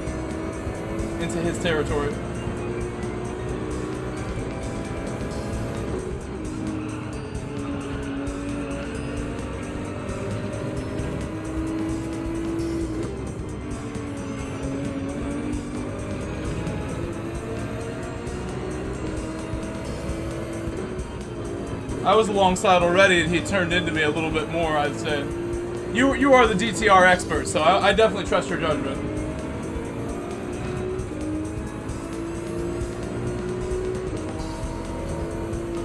into his territory. I was alongside already, and he turned into me a little bit more, I'd say. You are the DTR expert, so I definitely trust your judgment.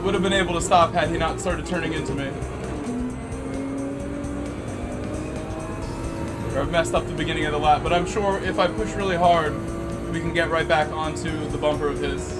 Would have been able to stop had he not started turning into me. Or I've messed up the beginning of the lap, but I'm sure if I push really hard, we can get right back onto the bumper of his.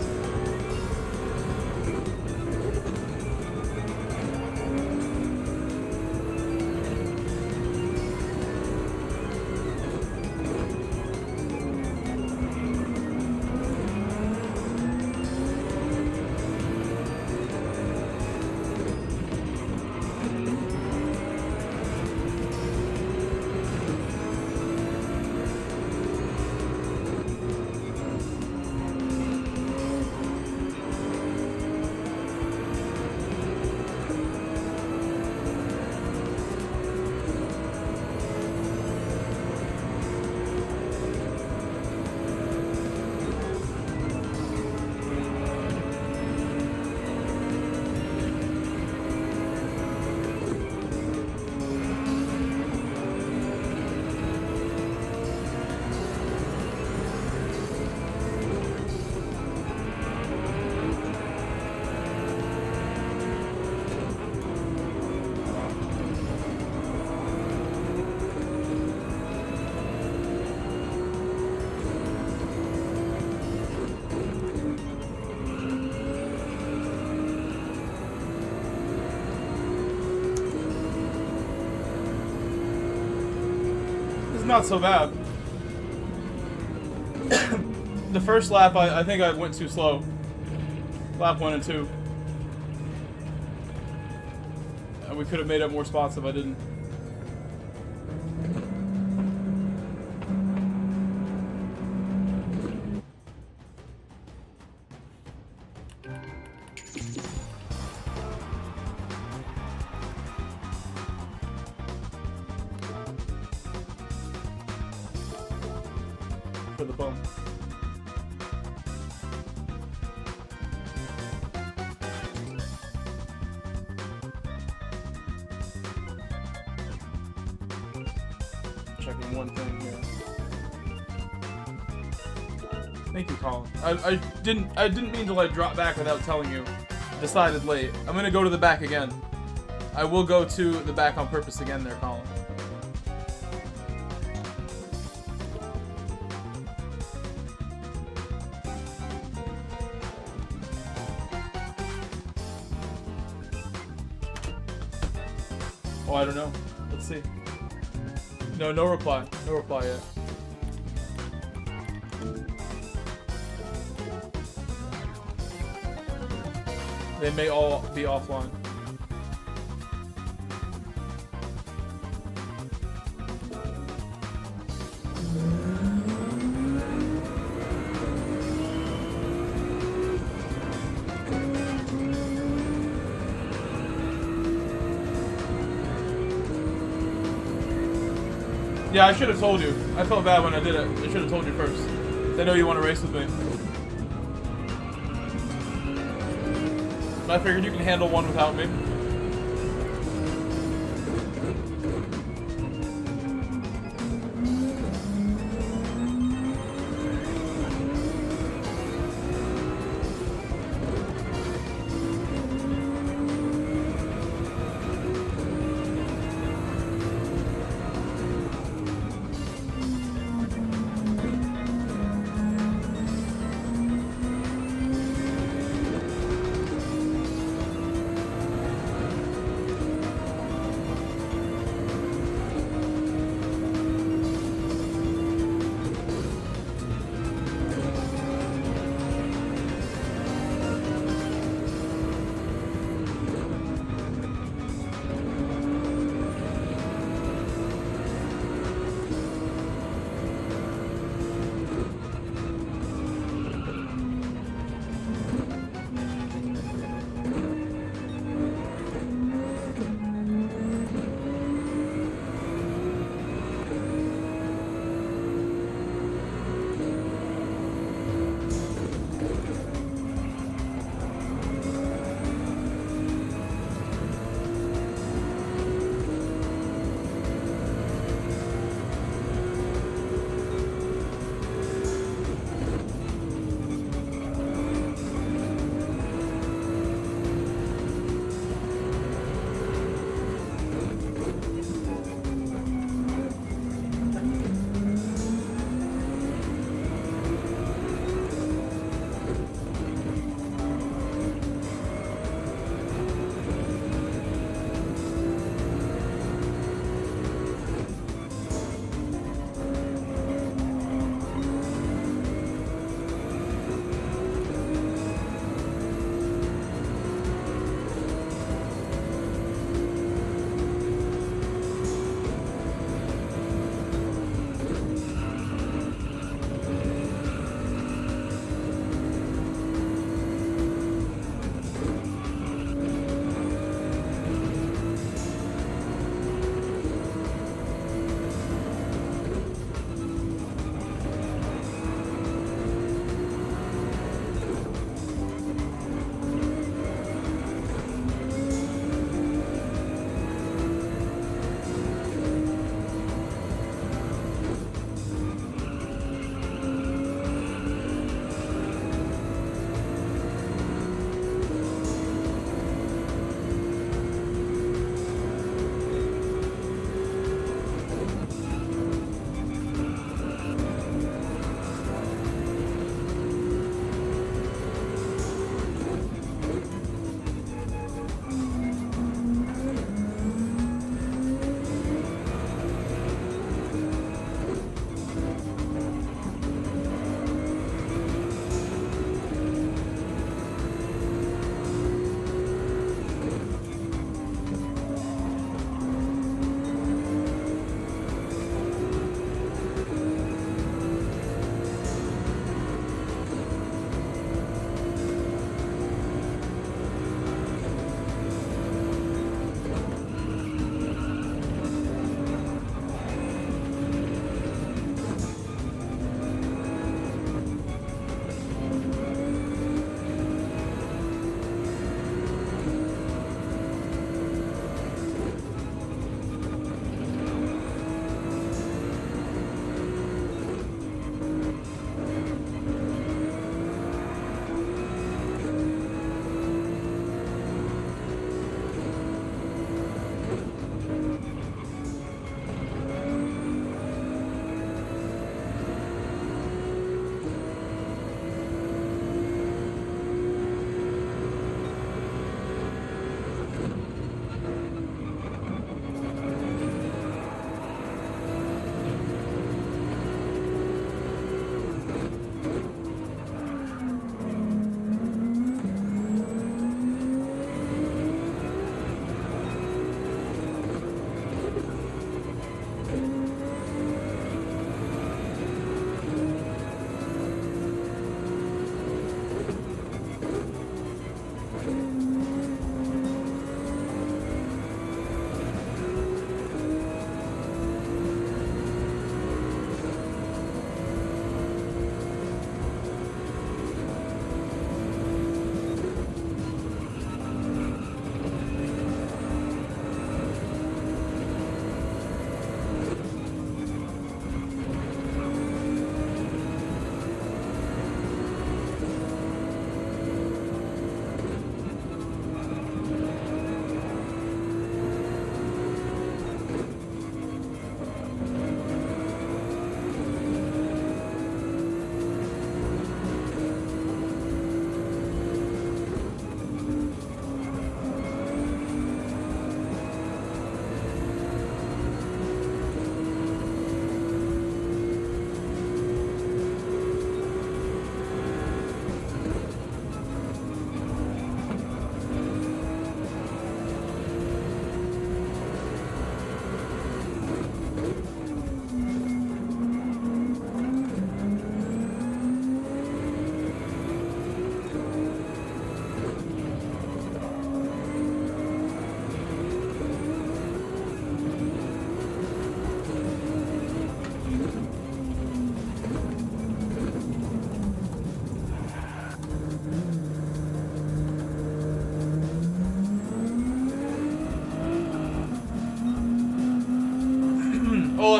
Not so bad. The first lap, I think I went too slow. Lap 1 and 2. And we could have made up more spots if I didn't. For the bump. checking one thing here. Thank you, Colin. I didn't mean to like drop back without telling you. Decided late. I'm gonna go to the back again. I will go to the back on purpose again there, Colin. Oh, I don't know. Let's see. No reply. No reply yet. They may all be offline. Yeah, I should have told you. I felt bad when I did it. I should have told you first. I know you want to race with me. But I figured you can handle one without me.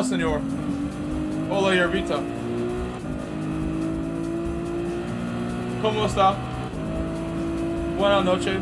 señor. Hola, Yervita. ¿Cómo está? Buenas noches.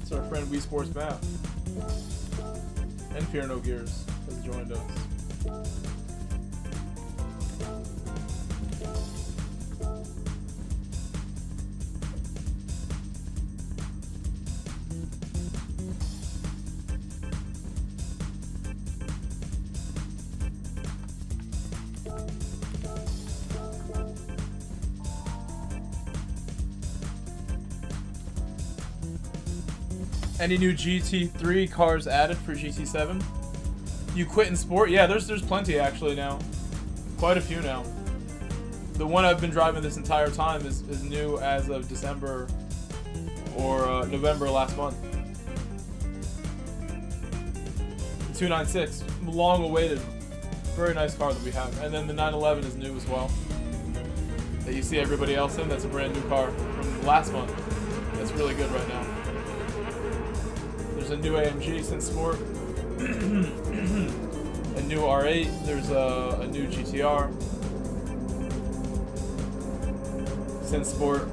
It's our friend Wii Sports Math. And Fear No Gears has joined us. Any new GT3 cars added for GT7? You quit in sport? Yeah, there's plenty actually now. Quite a few now. The one I've been driving this entire time is new as of December or November last month. 296, long awaited. Very nice car that we have. And then the 911 is new as well. That you see everybody else in, that's a brand new car from last month. That's really good right now. There's a new AMG since Sport, a new R8, there's a new GTR since Sport.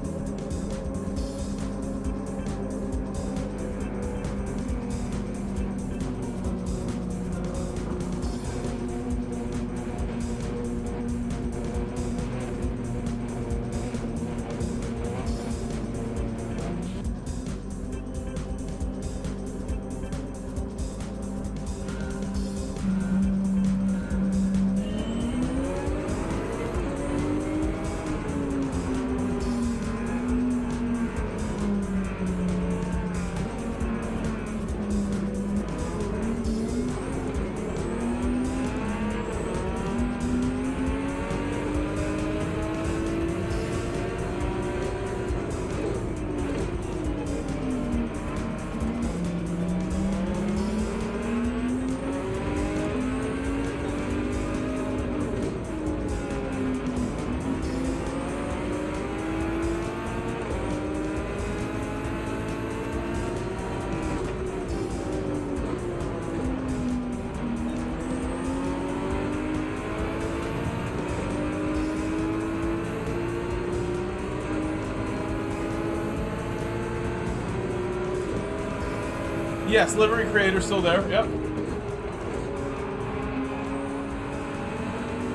Yes, livery creator still there. Yep.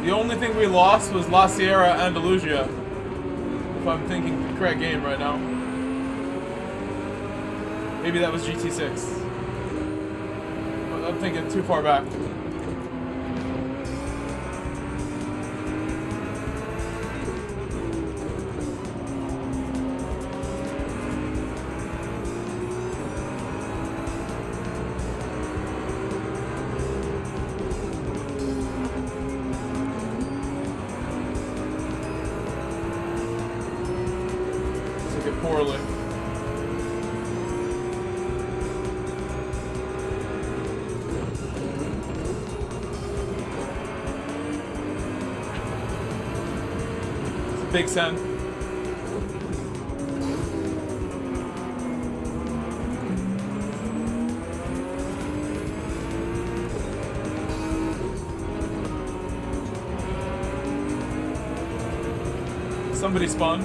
The only thing we lost was La Sierra Andalusia. If I'm thinking the correct game right now. Maybe that was GT6. I'm thinking too far back. Poorly. It's a big send. Somebody spun.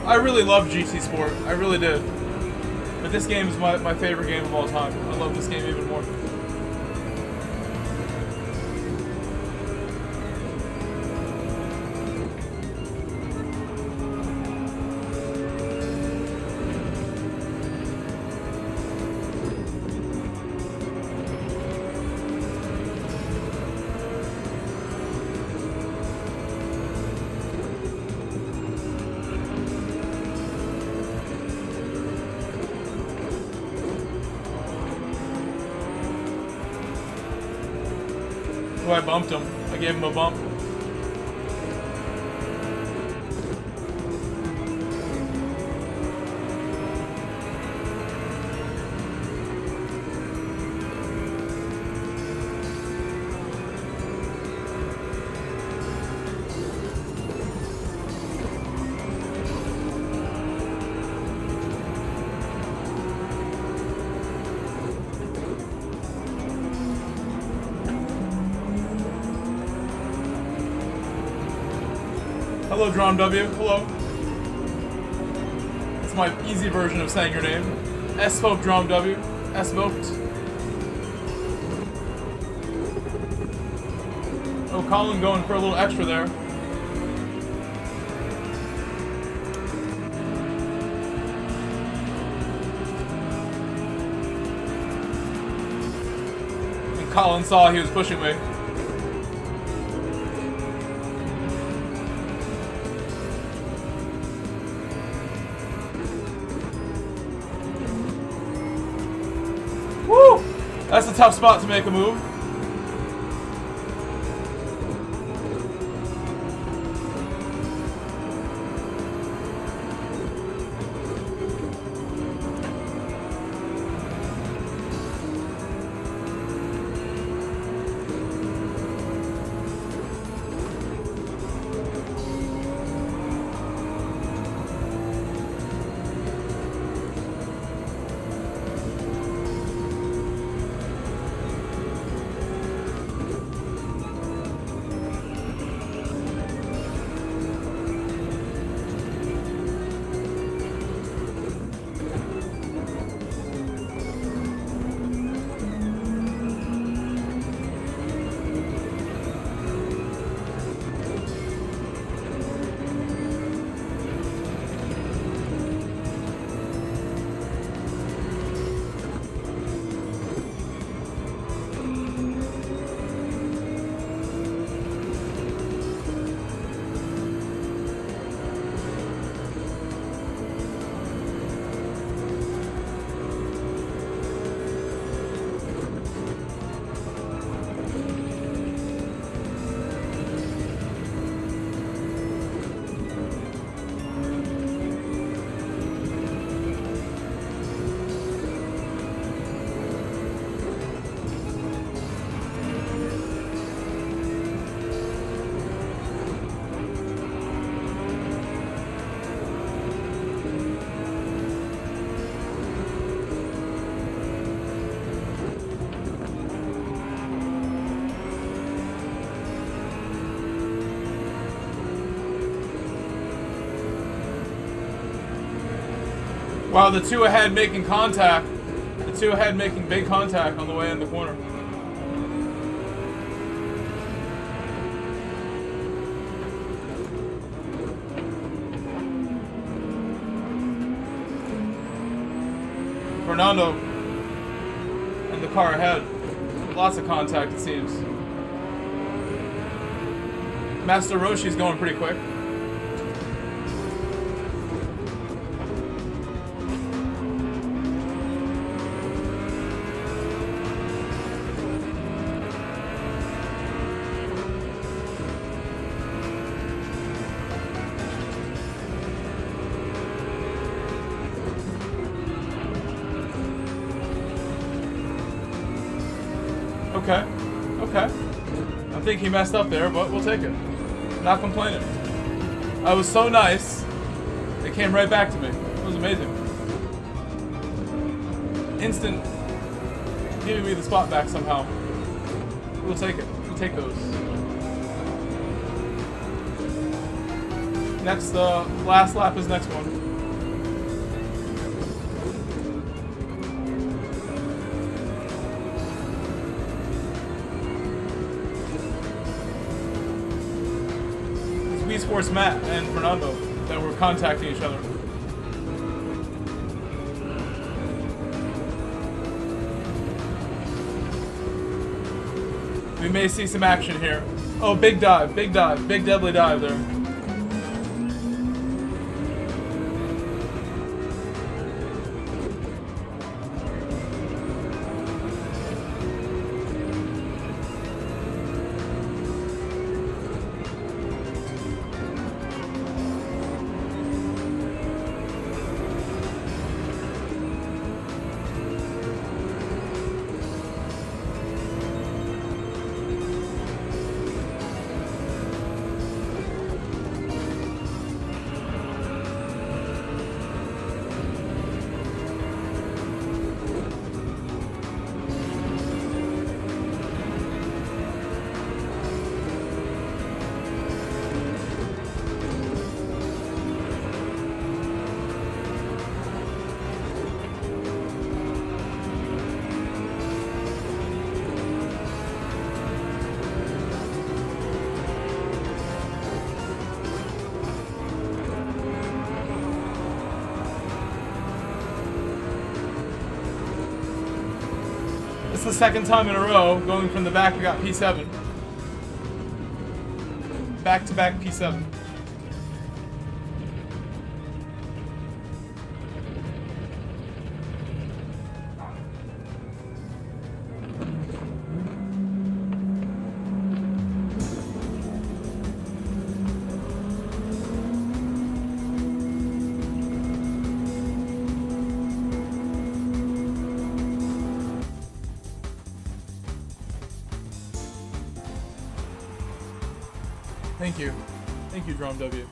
I really love GT Sport. I really did. But this game is my favorite game of all time. I love this game even more. Oh, I bumped him. I gave him a bump. Hello, Drum W. Hello. It's my easy version of saying your name. S-Smoke Drum W. S-Smoked. Oh, Colin going for a little extra there. And Colin saw he was pushing me. That's a tough spot to make a move. Wow, the two ahead making contact. The two ahead making big contact on the way in the corner. Fernando and the car ahead. Lots of contact, it seems. Master Roshi's going pretty quick. Okay, okay. I think he messed up there, but we'll take it. Not complaining. I was so nice, it came right back to me. It was amazing. Instant giving me the spot back somehow. We'll take it. We'll take those. Next, last lap is next one. It's Wii Sports Matt and Fernando that were contacting each other. We may see some action here. Oh, big dive, big deadly dive there. It's the second time in a row, going from the back, we got P7. Back-to-back P7. Thank you. Thank you, Drum W.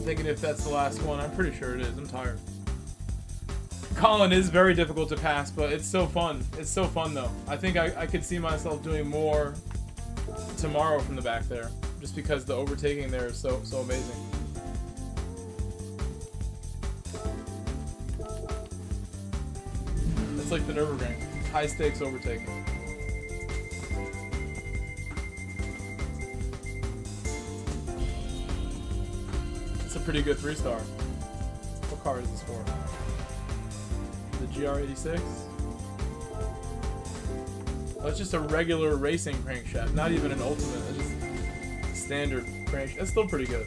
Thinking if that's the last one. I'm pretty sure it is. I'm tired. Colin is very difficult to pass, but it's so fun. It's so fun though. I think I could see myself doing more tomorrow from the back there, just because the overtaking there is so amazing. It's like the Nürburgring, high stakes overtaking. It's a pretty good 3-star. What car is this for? The GR86? Oh, it's just a regular racing crankshaft, not even an ultimate. It's just standard crankshaft. That's still pretty good.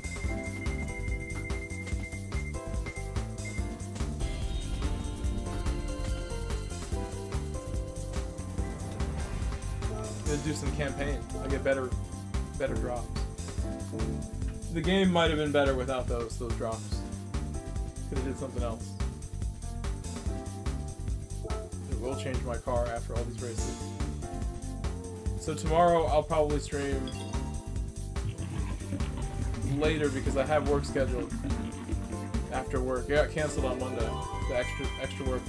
Gonna do some campaign. I'll get better drops. The game might have been better without those drops. Could have did something else. It will change my car after all these races. So tomorrow I'll probably stream later because I have work scheduled after work. It got canceled on Monday. The extra work.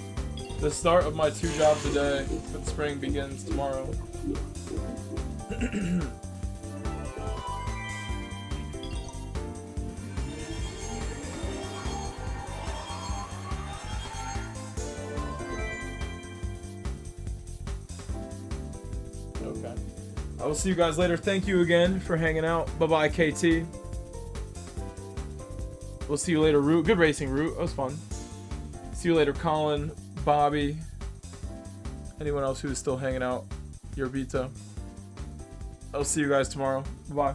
The start of my 2 jobs a day for the spring begins tomorrow. Okay. I will see you guys later. Thank you again for hanging out. Bye-bye, KT. We'll see you later, Root. Good racing, Root. That was fun. See you later, Colin, Bobby. Anyone else who's still hanging out. Yorbita. I'll see you guys tomorrow. Bye-bye.